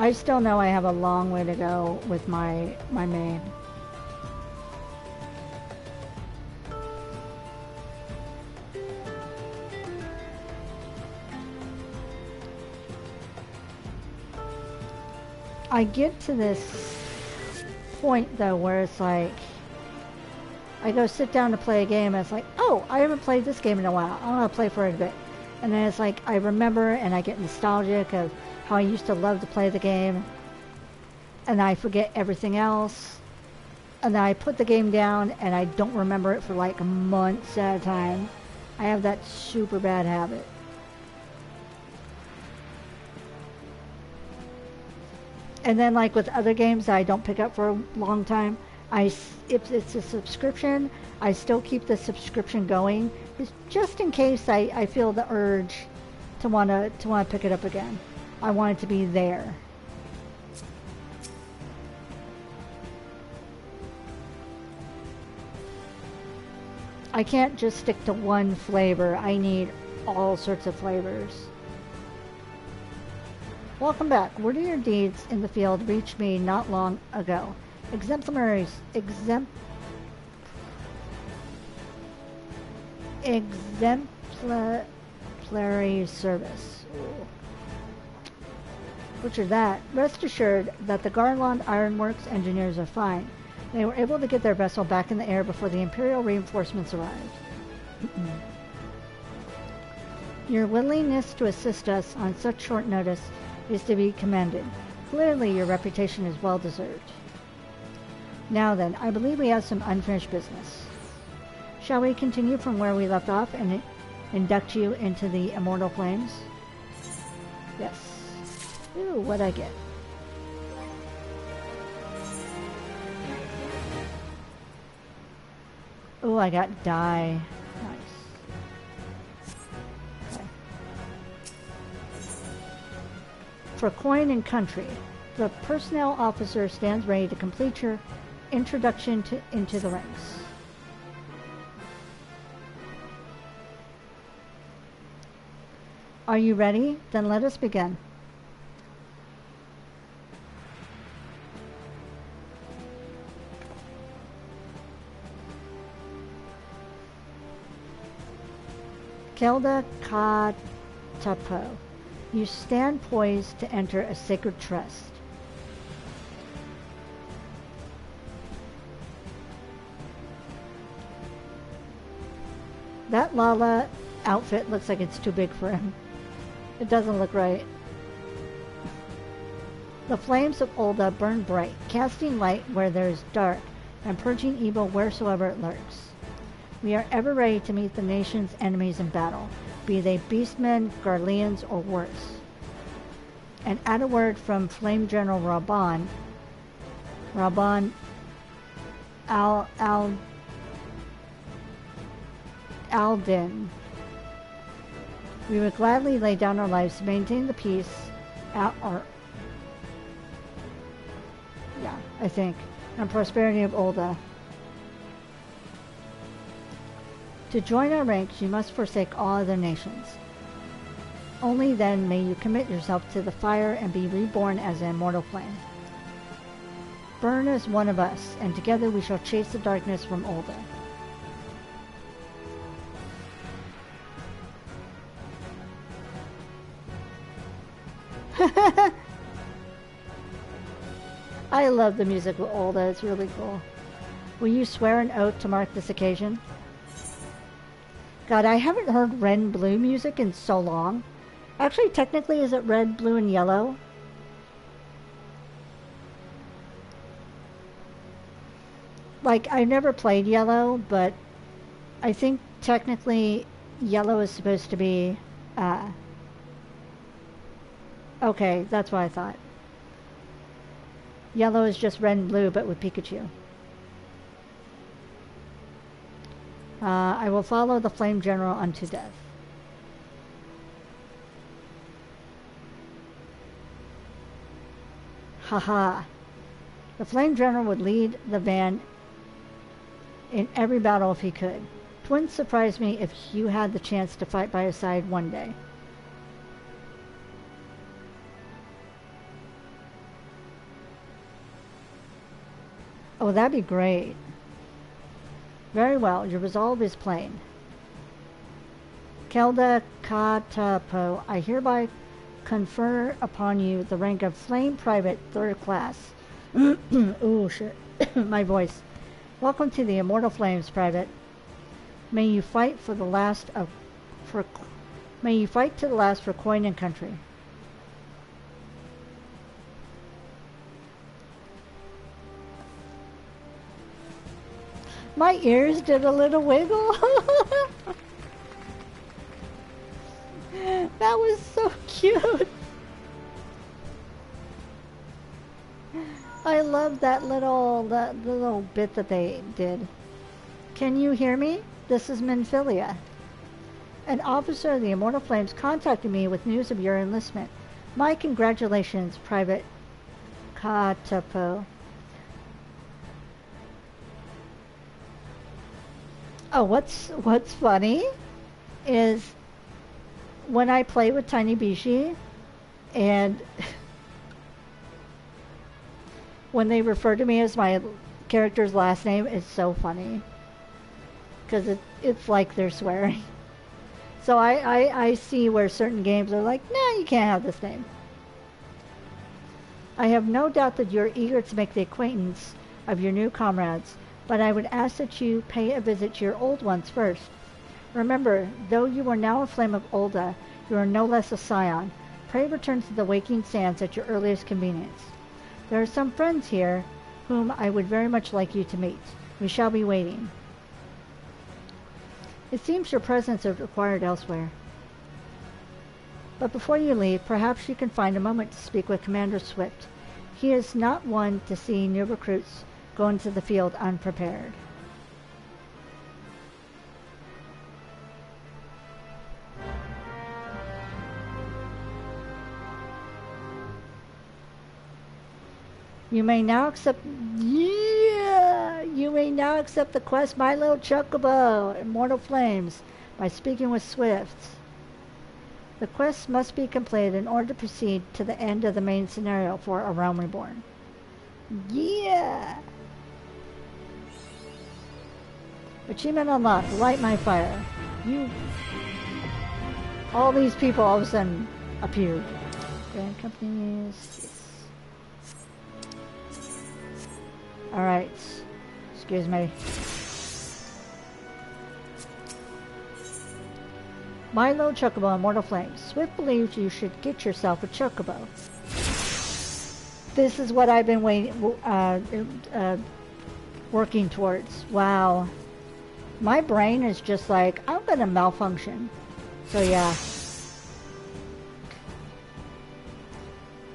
I still know I have a long way to go with my main. I get to this point though where it's like I go sit down to play a game and it's like, oh, I haven't played this game in a while. I want to play for it a bit. And then it's like I remember and I get nostalgic of how I used to love to play the game. And I forget everything else. And then I put the game down and I don't remember it for like months at a time. I have that super bad habit. And then like with other games that I don't pick up for a long time, if it's a subscription, I still keep the subscription going, just in case I feel the urge to want to pick it up again. I want it to be there. I can't just stick to one flavor. I need all sorts of flavors. Welcome back. Word of your deeds in the field reached me not long ago. Exemplary service. Ooh. Butcher that. Rest assured that the Garland Ironworks engineers are fine. They were able to get their vessel back in the air before the Imperial reinforcements arrived. Your willingness to assist us on such short notice is to be commended. Clearly, your reputation is well deserved. Now then, I believe we have some unfinished business. Shall we continue from where we left off and induct you into the immortal flames? Yes. Ooh, what'd I get? Ooh, I got dye. Nice. Okay. For coin and country, the personnel officer stands ready to complete your introduction into the ranks. Are you ready? Then let us begin. Khelda Kaatapoh, you stand poised to enter a sacred trust. That Lala outfit looks like it's too big for him. It doesn't look right. The flames of Ulda burn bright, casting light where there is dark, and purging evil wheresoever it lurks. We are ever ready to meet the nation's enemies in battle, be they beastmen, Garleans, or worse. And at a word from Flame General Raban Aldin, we would gladly lay down our lives to maintain the peace and prosperity of Ulda. To join our ranks, you must forsake all other nations. Only then may you commit yourself to the fire and be reborn as an immortal flame. Burn as one of us, and together we shall chase the darkness from Ulda. I love the music with Ulda, it's really cool. Will you swear an oath to mark this occasion? God, I haven't heard red and blue music in so long. Actually, technically, is it red, blue, and yellow? Like, I've never played yellow, but I think technically yellow is supposed to be, okay, that's what I thought. Yellow is just red and blue, but with Pikachu. I will follow the Flame General unto death. Haha. The Flame General would lead the van in every battle if he could. 'Twouldn't surprise me if you had the chance to fight by his side one day. Oh, that'd be great. Very well. Your resolve is plain. Khelda Kaatapoh, I hereby confer upon you the rank of Flame Private 3rd Class. Ooh, shit. My voice. Welcome to the Immortal Flames, Private. May you fight to the last for coin and country. My ears did a little wiggle. That was so cute. I love that little bit that they did. Can you hear me? This is Minfilia. An officer of the Immortal Flames contacted me with news of your enlistment. My congratulations, Private Kaatapoh. Oh, what's funny is when I play with Tiny Bishi and when they refer to me as my character's last name, it's so funny because it's like they're swearing. So I see where certain games are like, nah, you can't have this name. I have no doubt that you're eager to make the acquaintance of your new comrades, but I would ask that you pay a visit to your old ones first. Remember, though you are now a Flame of Ulda, you are no less a Scion. Pray return to the Waking Sands at your earliest convenience. There are some friends here whom I would very much like you to meet. We shall be waiting. It seems your presence is required elsewhere. But before you leave, perhaps you can find a moment to speak with Commander Swift. He is not one to see new recruits go into the field unprepared. You may now accept the quest My Little Chocobo, Immortal Flames, by speaking with Swift. The quest must be completed in order to proceed to the end of the main scenario for A Realm Reborn. Yeah! Achievement unlocked. Light my fire. All these people all of a sudden appeared. Grand companies. Alright. Excuse me. Milo Chocobo, Immortal Flames. Swift believes you should get yourself a Chocobo. This is what I've been working towards. Wow. My brain is just like, I'm gonna malfunction. So yeah.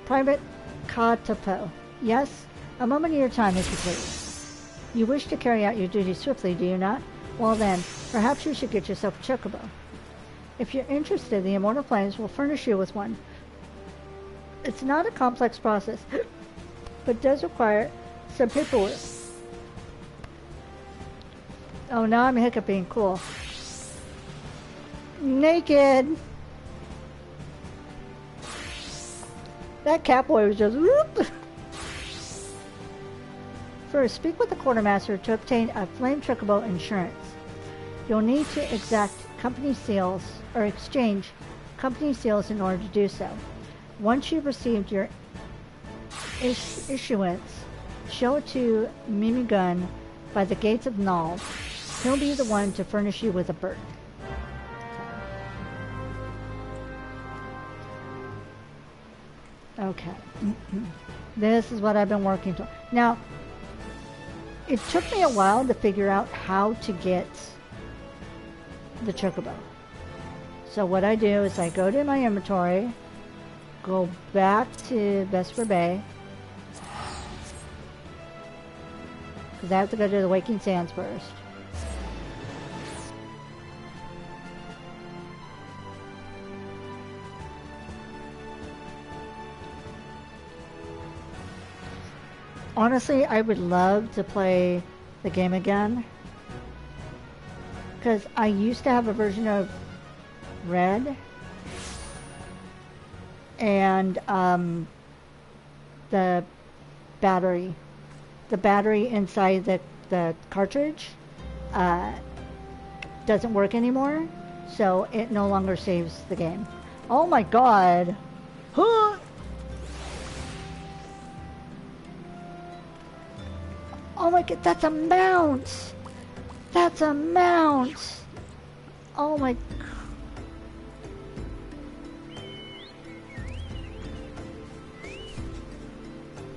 Private Kaatapoh. Yes? A moment of your time, if you please. You wish to carry out your duties swiftly, do you not? Well then, perhaps you should get yourself a Chocobo. If you're interested, the Immortal Flames will furnish you with one. It's not a complex process, but does require some paperwork. Oh, now I'm hiccuping. Cool. Naked! That Catboy was just whoop! First, speak with the quartermaster to obtain a Flame Chocobo insurance. You'll need to exact company seals or exchange company seals in order to do so. Once you've received your issuance, show it to Mimigun by the gates of Null. He'll be the one to furnish you with a bird. Okay. This is what I've been working to. Now, it took me a while to figure out how to get the Chocobo. So what I do is I go to my inventory, go back to Vesper Bay, because I have to go to the Waking Sands first. Honestly, I would love to play the game again, because I used to have a version of Red, and the battery the battery inside the cartridge doesn't work anymore, so it no longer saves the game. Oh my god! Huh! Oh my god, that's a mount! That's a mount! Oh my...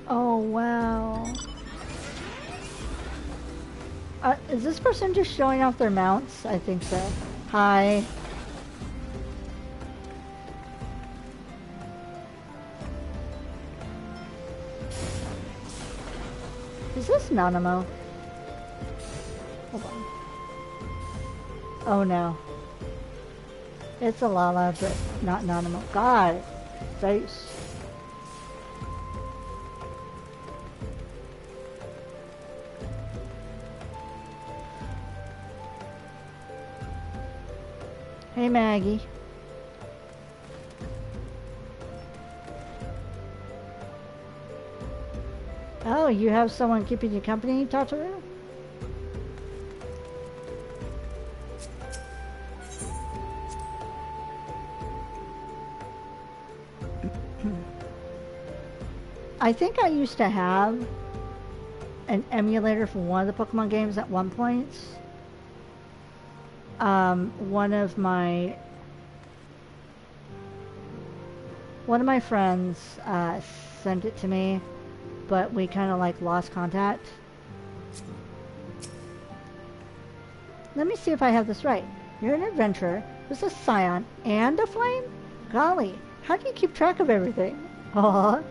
Oh wow. Is this person just showing off their mounts? I think so. Hi. Is this Nanamo? Hold on. Oh no. It's a Lala, but not Nanamo. God! Face. Hey Maggie. Oh, you have someone keeping you company, Tataru? I think I used to have an emulator for one of the Pokemon games at one point. One of my friends sent it to me, but we kind of like lost contact. Let me see if I have this right. You're an adventurer with a scion and a flame? Golly, how do you keep track of everything? Aww.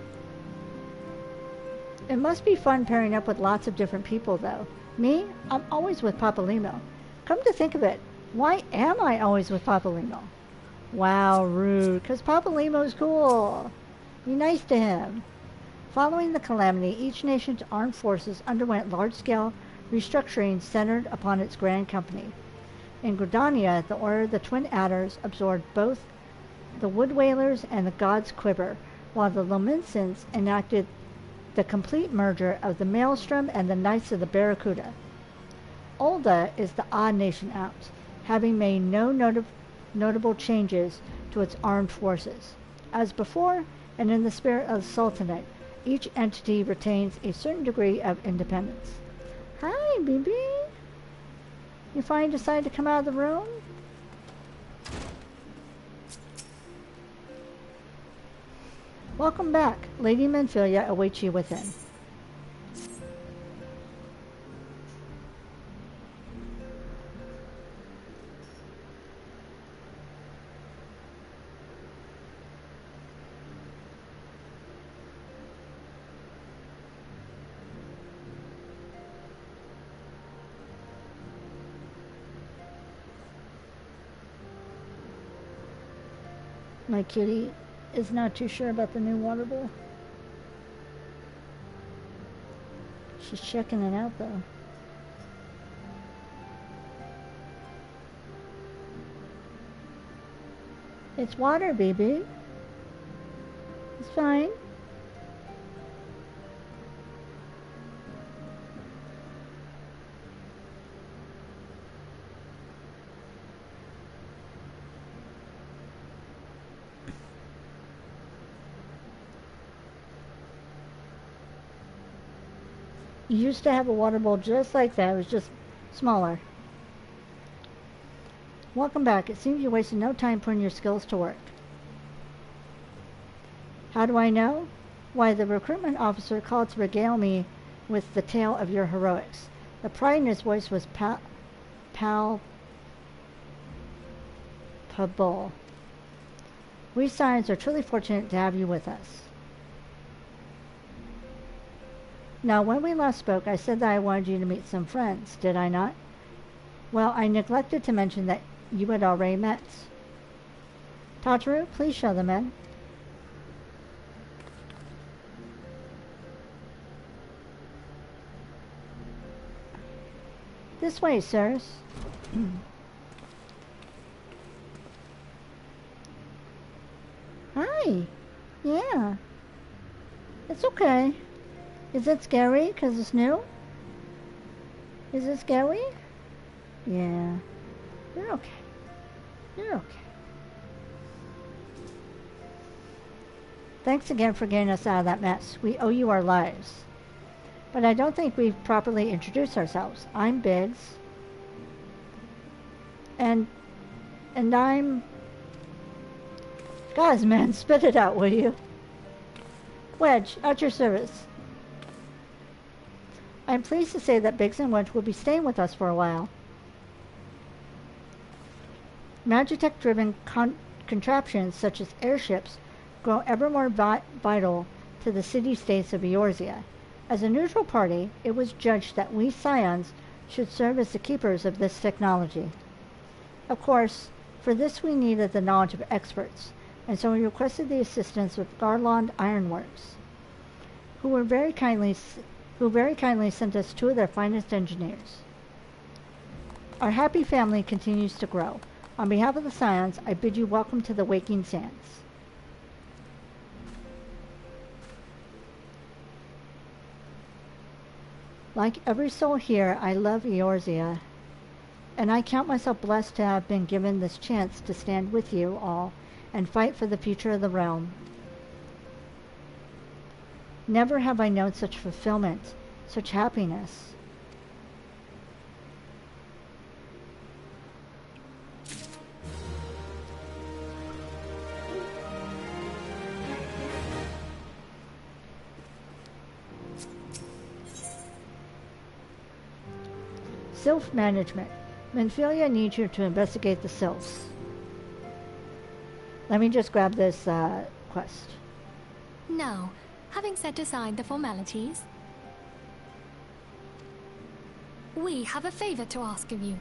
It must be fun pairing up with lots of different people, though. Me? I'm always with Papa Limo. Come to think of it, why am I always with Papa Limo? Wow, rude, because Papa Limo's cool. Be nice to him. Following the calamity, each nation's armed forces underwent large-scale restructuring centered upon its grand company. In Gridania, the Order of the Twin Adders absorbed both the Wood Whalers and the God's Quiver, while the Lomincents enacted the complete merger of the Maelstrom and the Knights of the Barracuda. Ulda is the odd nation out, having made no notable changes to its armed forces. As before, and in the spirit of the Sultanate, each entity retains a certain degree of independence. Hi, BB. You finally decided to come out of the room? Welcome back. Lady Menphilia awaits you within. My kitty is not too sure about the new water bowl. She's checking it out though. It's water, baby. It's fine. You used to have a water bowl just like that. It was just smaller. Welcome back. It seems you wasted no time putting your skills to work. How do I know? Why, the recruitment officer called to regale me with the tale of your heroics. The pride in his voice was palpable. We Scions are truly fortunate to have you with us. Now, when we last spoke, I said that I wanted you to meet some friends, did I not? Well, I neglected to mention that you had already met. Tataru, please show them in. This way, sirs. Hi. Yeah. It's okay. Is it scary because it's new? Is it scary? Yeah. You're okay. You're okay. Thanks again for getting us out of that mess. We owe you our lives. But I don't think we've properly introduced ourselves. I'm Biggs. And I'm... Guys, man, spit it out, will you? Wedge, at your service. I'm pleased to say that Biggs and Wedge will be staying with us for a while. Magitech-driven contraptions such as airships grow ever more vital to the city-states of Eorzea. As a neutral party, it was judged that we Scions should serve as the keepers of this technology. Of course, for this we needed the knowledge of experts, and so we requested the assistance of Garland Ironworks, who very kindly sent us 2 of their finest engineers. Our happy family continues to grow. On behalf of the Scions, I bid you welcome to the Waking Sands. Like every soul here, I love Eorzea, and I count myself blessed to have been given this chance to stand with you all and fight for the future of the realm. Never have I known such fulfillment, such happiness. Sylph Management. Minfilia needs you to investigate the Sylphs. Let me just grab this quest. Now, having set aside the formalities, we have a favor to ask of you.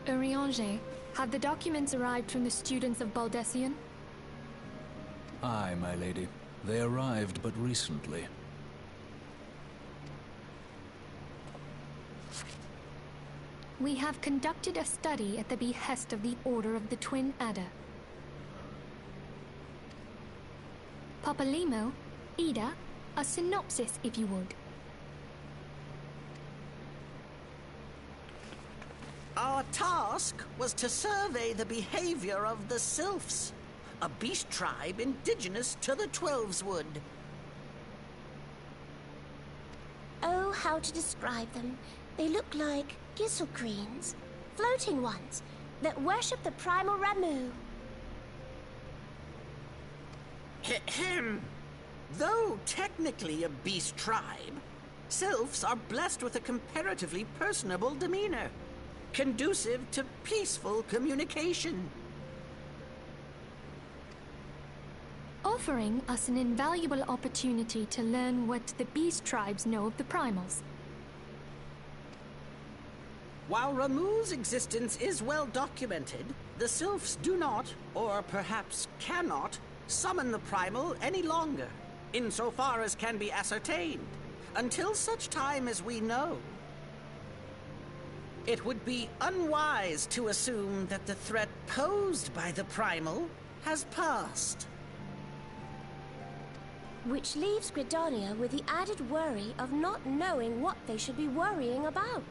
Urianger, have the documents arrived from the students of Baldessian? Aye, my lady. They arrived but recently. We have conducted a study at the behest of the Order of the Twin Adder. Papalimo, Ida, a synopsis if you would. Our task was to survey the behavior of the Sylphs, a beast tribe indigenous to the Twelveswood. Oh, how to describe them. They look like Gisselcreens, floating ones, that worship the primal Ramu. Ahem. Though technically a beast tribe, Sylphs are blessed with a comparatively personable demeanor, conducive to peaceful communication. Offering us an invaluable opportunity to learn what the beast tribes know of the primals. While Ramu's existence is well documented, the Sylphs do not, or perhaps cannot, summon the primal any longer, insofar as can be ascertained, until such time as we know. It would be unwise to assume that the threat posed by the primal has passed. Which leaves Gridania with the added worry of not knowing what they should be worrying about.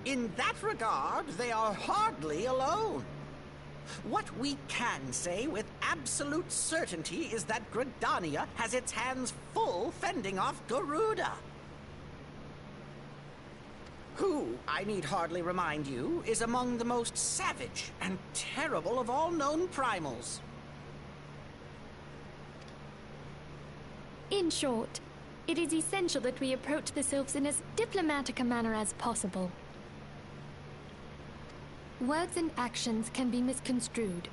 In that regard, they are hardly alone. What we can say with absolute certainty is that Gridania has its hands full fending off Garuda, who, I need hardly remind you, is among the most savage and terrible of all known primals. In short, it is essential that we approach the Sylphs in as diplomatic a manner as possible. Words and actions can be misconstrued.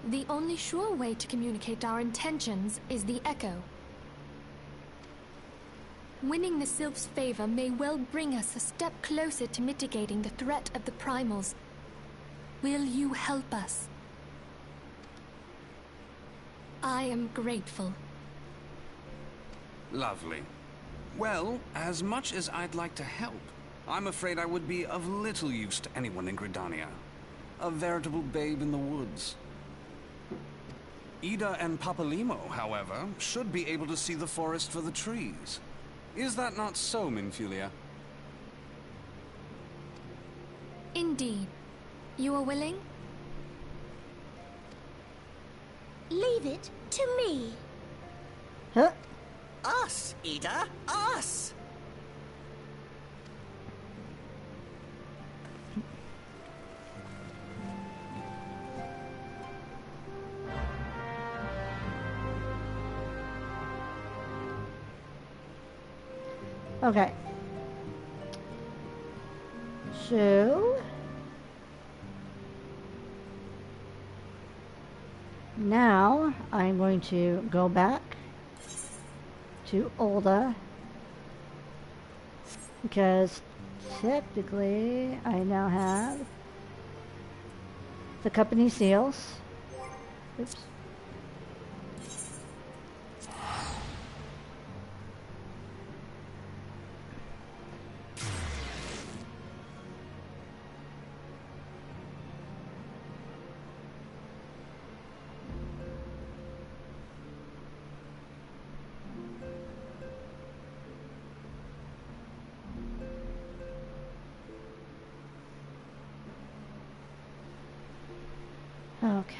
The only sure way to communicate our intentions is the echo. Winning the Sylphs' favor may well bring us a step closer to mitigating the threat of the primals. Will you help us? I am grateful. Lovely. Well, as much as I'd like to help, I'm afraid I would be of little use to anyone in Gridania. A veritable babe in the woods. Ida and Papalimo, however, should be able to see the forest for the trees. Is that not so, Minfilia? Indeed. You are willing? Leave it to me. Huh? Us, Ida, us! Okay. So now I'm going to go back to Ulda because technically I now have the company seals. Oops. Okay.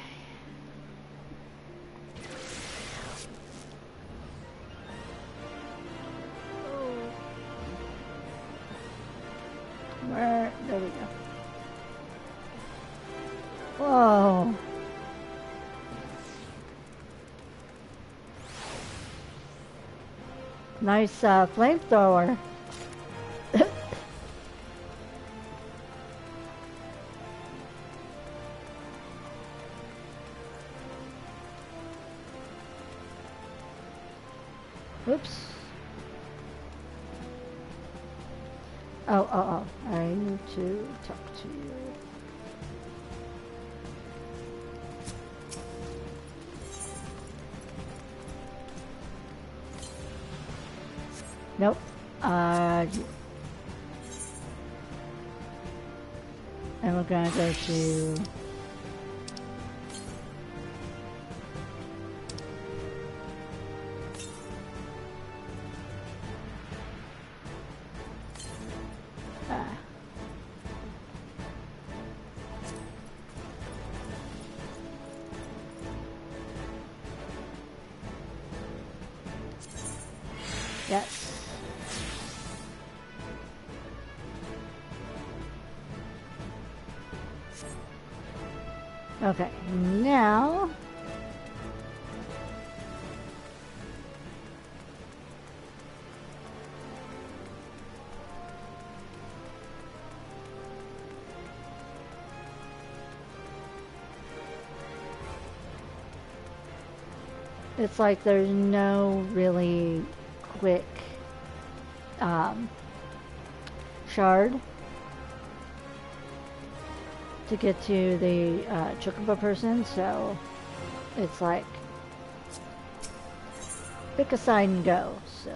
Where? There we go. Whoa. Nice flamethrower. Oops. Oh. I need to talk to you. Nope. And we're gonna go to yes. Okay, now it's like there's no really quick shard to get to the Chocobo person, so it's like pick a side and go. So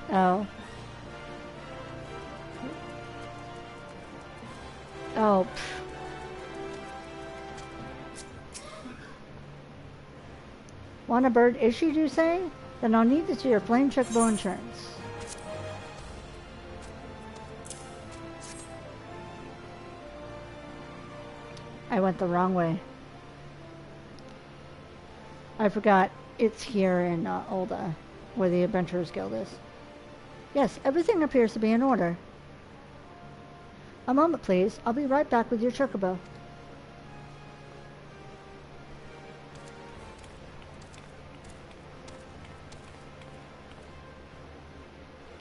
oh. Oh. Want a bird issued, you say? Then I'll need to see your flame Chocobo insurance. I went the wrong way. I I forgot. It's here in Olda, where the Adventurers Guild is. Yes, everything appears to be in order. A moment, please. I'll be right back with your chocobo.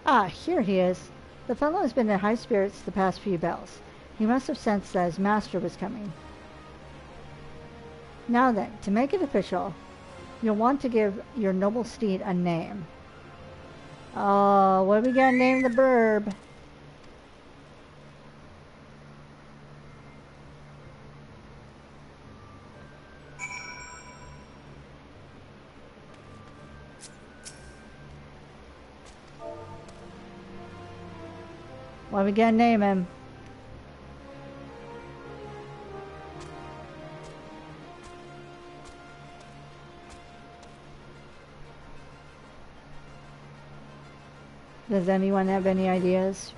Ah, here he is. The fellow has been in high spirits the past few bells. He must have sensed that his master was coming. Now then, to make it official, you'll want to give your noble steed a name. Oh, what are we gonna name the burb? What are we gonna name him? Does anyone have any ideas?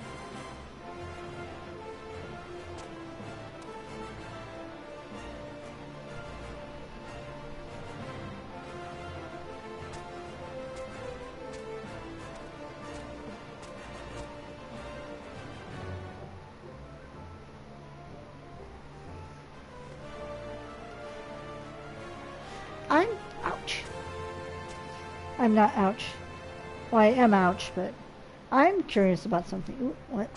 Ouch. I'm not ouch. Well, I am ouch, but I'm curious about something. Ooh, what?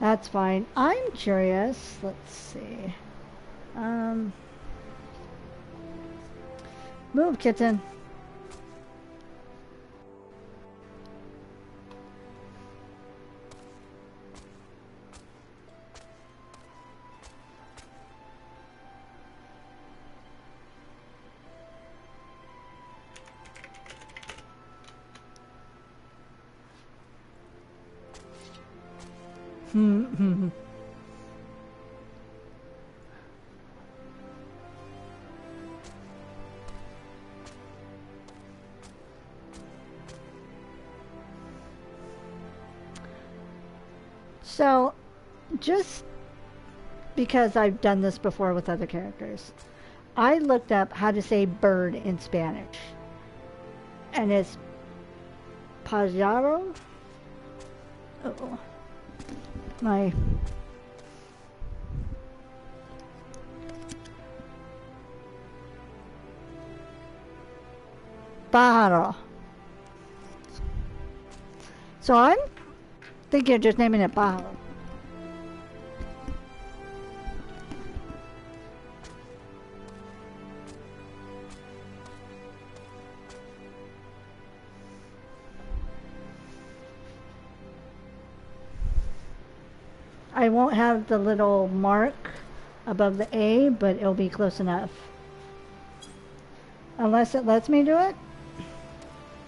That's fine. I'm curious. Let's see. Move, kitten. So, just because I've done this before with other characters, I looked up how to say bird in Spanish. And it's pajaro. Oh, my. Pájaro. So I'm thinking of just naming it pájaro. I won't have the little mark above the A, but it'll be close enough. Unless it lets me do it?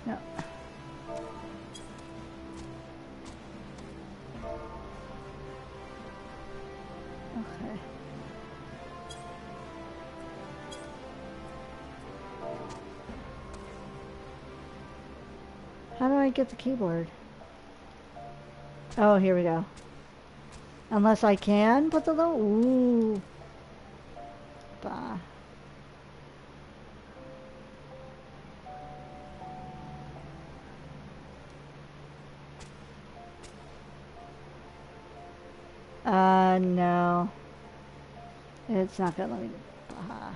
No. Okay. How do I get the keyboard? Oh, here we go. Unless I can put the little... Ooh. Bah. No. It's not gonna let me do... Bah.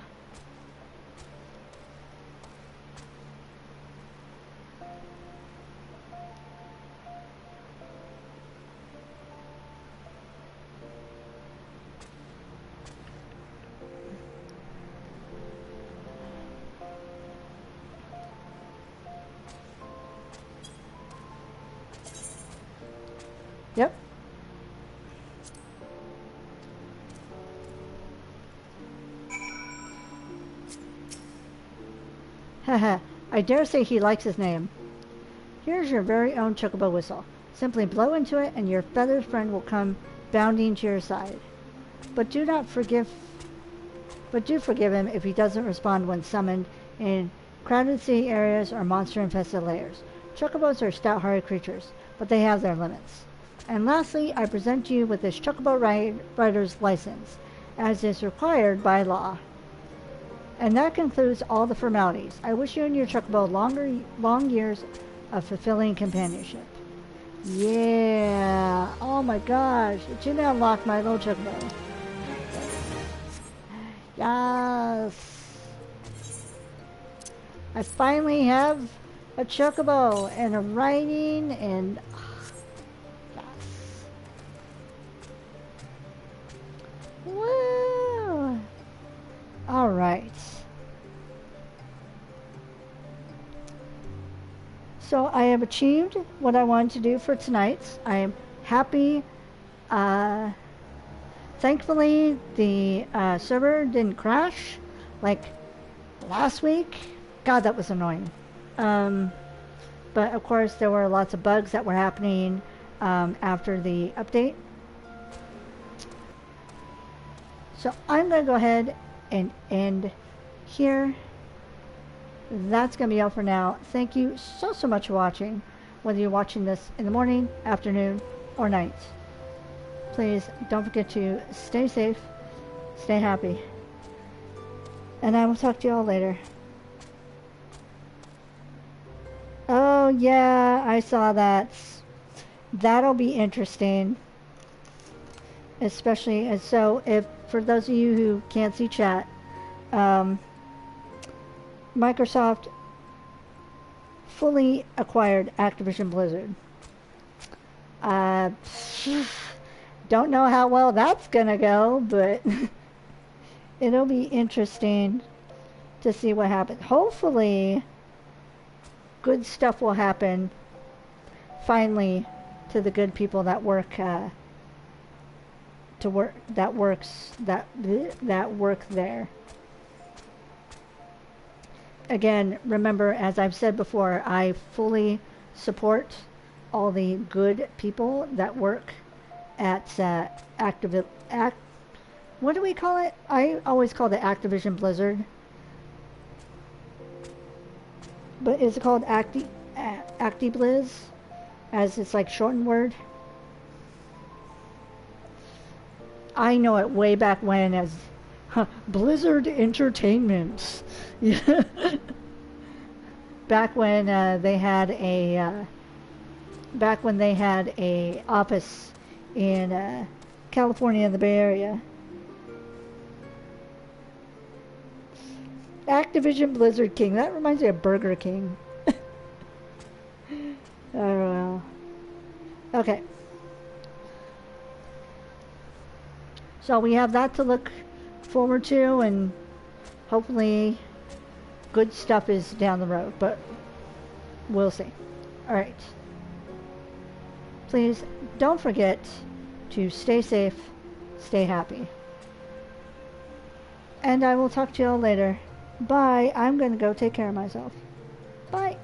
Yep. Haha, I dare say he likes his name. Here's your very own chocobo whistle. Simply blow into it and your feathered friend will come bounding to your side. But do forgive him if he doesn't respond when summoned in crowded city areas or monster-infested lairs. Chocobos are stout-hearted creatures, but they have their limits. And lastly, I present you with this Chocobo Rider's license, as is required by law. And that concludes all the formalities. I wish you and your Chocobo long years of fulfilling companionship. Yeah! Oh my gosh! It should unlock my little Chocobo. Yes! I finally have a Chocobo and a riding and... yes. Woo! Alright. So I have achieved what I wanted to do for tonight. I am happy. Thankfully, the server didn't crash like last week. God, that was annoying. But of course, there were lots of bugs that were happening after the update. So I'm going to go ahead and end here. That's going to be all for now. Thank you so much for watching, whether you're watching this in the morning, afternoon, or night. Please don't forget to stay safe, stay happy, and I will talk to you all later. Oh yeah, I saw that. That'll be interesting. Especially, and so if, for those of you who can't see chat, Microsoft fully acquired Activision Blizzard. Don't know how well that's gonna go, but it'll be interesting to see what happens. Hopefully, good stuff will happen finally to the good people that work that work there. Again, remember, as I've said before, I fully support all the good people that work at what do we call it? I always call it Activision Blizzard. But is it called ActiBliz? As it's like shortened word? I know it way back when as Blizzard Entertainment. Back when they had a office in California, in the Bay Area. Activision Blizzard King. That reminds me of Burger King. Oh well. Okay. So we have that to look forward to, and hopefully good stuff is down the road, but we'll see. Alright. Please don't forget to stay safe, stay happy. And I will talk to you all later. Bye. I'm going to go take care of myself. Bye.